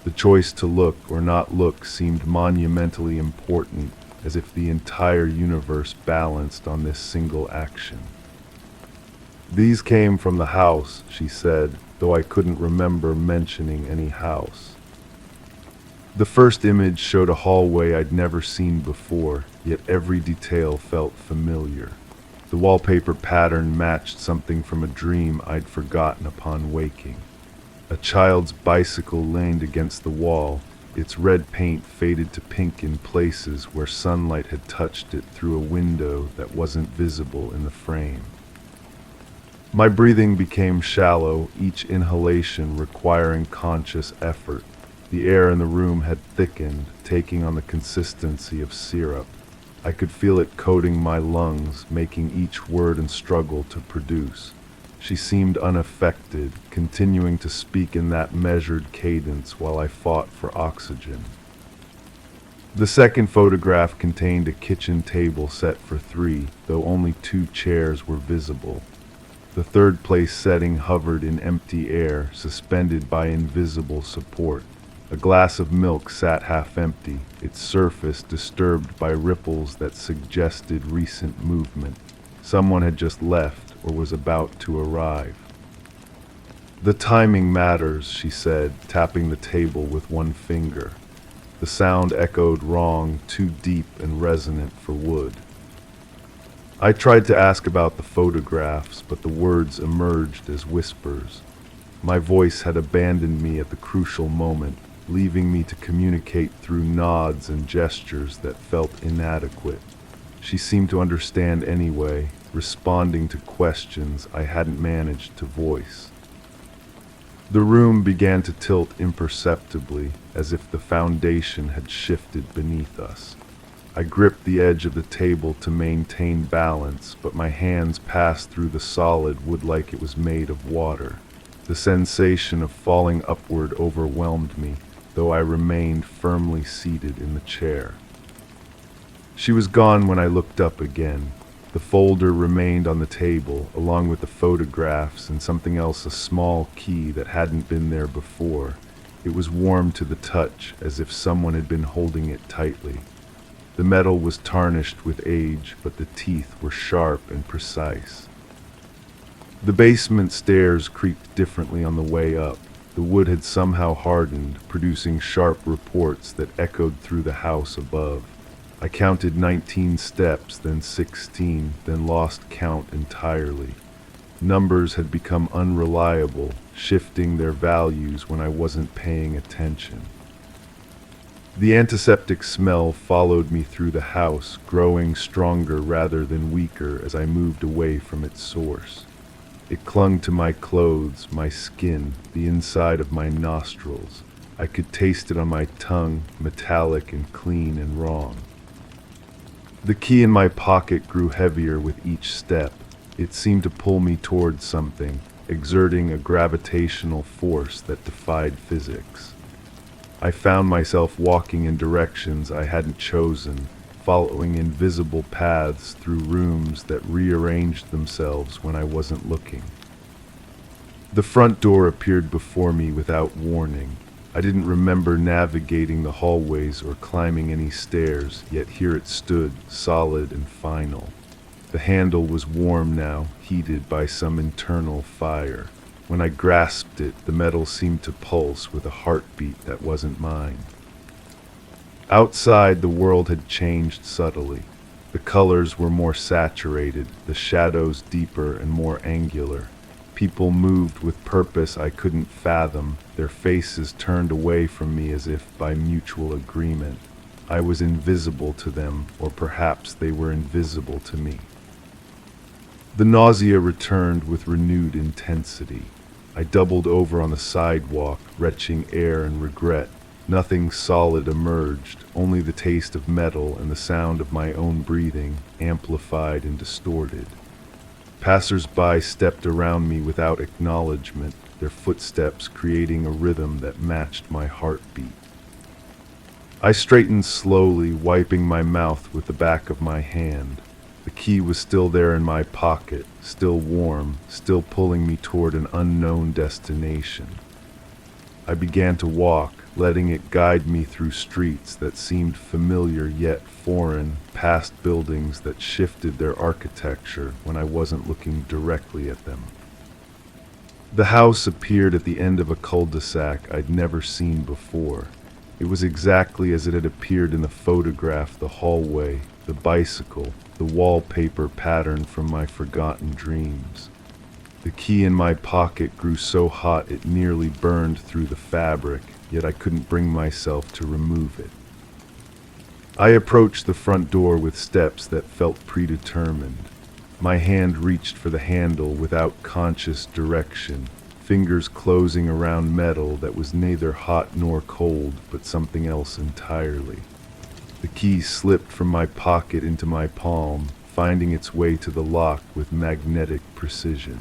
The choice to look or not look seemed monumentally important, as if the entire universe balanced on this single action. "These came from the house," she said, though I couldn't remember mentioning any house. The first image showed a hallway I'd never seen before, yet every detail felt familiar. The wallpaper pattern matched something from a dream I'd forgotten upon waking. A child's bicycle leaned against the wall, its red paint faded to pink in places where sunlight had touched it through a window that wasn't visible in the frame. My breathing became shallow, each inhalation requiring conscious effort. The air in the room had thickened, taking on the consistency of syrup. I could feel it coating my lungs, making each word and struggle to produce. She seemed unaffected, continuing to speak in that measured cadence while I fought for oxygen. The second photograph contained a kitchen table set for 3, though only 2 chairs were visible. The third place setting hovered in empty air, suspended by invisible support. A glass of milk sat half empty, its surface disturbed by ripples that suggested recent movement. Someone had just left or was about to arrive. "The timing matters," she said, tapping the table with one finger. The sound echoed wrong, too deep and resonant for wood. I tried to ask about the photographs, but the words emerged as whispers. My voice had abandoned me at the crucial moment, leaving me to communicate through nods and gestures that felt inadequate. She seemed to understand anyway, responding to questions I hadn't managed to voice. The room began to tilt imperceptibly, as if the foundation had shifted beneath us. I gripped the edge of the table to maintain balance, but my hands passed through the solid wood like it was made of water. The sensation of falling upward overwhelmed me, though I remained firmly seated in the chair. She was gone when I looked up again. The folder remained on the table, along with the photographs and something else, a small key that hadn't been there before. It was warm to the touch, as if someone had been holding it tightly. The metal was tarnished with age, but the teeth were sharp and precise. The basement stairs creaked differently on the way up. The wood had somehow hardened, producing sharp reports that echoed through the house above. I counted 19 steps, then 16, then lost count entirely. Numbers had become unreliable, shifting their values when I wasn't paying attention. The antiseptic smell followed me through the house, growing stronger rather than weaker as I moved away from its source. It clung to my clothes, my skin, the inside of my nostrils. I could taste it on my tongue, metallic and clean and wrong. The key in my pocket grew heavier with each step. It seemed to pull me towards something, exerting a gravitational force that defied physics. I found myself walking in directions I hadn't chosen, following invisible paths through rooms that rearranged themselves when I wasn't looking. The front door appeared before me without warning. I didn't remember navigating the hallways or climbing any stairs, yet here it stood, solid and final. The handle was warm now, heated by some internal fire. When I grasped it, the metal seemed to pulse with a heartbeat that wasn't mine. Outside, the world had changed subtly. The colors were more saturated, the shadows deeper and more angular. People moved with purpose I couldn't fathom, their faces turned away from me as if by mutual agreement. I was invisible to them, or perhaps they were invisible to me. The nausea returned with renewed intensity. I doubled over on the sidewalk, retching air and regret. Nothing solid emerged, only the taste of metal and the sound of my own breathing, amplified and distorted. Passers-by stepped around me without acknowledgement, their footsteps creating a rhythm that matched my heartbeat. I straightened slowly, wiping my mouth with the back of my hand. The key was still there in my pocket, still warm, still pulling me toward an unknown destination. I began to walk, letting it guide me through streets that seemed familiar yet foreign, past buildings that shifted their architecture when I wasn't looking directly at them. The house appeared at the end of a cul-de-sac I'd never seen before. It was exactly as it had appeared in the photograph, the hallway, the bicycle, the wallpaper pattern from my forgotten dreams. The key in my pocket grew so hot it nearly burned through the fabric, yet I couldn't bring myself to remove it. I approached the front door with steps that felt predetermined. My hand reached for the handle without conscious direction, fingers closing around metal that was neither hot nor cold, but something else entirely. The key slipped from my pocket into my palm, finding its way to the lock with magnetic precision.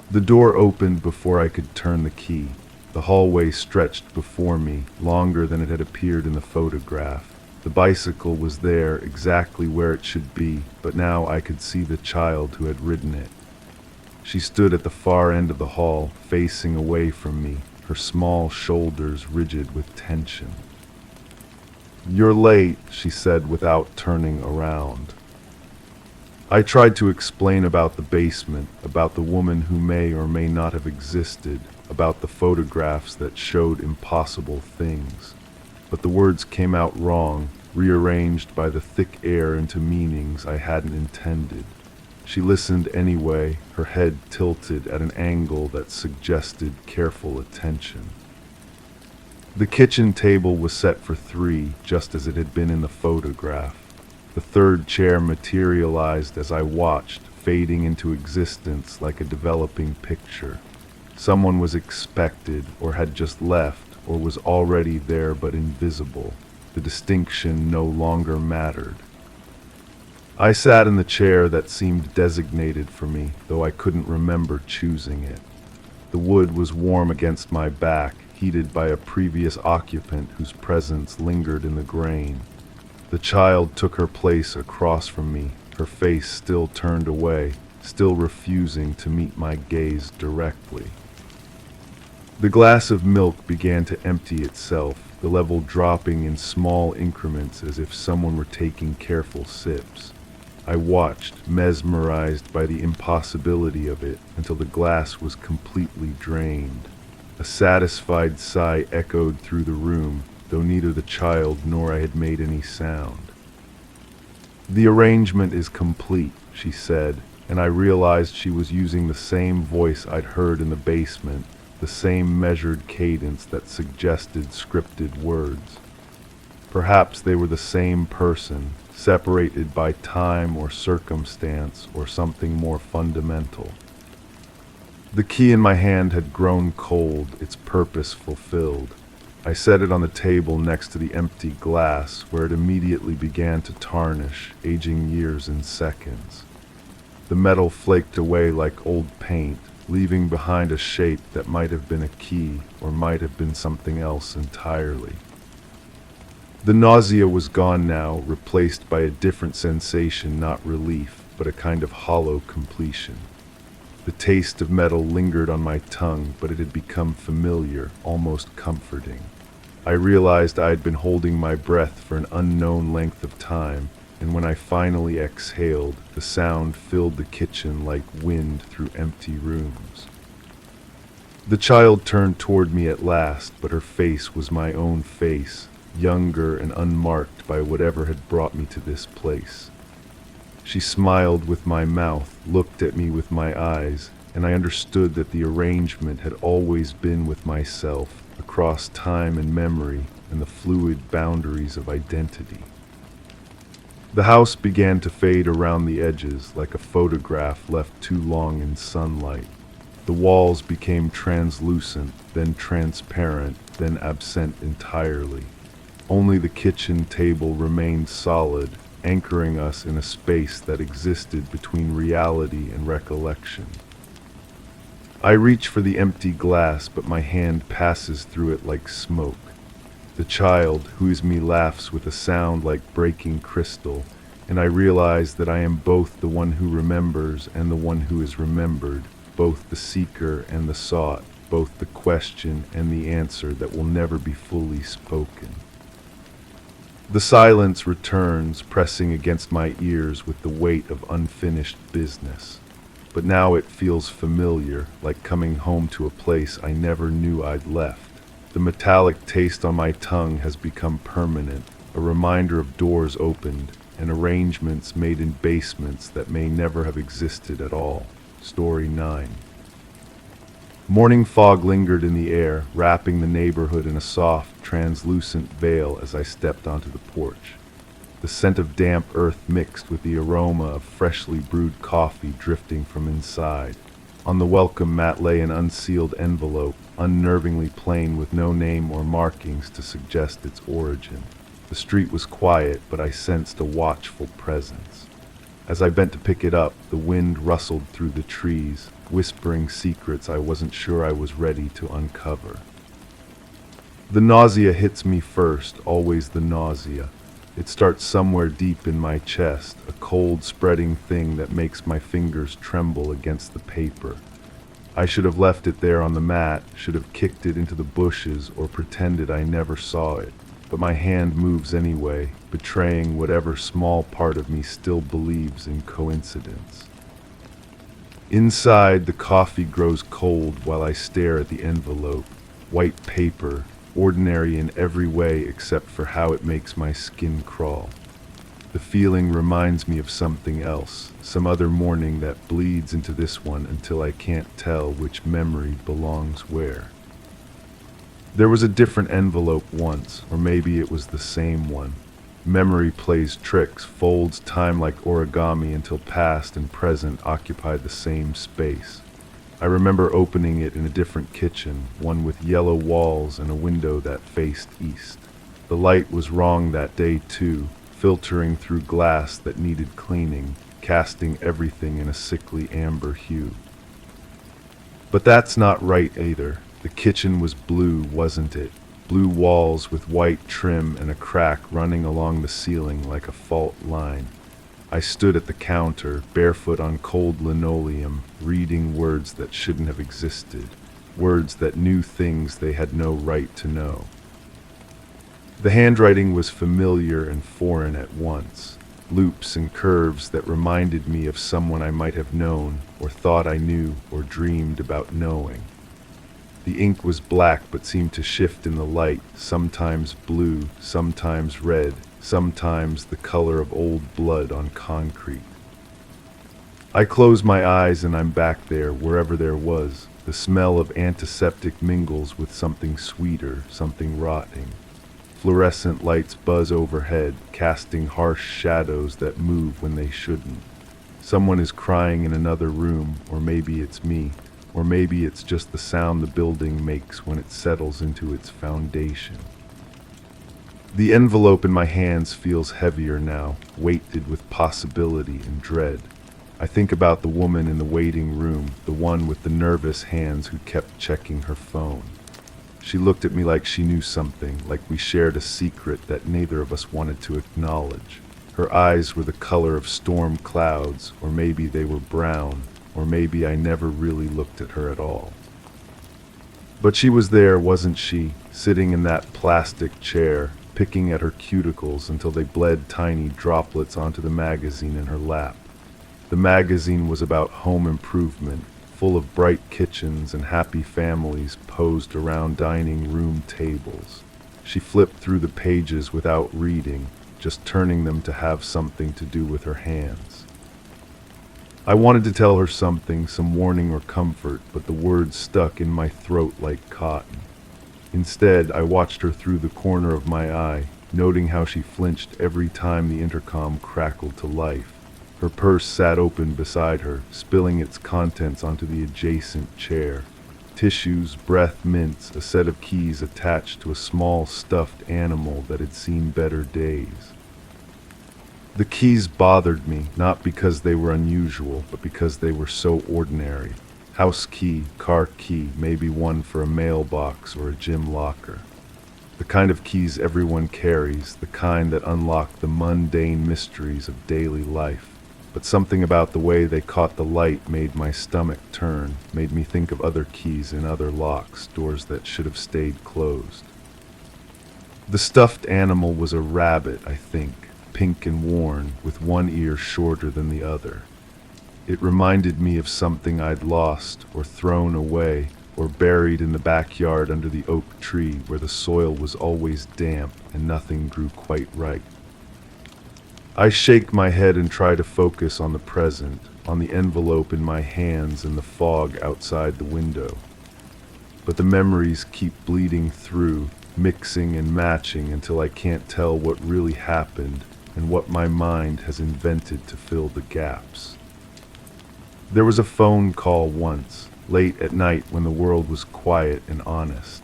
The door opened before I could turn the key. The hallway stretched before me, longer than it had appeared in the photograph. The bicycle was there, exactly where it should be, but now I could see the child who had ridden it. She stood at the far end of the hall, facing away from me, her small shoulders rigid with tension. "You're late," she said without turning around. I tried to explain about the basement, about the woman who may or may not have existed, about the photographs that showed impossible things. But the words came out wrong, rearranged by the thick air into meanings I hadn't intended. She listened anyway, her head tilted at an angle that suggested careful attention. The kitchen table was set for 3, just as it had been in the photograph. The third chair materialized as I watched, fading into existence like a developing picture. Someone was expected, or had just left, or was already there but invisible. The distinction no longer mattered. I sat in the chair that seemed designated for me, though I couldn't remember choosing it. The wood was warm against my back, heated by a previous occupant whose presence lingered in the grain. The child took her place across from me, her face still turned away, still refusing to meet my gaze directly. The glass of milk began to empty itself, the level dropping in small increments as if someone were taking careful sips. I watched, mesmerized by the impossibility of it, until the glass was completely drained. A satisfied sigh echoed through the room, though neither the child nor I had made any sound. "The arrangement is complete," she said, and I realized she was using the same voice I'd heard in the basement, the same measured cadence that suggested scripted words. Perhaps they were the same person, separated by time or circumstance or something more fundamental. The key in my hand had grown cold, its purpose fulfilled. I set it on the table next to the empty glass, where it immediately began to tarnish, aging years in seconds. The metal flaked away like old paint, leaving behind a shape that might have been a key or might have been something else entirely. The nausea was gone now, replaced by a different sensation, not relief, but a kind of hollow completion. The taste of metal lingered on my tongue, but it had become familiar, almost comforting. I realized I had been holding my breath for an unknown length of time, and when I finally exhaled, the sound filled the kitchen like wind through empty rooms. The child turned toward me at last, but her face was my own face, younger and unmarked by whatever had brought me to this place. She smiled with my mouth, looked at me with my eyes, and I understood that the arrangement had always been with myself, across time and memory and the fluid boundaries of identity. The house began to fade around the edges like a photograph left too long in sunlight. The walls became translucent, then transparent, then absent entirely. Only the kitchen table remained solid, anchoring us in a space that existed between reality and recollection. I reach for the empty glass, but my hand passes through it like smoke. The child, who is me, laughs with a sound like breaking crystal, and I realize that I am both the one who remembers and the one who is remembered, both the seeker and the sought, both the question and the answer that will never be fully spoken. The silence returns, pressing against my ears with the weight of unfinished business. But now it feels familiar, like coming home to a place I never knew I'd left. The metallic taste on my tongue has become permanent, a reminder of doors opened and arrangements made in basements that may never have existed at all. Story 9. Morning fog lingered in the air, wrapping the neighborhood in a soft, translucent veil as I stepped onto the porch. The scent of damp earth mixed with the aroma of freshly brewed coffee drifting from inside. On the welcome mat lay an unsealed envelope, unnervingly plain with no name or markings to suggest its origin. The street was quiet, but I sensed a watchful presence. As I bent to pick it up, the wind rustled through the trees, whispering secrets I wasn't sure I was ready to uncover. The nausea hits me first, always the nausea. It starts somewhere deep in my chest, a cold spreading thing that makes my fingers tremble against the paper. I should have left it there on the mat, should have kicked it into the bushes or pretended I never saw it. But my hand moves anyway, betraying whatever small part of me still believes in coincidence. Inside, the coffee grows cold while I stare at the envelope. White paper, ordinary in every way except for how it makes my skin crawl. The feeling reminds me of something else, some other morning that bleeds into this one until I can't tell which memory belongs where. There was a different envelope once, or maybe it was the same one. Memory plays tricks, folds time like origami until past and present occupy the same space. I remember opening it in a different kitchen, one with yellow walls and a window that faced east. The light was wrong that day too, filtering through glass that needed cleaning, casting everything in a sickly amber hue. But that's not right either. The kitchen was blue, wasn't it? Blue walls with white trim and a crack running along the ceiling like a fault line. I stood at the counter, barefoot on cold linoleum, reading words that shouldn't have existed, words that knew things they had no right to know. The handwriting was familiar and foreign at once, loops and curves that reminded me of someone I might have known, or thought I knew, or dreamed about knowing. The ink was black but seemed to shift in the light, sometimes blue, sometimes red, sometimes the color of old blood on concrete. I close my eyes and I'm back there, wherever there was. The smell of antiseptic mingles with something sweeter, something rotting. Fluorescent lights buzz overhead, casting harsh shadows that move when they shouldn't. Someone is crying in another room, or maybe it's me, or maybe it's just the sound the building makes when it settles into its foundation. The envelope in my hands feels heavier now, weighted with possibility and dread. I think about the woman in the waiting room, the one with the nervous hands who kept checking her phone. She looked at me like she knew something, like we shared a secret that neither of us wanted to acknowledge. Her eyes were the color of storm clouds, or maybe they were brown, or maybe I never really looked at her at all. But she was there, wasn't she, sitting in that plastic chair, picking at her cuticles until they bled tiny droplets onto the magazine in her lap. The magazine was about home improvement, full of bright kitchens and happy families posed around dining room tables. She flipped through the pages without reading, just turning them to have something to do with her hands. I wanted to tell her something, some warning or comfort, but the words stuck in my throat like cotton. Instead, I watched her through the corner of my eye, noting how she flinched every time the intercom crackled to life. Her purse sat open beside her, spilling its contents onto the adjacent chair. Tissues, breath mints, a set of keys attached to a small stuffed animal that had seen better days. The keys bothered me, not because they were unusual, but because they were so ordinary. House key, car key, maybe one for a mailbox or a gym locker. The kind of keys everyone carries, the kind that unlock the mundane mysteries of daily life. But something about the way they caught the light made my stomach turn, made me think of other keys in other locks, doors that should have stayed closed. The stuffed animal was a rabbit, I think, pink and worn, with one ear shorter than the other. It reminded me of something I'd lost, or thrown away, or buried in the backyard under the oak tree where the soil was always damp and nothing grew quite right. I shake my head and try to focus on the present, on the envelope in my hands and the fog outside the window. But the memories keep bleeding through, mixing and matching until I can't tell what really happened and what my mind has invented to fill the gaps. There was a phone call once, late at night when the world was quiet and honest.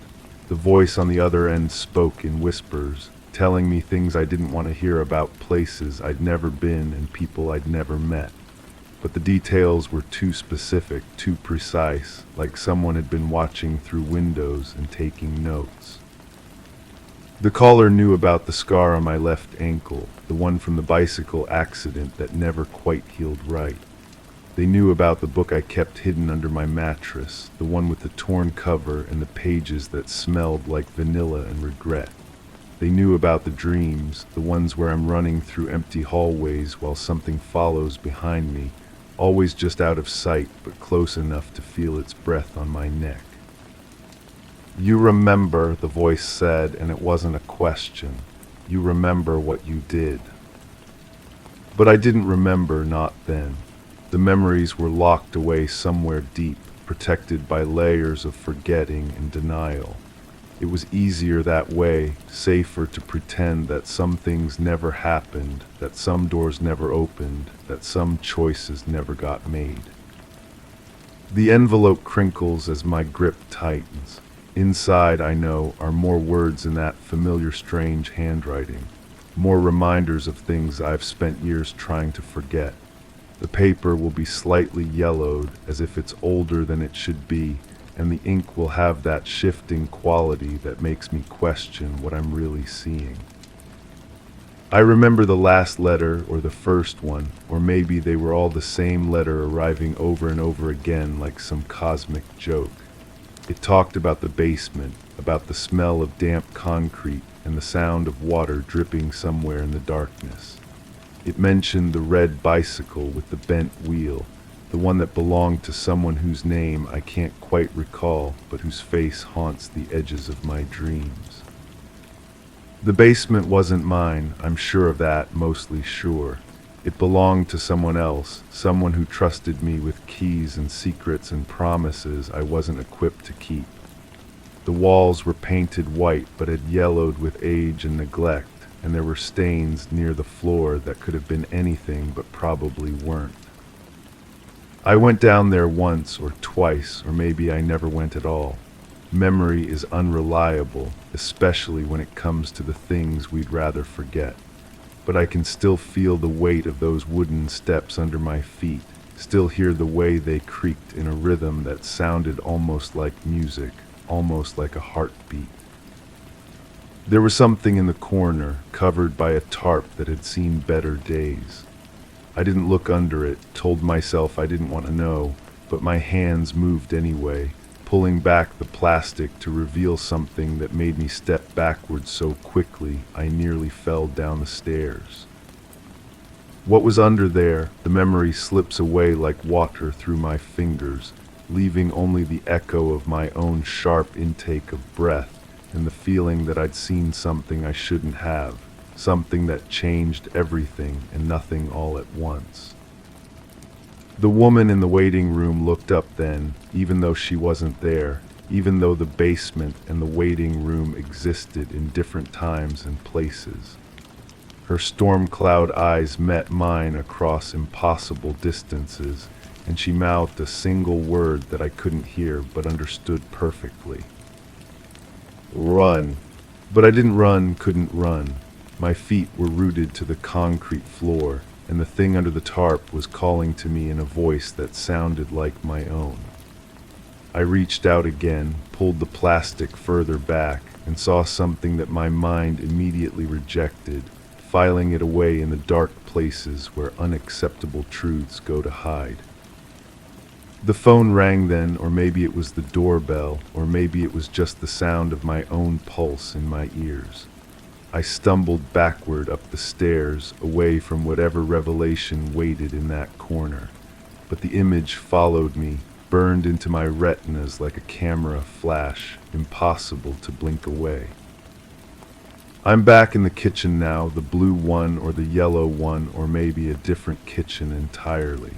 The voice on the other end spoke in whispers, telling me things I didn't want to hear about places I'd never been and people I'd never met. But the details were too specific, too precise, like someone had been watching through windows and taking notes. The caller knew about the scar on my left ankle, the one from the bicycle accident that never quite healed right. They knew about the book I kept hidden under my mattress, the one with the torn cover and the pages that smelled like vanilla and regret. They knew about the dreams, the ones where I'm running through empty hallways while something follows behind me, always just out of sight but close enough to feel its breath on my neck. "You remember," the voice said, and it wasn't a question. "You remember what you did." But I didn't remember, not then. The memories were locked away somewhere deep, protected by layers of forgetting and denial. It was easier that way, safer to pretend that some things never happened, that some doors never opened, that some choices never got made. The envelope crinkles as my grip tightens. Inside, I know, are more words in that familiar strange handwriting, more reminders of things I've spent years trying to forget. The paper will be slightly yellowed, as if it's older than it should be, and the ink will have that shifting quality that makes me question what I'm really seeing. I remember the last letter, or the first one, or maybe they were all the same letter arriving over and over again like some cosmic joke. It talked about the basement, about the smell of damp concrete and the sound of water dripping somewhere in the darkness. It mentioned the red bicycle with the bent wheel, the one that belonged to someone whose name I can't quite recall, but whose face haunts the edges of my dreams. The basement wasn't mine, I'm sure of that, mostly sure. It belonged to someone else, someone who trusted me with keys and secrets and promises I wasn't equipped to keep. The walls were painted white but had yellowed with age and neglect, and there were stains near the floor that could have been anything but probably weren't. I went down there once or twice, or maybe I never went at all. Memory is unreliable, especially when it comes to the things we'd rather forget. But I can still feel the weight of those wooden steps under my feet, still hear the way they creaked in a rhythm that sounded almost like music, almost like a heartbeat. There was something in the corner, covered by a tarp that had seen better days. I didn't look under it, told myself I didn't want to know, but my hands moved anyway, pulling back the plastic to reveal something that made me step backwards so quickly I nearly fell down the stairs. What was under there? The memory slips away like water through my fingers, leaving only the echo of my own sharp intake of breath and the feeling that I'd seen something I shouldn't have, something that changed everything and nothing all at once. The woman in the waiting room looked up then, even though she wasn't there, even though the basement and the waiting room existed in different times and places. Her storm cloud eyes met mine across impossible distances, and she mouthed a single word that I couldn't hear but understood perfectly. Run. But I didn't run, couldn't run. My feet were rooted to the concrete floor, and the thing under the tarp was calling to me in a voice that sounded like my own. I reached out again, pulled the plastic further back, and saw something that my mind immediately rejected, filing it away in the dark places where unacceptable truths go to hide. The phone rang then, or maybe it was the doorbell, or maybe it was just the sound of my own pulse in my ears. I stumbled backward up the stairs, away from whatever revelation waited in that corner. But the image followed me, burned into my retinas like a camera flash, impossible to blink away. I'm back in the kitchen now, the blue one or the yellow one, or maybe a different kitchen entirely.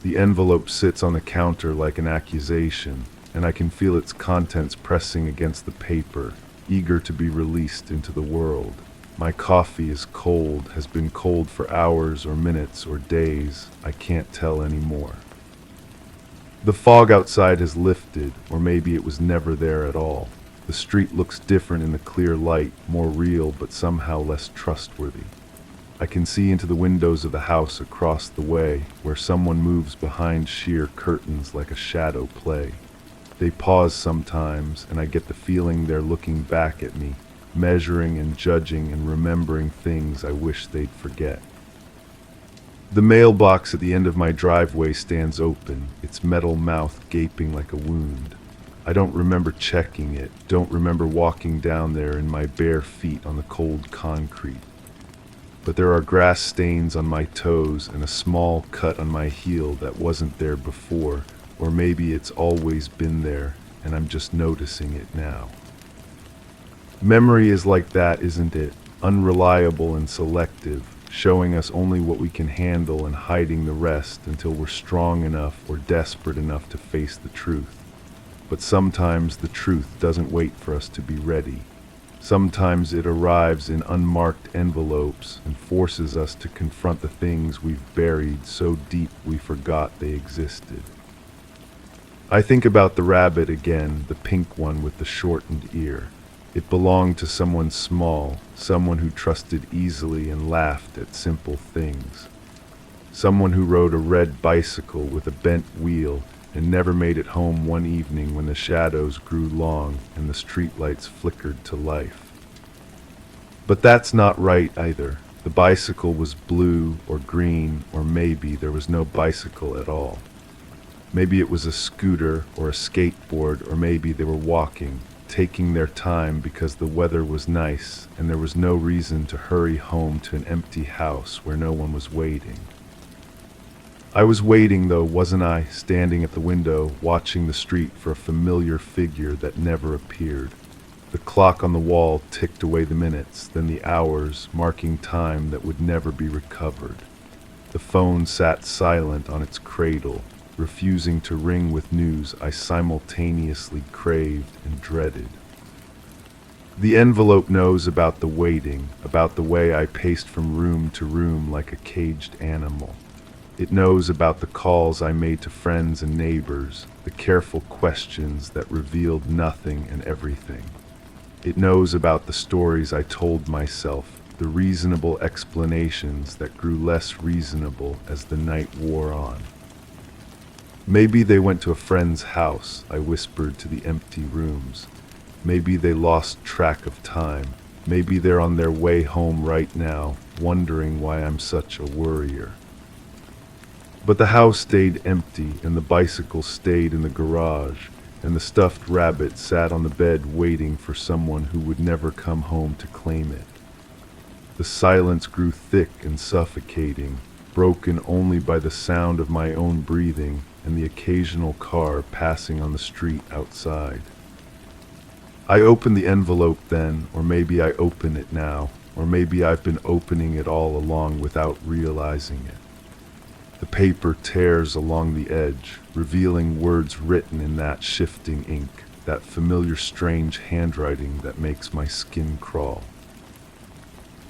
The envelope sits on the counter like an accusation, and I can feel its contents pressing against the paper, eager to be released into the world. My coffee is cold, has been cold for hours or minutes or days. I can't tell anymore. The fog outside has lifted, or maybe it was never there at all. The street looks different in the clear light, more real but somehow less trustworthy. I can see into the windows of the house across the way, where someone moves behind sheer curtains like a shadow play. They pause sometimes, and I get the feeling they're looking back at me, measuring and judging and remembering things I wish they'd forget. The mailbox at the end of my driveway stands open, its metal mouth gaping like a wound. I don't remember checking it, don't remember walking down there in my bare feet on the cold concrete. But there are grass stains on my toes and a small cut on my heel that wasn't there before, or maybe it's always been there, and I'm just noticing it now. Memory is like that, isn't it? Unreliable and selective, showing us only what we can handle and hiding the rest until we're strong enough or desperate enough to face the truth. But sometimes the truth doesn't wait for us to be ready. Sometimes it arrives in unmarked envelopes and forces us to confront the things we've buried so deep we forgot they existed. I think about the rabbit again, the pink one with the shortened ear. It belonged to someone small, someone who trusted easily and laughed at simple things. Someone who rode a red bicycle with a bent wheel and never made it home one evening when the shadows grew long and the streetlights flickered to life. But that's not right either. The bicycle was blue or green, or maybe there was no bicycle at all. Maybe it was a scooter or a skateboard, or maybe they were walking, taking their time because the weather was nice and there was no reason to hurry home to an empty house where no one was waiting. I was waiting though, wasn't I, standing at the window, watching the street for a familiar figure that never appeared. The clock on the wall ticked away the minutes, then the hours, marking time that would never be recovered. The phone sat silent on its cradle, refusing to ring with news I simultaneously craved and dreaded. The envelope knows about the waiting, about the way I paced from room to room like a caged animal. It knows about the calls I made to friends and neighbors, the careful questions that revealed nothing and everything. It knows about the stories I told myself, the reasonable explanations that grew less reasonable as the night wore on. Maybe they went to a friend's house, I whispered to the empty rooms. Maybe they lost track of time. Maybe they're on their way home right now, wondering why I'm such a worrier. But the house stayed empty, and the bicycle stayed in the garage, and the stuffed rabbit sat on the bed waiting for someone who would never come home to claim it. The silence grew thick and suffocating, broken only by the sound of my own breathing and the occasional car passing on the street outside. I opened the envelope then, or maybe I open it now, or maybe I've been opening it all along without realizing it. The paper tears along the edge, revealing words written in that shifting ink, that familiar strange handwriting that makes my skin crawl.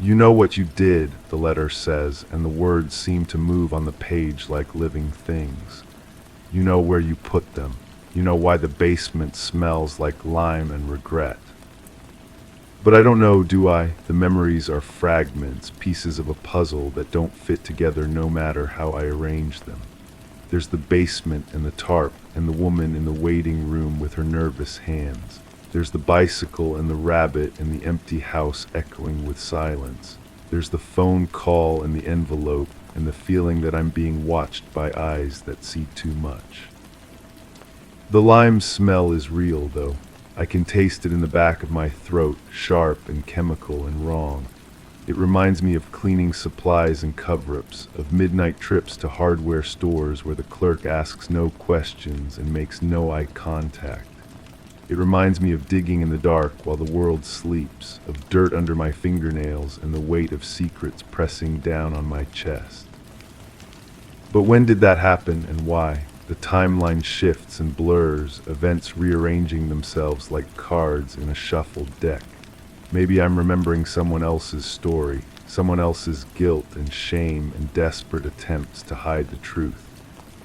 You know what you did, the letter says, and the words seem to move on the page like living things. You know where you put them. You know why the basement smells like lime and regret. But I don't know, do I? The memories are fragments, pieces of a puzzle that don't fit together no matter how I arrange them. There's the basement and the tarp and the woman in the waiting room with her nervous hands. There's the bicycle and the rabbit and the empty house echoing with silence. There's the phone call and the envelope and the feeling that I'm being watched by eyes that see too much. The lime smell is real, though. I can taste it in the back of my throat, sharp and chemical and wrong. It reminds me of cleaning supplies and cover-ups, of midnight trips to hardware stores where the clerk asks no questions and makes no eye contact. It reminds me of digging in the dark while the world sleeps, of dirt under my fingernails and the weight of secrets pressing down on my chest. But when did that happen and why? The timeline shifts and blurs, events rearranging themselves like cards in a shuffled deck. Maybe I'm remembering someone else's story, someone else's guilt and shame and desperate attempts to hide the truth.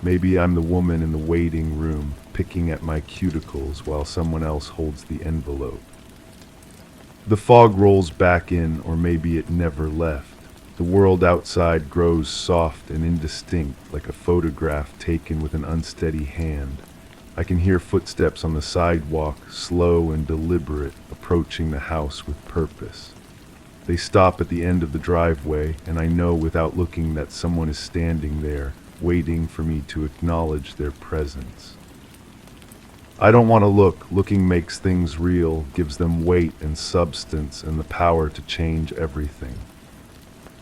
Maybe I'm the woman in the waiting room, picking at my cuticles while someone else holds the envelope. The fog rolls back in, or maybe it never left. The world outside grows soft and indistinct, like a photograph taken with an unsteady hand. I can hear footsteps on the sidewalk, slow and deliberate, approaching the house with purpose. They stop at the end of the driveway, and I know without looking that someone is standing there, waiting for me to acknowledge their presence. I don't want to look. Looking makes things real, gives them weight and substance and the power to change everything.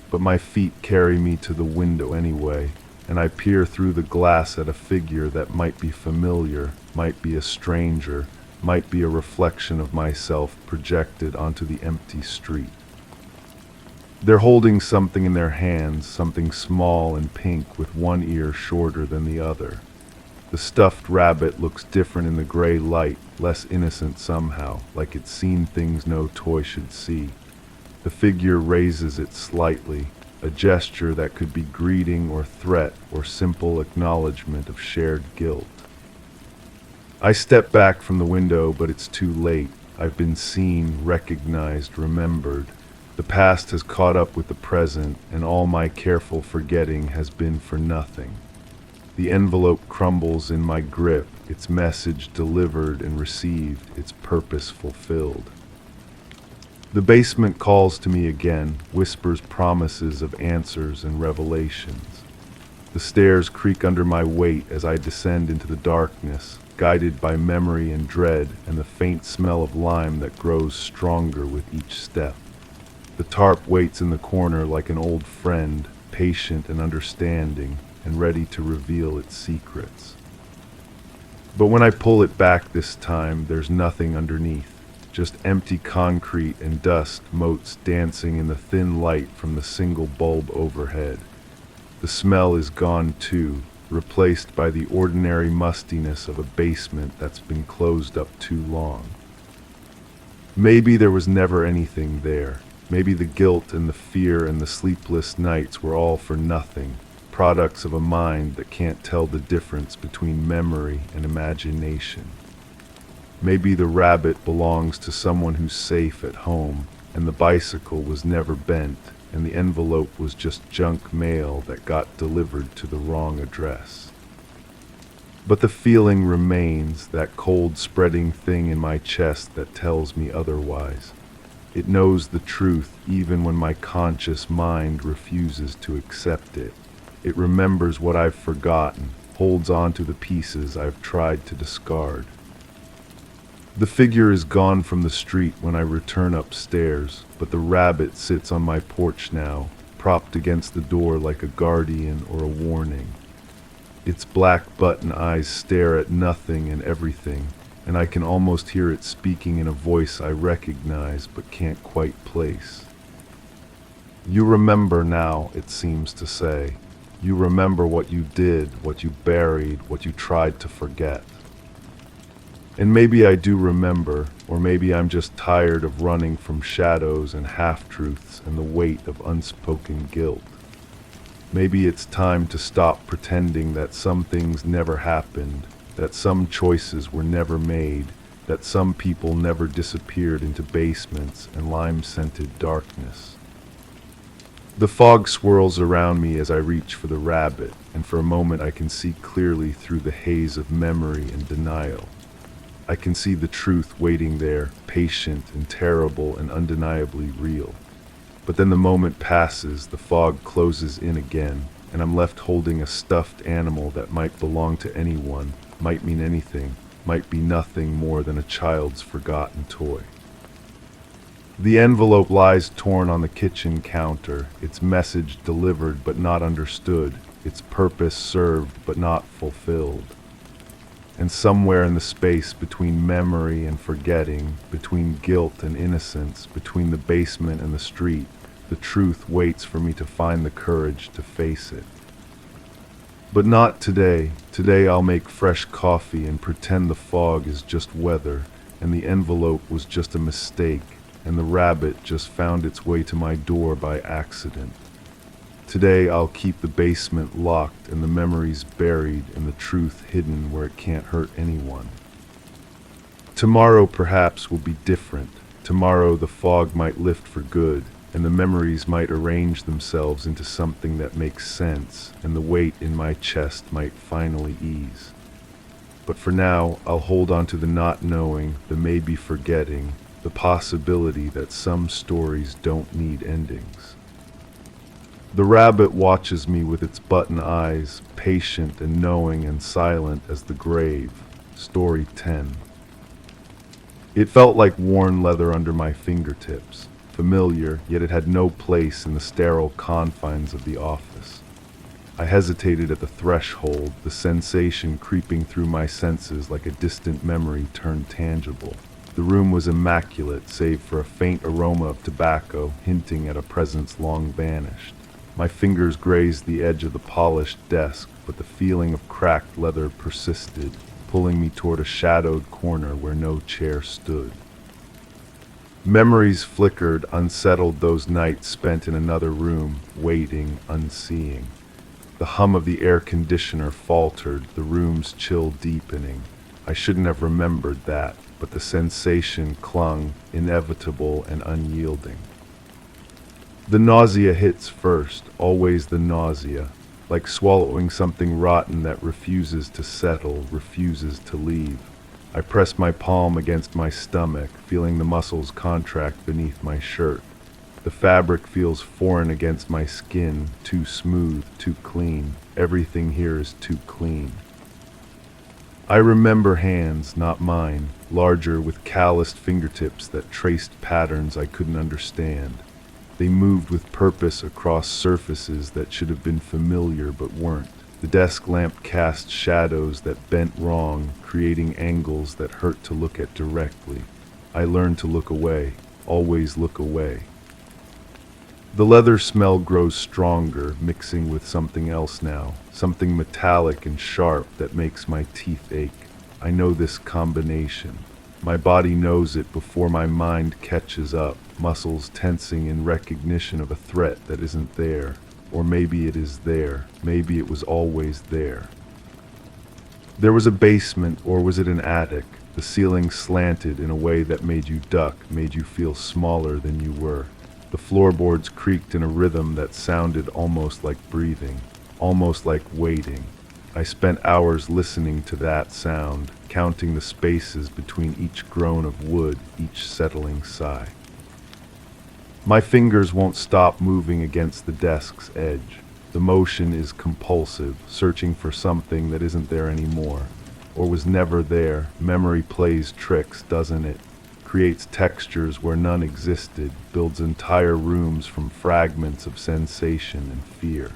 But my feet carry me to the window anyway, and I peer through the glass at a figure that might be familiar, might be a stranger, might be a reflection of myself projected onto the empty street. They're holding something in their hands, something small and pink with one ear shorter than the other. The stuffed rabbit looks different in the gray light, less innocent somehow, like it's seen things no toy should see. The figure raises it slightly, a gesture that could be greeting or threat or simple acknowledgement of shared guilt. I step back from the window, but it's too late. I've been seen, recognized, remembered. The past has caught up with the present, and all my careful forgetting has been for nothing. The envelope crumbles in my grip, its message delivered and received, its purpose fulfilled. The basement calls to me again, whispers promises of answers and revelations. The stairs creak under my weight as I descend into the darkness, guided by memory and dread and the faint smell of lime that grows stronger with each step. The tarp waits in the corner like an old friend, patient and understanding, and ready to reveal its secrets. But when I pull it back this time, there's nothing underneath. Just empty concrete and dust motes dancing in the thin light from the single bulb overhead. The smell is gone too, replaced by the ordinary mustiness of a basement that's been closed up too long. Maybe there was never anything there. Maybe the guilt and the fear and the sleepless nights were all for nothing, products of a mind that can't tell the difference between memory and imagination. Maybe the rabbit belongs to someone who's safe at home, and the bicycle was never bent, and the envelope was just junk mail that got delivered to the wrong address. But the feeling remains, that cold spreading thing in my chest that tells me otherwise. It knows the truth even when my conscious mind refuses to accept it. It remembers what I've forgotten, holds on to the pieces I've tried to discard. The figure is gone from the street when I return upstairs, but the rabbit sits on my porch now, propped against the door like a guardian or a warning. Its black button eyes stare at nothing and everything, and I can almost hear it speaking in a voice I recognize but can't quite place. You remember now, it seems to say. You remember what you did, what you buried, what you tried to forget. And maybe I do remember, or maybe I'm just tired of running from shadows and half-truths and the weight of unspoken guilt. Maybe it's time to stop pretending that some things never happened, that some choices were never made, that some people never disappeared into basements and lime-scented darkness. The fog swirls around me as I reach for the rabbit, and for a moment I can see clearly through the haze of memory and denial. I can see the truth waiting there, patient and terrible and undeniably real. But then the moment passes, the fog closes in again, and I'm left holding a stuffed animal that might belong to anyone, might mean anything, might be nothing more than a child's forgotten toy. The envelope lies torn on the kitchen counter, its message delivered but not understood, its purpose served but not fulfilled. And somewhere in the space between memory and forgetting, between guilt and innocence, between the basement and the street, the truth waits for me to find the courage to face it. But not today. Today I'll make fresh coffee and pretend the fog is just weather, and the envelope was just a mistake, and the rabbit just found its way to my door by accident. Today I'll keep the basement locked and the memories buried and the truth hidden where it can't hurt anyone. Tomorrow perhaps will be different. Tomorrow the fog might lift for good, and the memories might arrange themselves into something that makes sense, and the weight in my chest might finally ease. But for now, I'll hold on to the not knowing, the maybe forgetting, the possibility that some stories don't need endings. The rabbit watches me with its button eyes, patient and knowing and silent as the grave. Story 10. It felt like worn leather under my fingertips, familiar, yet it had no place in the sterile confines of the office. I hesitated at the threshold, the sensation creeping through my senses like a distant memory turned tangible. The room was immaculate, save for a faint aroma of tobacco hinting at a presence long vanished. My fingers grazed the edge of the polished desk, but the feeling of cracked leather persisted, pulling me toward a shadowed corner where no chair stood. Memories flickered, unsettled those nights spent in another room, waiting, unseeing. The hum of the air conditioner faltered, the room's chill deepening. I shouldn't have remembered that, but the sensation clung, inevitable and unyielding. The nausea hits first, always the nausea, like swallowing something rotten that refuses to settle, refuses to leave. I press my palm against my stomach, feeling the muscles contract beneath my shirt. The fabric feels foreign against my skin, too smooth, too clean. Everything here is too clean. I remember hands, not mine, larger with calloused fingertips that traced patterns I couldn't understand. They moved with purpose across surfaces that should have been familiar but weren't. The desk lamp cast shadows that bent wrong, creating angles that hurt to look at directly. I learned to look away, always look away. The leather smell grows stronger, mixing with something else now, something metallic and sharp that makes my teeth ache. I know this combination. My body knows it before my mind catches up, muscles tensing in recognition of a threat that isn't there. Or maybe it is there. Maybe it was always there. There was a basement, or was it an attic? The ceiling slanted in a way that made you duck, made you feel smaller than you were. The floorboards creaked in a rhythm that sounded almost like breathing, almost like waiting. I spent hours listening to that sound, counting the spaces between each groan of wood, each settling sigh. My fingers won't stop moving against the desk's edge. The motion is compulsive, searching for something that isn't there anymore, or was never there. Memory plays tricks, doesn't it? Creates textures where none existed, builds entire rooms from fragments of sensation and fear.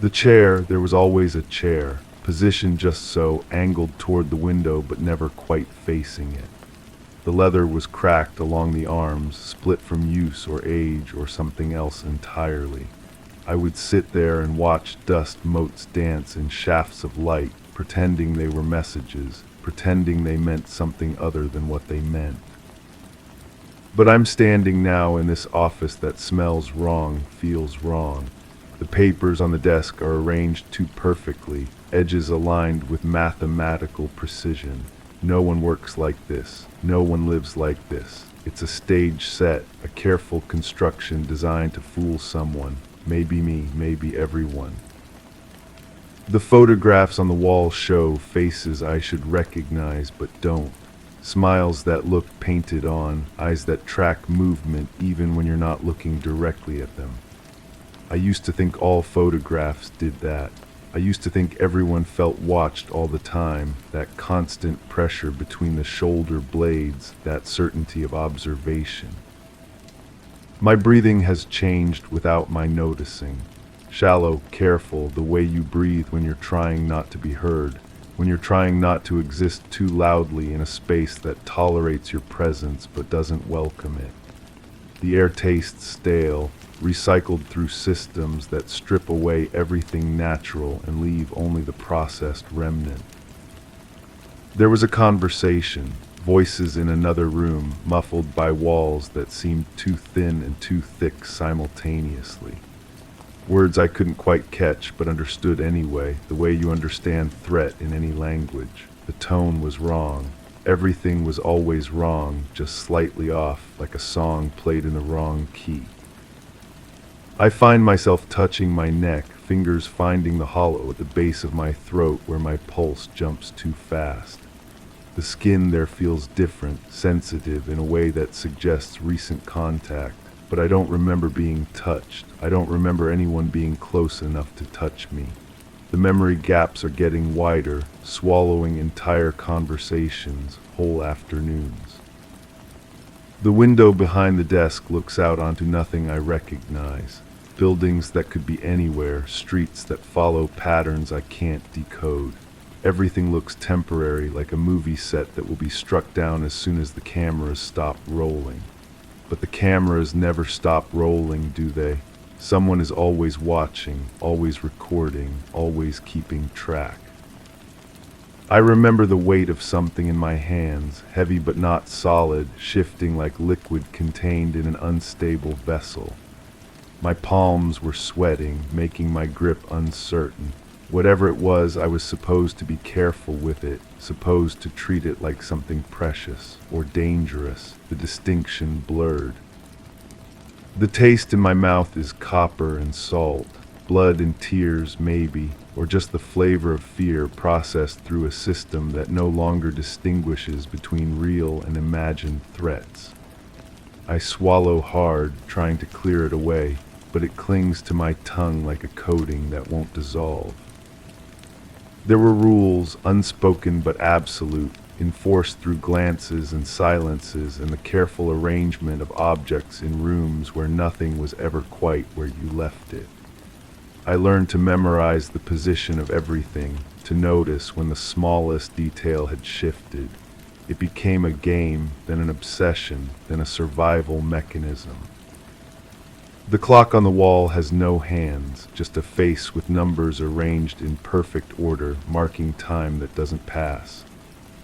The chair, there was always a chair, positioned just so, angled toward the window but never quite facing it. The leather was cracked along the arms, split from use or age or something else entirely. I would sit there and watch dust motes dance in shafts of light, pretending they were messages, pretending they meant something other than what they meant. But I'm standing now in this office that smells wrong, feels wrong. The papers on the desk are arranged too perfectly, edges aligned with mathematical precision. No one works like this. No one lives like this. It's a stage set, a careful construction designed to fool someone. Maybe me, maybe everyone. The photographs on the wall show faces I should recognize but don't. Smiles that look painted on, eyes that track movement even when you're not looking directly at them. I used to think all photographs did that. I used to think everyone felt watched all the time, that constant pressure between the shoulder blades, that certainty of observation. My breathing has changed without my noticing. Shallow, careful, the way you breathe when you're trying not to be heard, when you're trying not to exist too loudly in a space that tolerates your presence but doesn't welcome it. The air tastes stale, recycled through systems that strip away everything natural and leave only the processed remnant. There was a conversation, voices in another room, muffled by walls that seemed too thin and too thick simultaneously. Words I couldn't quite catch but understood anyway, the way you understand threat in any language. The tone was wrong. Everything was always wrong, just slightly off, like a song played in the wrong key. I find myself touching my neck, fingers finding the hollow at the base of my throat where my pulse jumps too fast. The skin there feels different, sensitive in a way that suggests recent contact, but I don't remember being touched. I don't remember anyone being close enough to touch me. The memory gaps are getting wider, swallowing entire conversations, whole afternoons. The window behind the desk looks out onto nothing I recognize. Buildings that could be anywhere, streets that follow patterns I can't decode. Everything looks temporary, like a movie set that will be struck down as soon as the cameras stop rolling. But the cameras never stop rolling, do they? Someone is always watching, always recording, always keeping track. I remember the weight of something in my hands, heavy but not solid, shifting like liquid contained in an unstable vessel. My palms were sweating, making my grip uncertain. Whatever it was, I was supposed to be careful with it, supposed to treat it like something precious or dangerous, the distinction blurred. The taste in my mouth is copper and salt, blood and tears maybe, or just the flavor of fear processed through a system that no longer distinguishes between real and imagined threats. I swallow hard, trying to clear it away, but it clings to my tongue like a coating that won't dissolve. There were rules, unspoken but absolute, enforced through glances and silences and the careful arrangement of objects in rooms where nothing was ever quite where you left it. I learned to memorize the position of everything, to notice when the smallest detail had shifted. It became a game, then an obsession, then a survival mechanism. The clock on the wall has no hands, just a face with numbers arranged in perfect order, marking time that doesn't pass.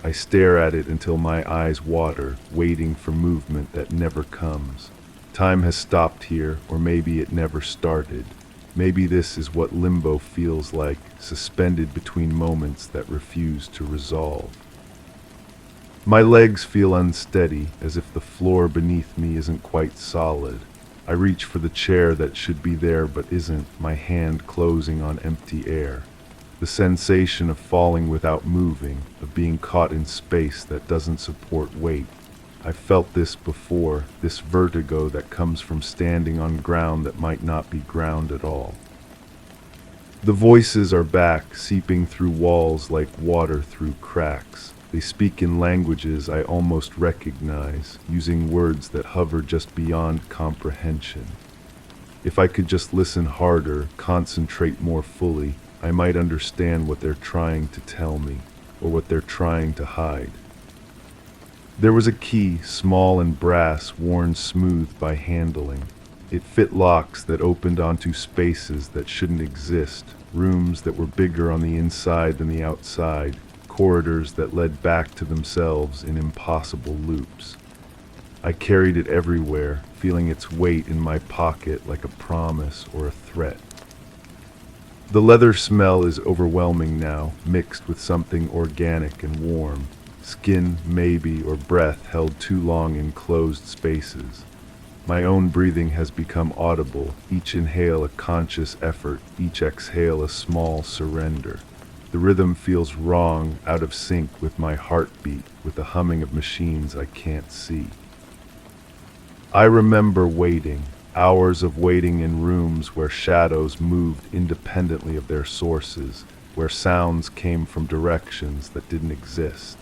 I stare at it until my eyes water, waiting for movement that never comes. Time has stopped here, or maybe it never started. Maybe this is what limbo feels like, suspended between moments that refuse to resolve. My legs feel unsteady, as if the floor beneath me isn't quite solid. I reach for the chair that should be there but isn't, my hand closing on empty air. The sensation of falling without moving, of being caught in space that doesn't support weight. I've felt this before, this vertigo that comes from standing on ground that might not be ground at all. The voices are back, seeping through walls like water through cracks. They speak in languages I almost recognize, using words that hover just beyond comprehension. If I could just listen harder, concentrate more fully, I might understand what they're trying to tell me, or what they're trying to hide. There was a key, small and brass, worn smooth by handling. It fit locks that opened onto spaces that shouldn't exist, rooms that were bigger on the inside than the outside, corridors that led back to themselves in impossible loops. I carried it everywhere, feeling its weight in my pocket like a promise or a threat. The leather smell is overwhelming now, mixed with something organic and warm. Skin, maybe, or breath held too long in closed spaces. My own breathing has become audible, each inhale a conscious effort, each exhale a small surrender. The rhythm feels wrong, out of sync with my heartbeat, with the humming of machines I can't see. I remember waiting, hours of waiting in rooms where shadows moved independently of their sources, where sounds came from directions that didn't exist.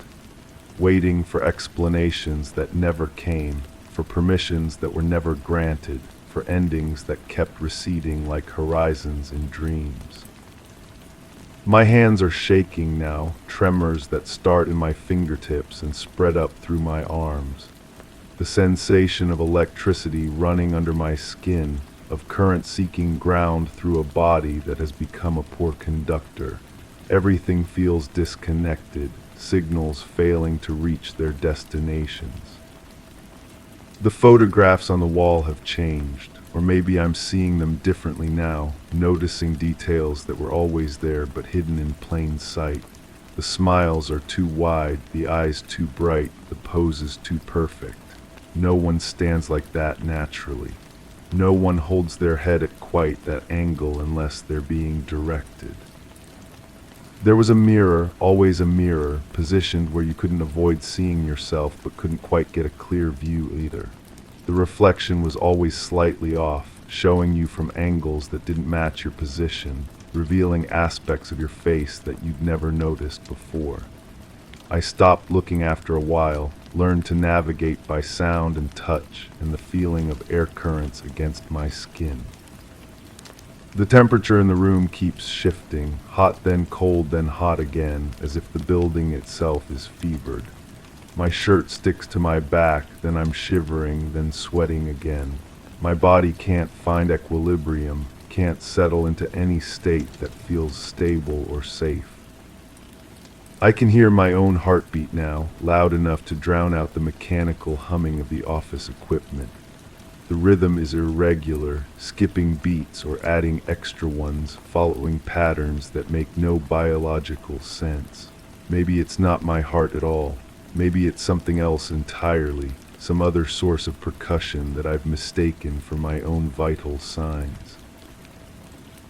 Waiting for explanations that never came, for permissions that were never granted, for endings that kept receding like horizons in dreams. My hands are shaking now, tremors that start in my fingertips and spread up through my arms. The sensation of electricity running under my skin, of current seeking ground through a body that has become a poor conductor. Everything feels disconnected, signals failing to reach their destinations. The photographs on the wall have changed, or maybe I'm seeing them differently now, noticing details that were always there but hidden in plain sight. The smiles are too wide, the eyes too bright, the poses too perfect. No one stands like that naturally. No one holds their head at quite that angle unless they're being directed. There was a mirror, always a mirror, positioned where you couldn't avoid seeing yourself but couldn't quite get a clear view either. The reflection was always slightly off, showing you from angles that didn't match your position, revealing aspects of your face that you'd never noticed before. I stopped looking after a while, learned to navigate by sound and touch and the feeling of air currents against my skin. The temperature in the room keeps shifting, hot then cold then hot again, as if the building itself is fevered. My shirt sticks to my back, then I'm shivering, then sweating again. My body can't find equilibrium, can't settle into any state that feels stable or safe. I can hear my own heartbeat now, loud enough to drown out the mechanical humming of the office equipment. The rhythm is irregular, skipping beats or adding extra ones, following patterns that make no biological sense. Maybe it's not my heart at all. Maybe it's something else entirely, some other source of percussion that I've mistaken for my own vital signs.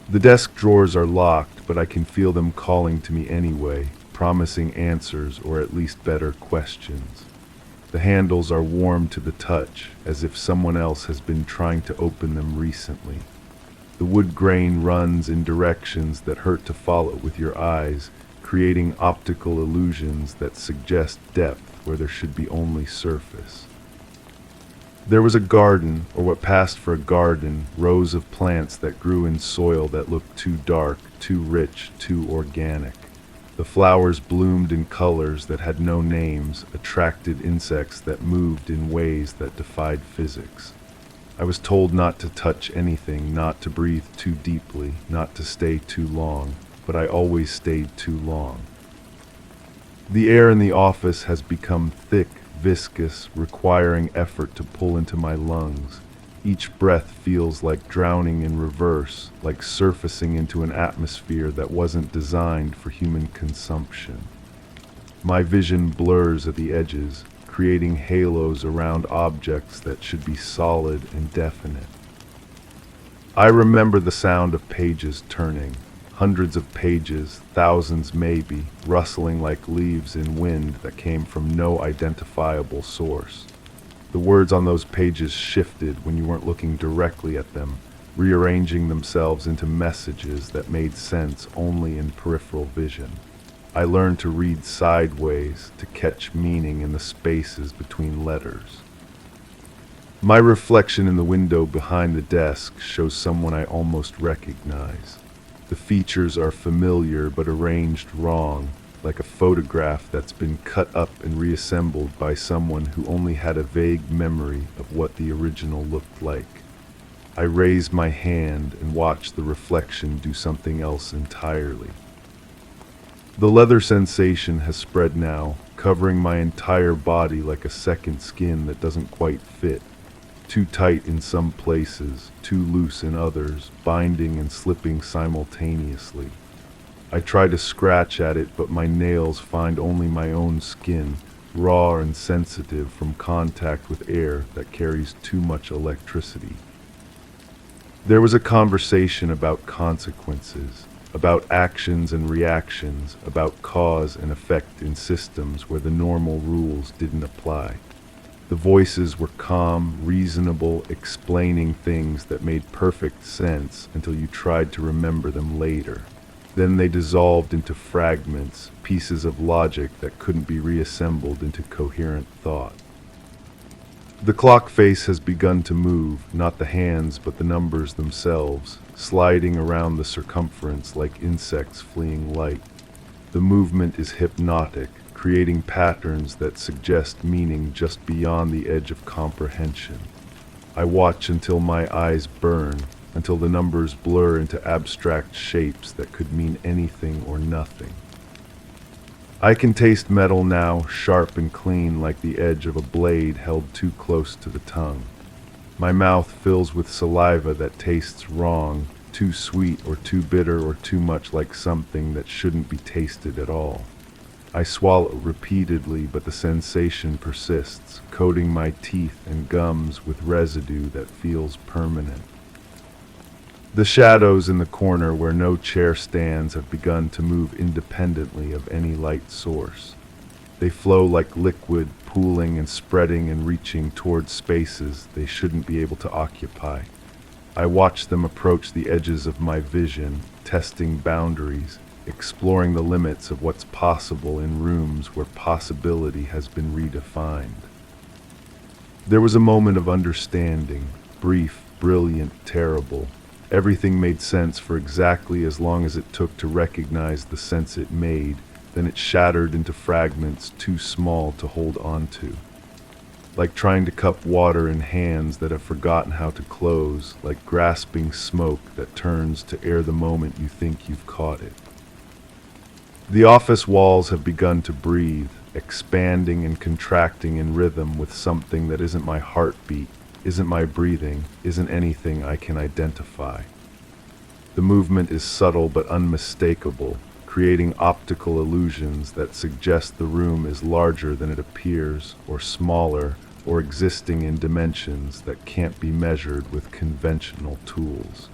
The desk drawers are locked, but I can feel them calling to me anyway, promising answers or at least better questions. The handles are warm to the touch, as if someone else has been trying to open them recently. The wood grain runs in directions that hurt to follow with your eyes, creating optical illusions that suggest depth where there should be only surface. There was a garden, or what passed for a garden, rows of plants that grew in soil that looked too dark, too rich, too organic. The flowers bloomed in colors that had no names, attracted insects that moved in ways that defied physics. I was told not to touch anything, not to breathe too deeply, not to stay too long, but I always stayed too long. The air in the office has become thick, viscous, requiring effort to pull into my lungs. Each breath feels like drowning in reverse, like surfacing into an atmosphere that wasn't designed for human consumption. My vision blurs at the edges, creating halos around objects that should be solid and definite. I remember the sound of pages turning, hundreds of pages, thousands maybe, rustling like leaves in wind that came from no identifiable source. The words on those pages shifted when you weren't looking directly at them, rearranging themselves into messages that made sense only in peripheral vision. I learned to read sideways, to catch meaning in the spaces between letters. My reflection in the window behind the desk shows someone I almost recognize. The features are familiar but arranged wrong, like a photograph that's been cut up and reassembled by someone who only had a vague memory of what the original looked like. I raise my hand and watch the reflection do something else entirely. The leather sensation has spread now, covering my entire body like a second skin that doesn't quite fit. Too tight in some places, too loose in others, binding and slipping simultaneously. I try to scratch at it, but my nails find only my own skin, raw and sensitive from contact with air that carries too much electricity. There was a conversation about consequences, about actions and reactions, about cause and effect in systems where the normal rules didn't apply. The voices were calm, reasonable, explaining things that made perfect sense until you tried to remember them later. Then they dissolved into fragments, pieces of logic that couldn't be reassembled into coherent thought. The clock face has begun to move, not the hands but the numbers themselves, sliding around the circumference like insects fleeing light. The movement is hypnotic, creating patterns that suggest meaning just beyond the edge of comprehension. I watch until my eyes burn, until the numbers blur into abstract shapes that could mean anything or nothing. I can taste metal now, sharp and clean like the edge of a blade held too close to the tongue. My mouth fills with saliva that tastes wrong, too sweet or too bitter or too much like something that shouldn't be tasted at all. I swallow repeatedly, but the sensation persists, coating my teeth and gums with residue that feels permanent. The shadows in the corner where no chair stands have begun to move independently of any light source. They flow like liquid, pooling and spreading and reaching towards spaces they shouldn't be able to occupy. I watch them approach the edges of my vision, testing boundaries, exploring the limits of what's possible in rooms where possibility has been redefined. There was a moment of understanding, brief, brilliant, terrible. Everything made sense for exactly as long as it took to recognize the sense it made, then it shattered into fragments too small to hold on to. Like trying to cup water in hands that have forgotten how to close, like grasping smoke that turns to air the moment you think you've caught it. The office walls have begun to breathe, expanding and contracting in rhythm with something that isn't my heartbeat, isn't my breathing, isn't anything I can identify. The movement is subtle but unmistakable, creating optical illusions that suggest the room is larger than it appears, or smaller, or existing in dimensions that can't be measured with conventional tools.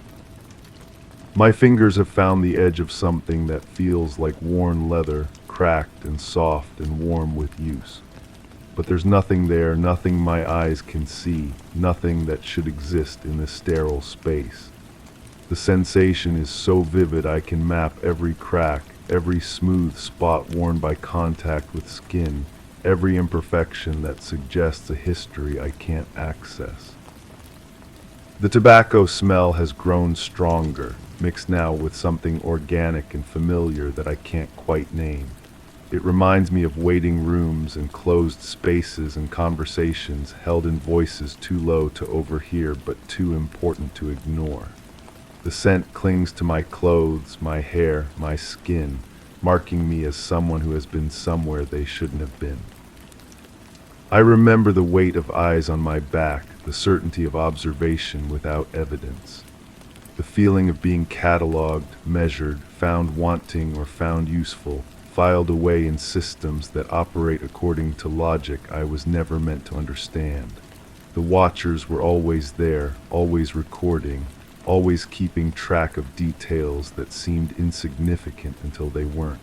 My fingers have found the edge of something that feels like worn leather, cracked and soft and warm with use. But there's nothing there, nothing my eyes can see, nothing that should exist in this sterile space. The sensation is so vivid I can map every crack, every smooth spot worn by contact with skin, every imperfection that suggests a history I can't access. The tobacco smell has grown stronger, mixed now with something organic and familiar that I can't quite name. It reminds me of waiting rooms and closed spaces and conversations held in voices too low to overhear but too important to ignore. The scent clings to my clothes, my hair, my skin, marking me as someone who has been somewhere they shouldn't have been. I remember the weight of eyes on my back, the certainty of observation without evidence, the feeling of being catalogued, measured, found wanting or found useful, filed away in systems that operate according to logic I was never meant to understand. The watchers were always there, always recording, always keeping track of details that seemed insignificant until they weren't.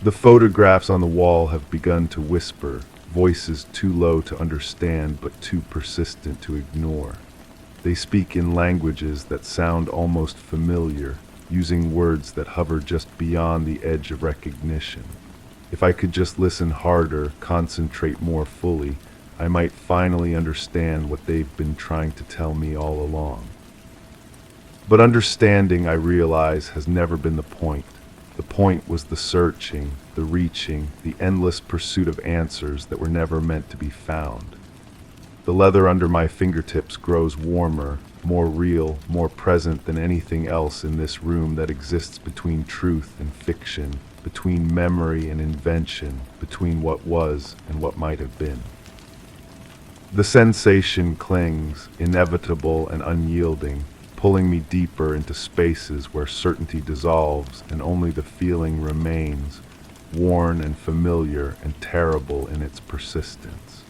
The photographs on the wall have begun to whisper, voices too low to understand but too persistent to ignore. They speak in languages that sound almost familiar, using words that hover just beyond the edge of recognition. If I could just listen harder, concentrate more fully, I might finally understand what they've been trying to tell me all along. But understanding, I realize, has never been the point. The point was the searching, the reaching, the endless pursuit of answers that were never meant to be found. The leather under my fingertips grows warmer, more real, more present than anything else in this room that exists between truth and fiction, between memory and invention, between what was and what might have been. The sensation clings, inevitable and unyielding, pulling me deeper into spaces where certainty dissolves and only the feeling remains, worn and familiar and terrible in its persistence.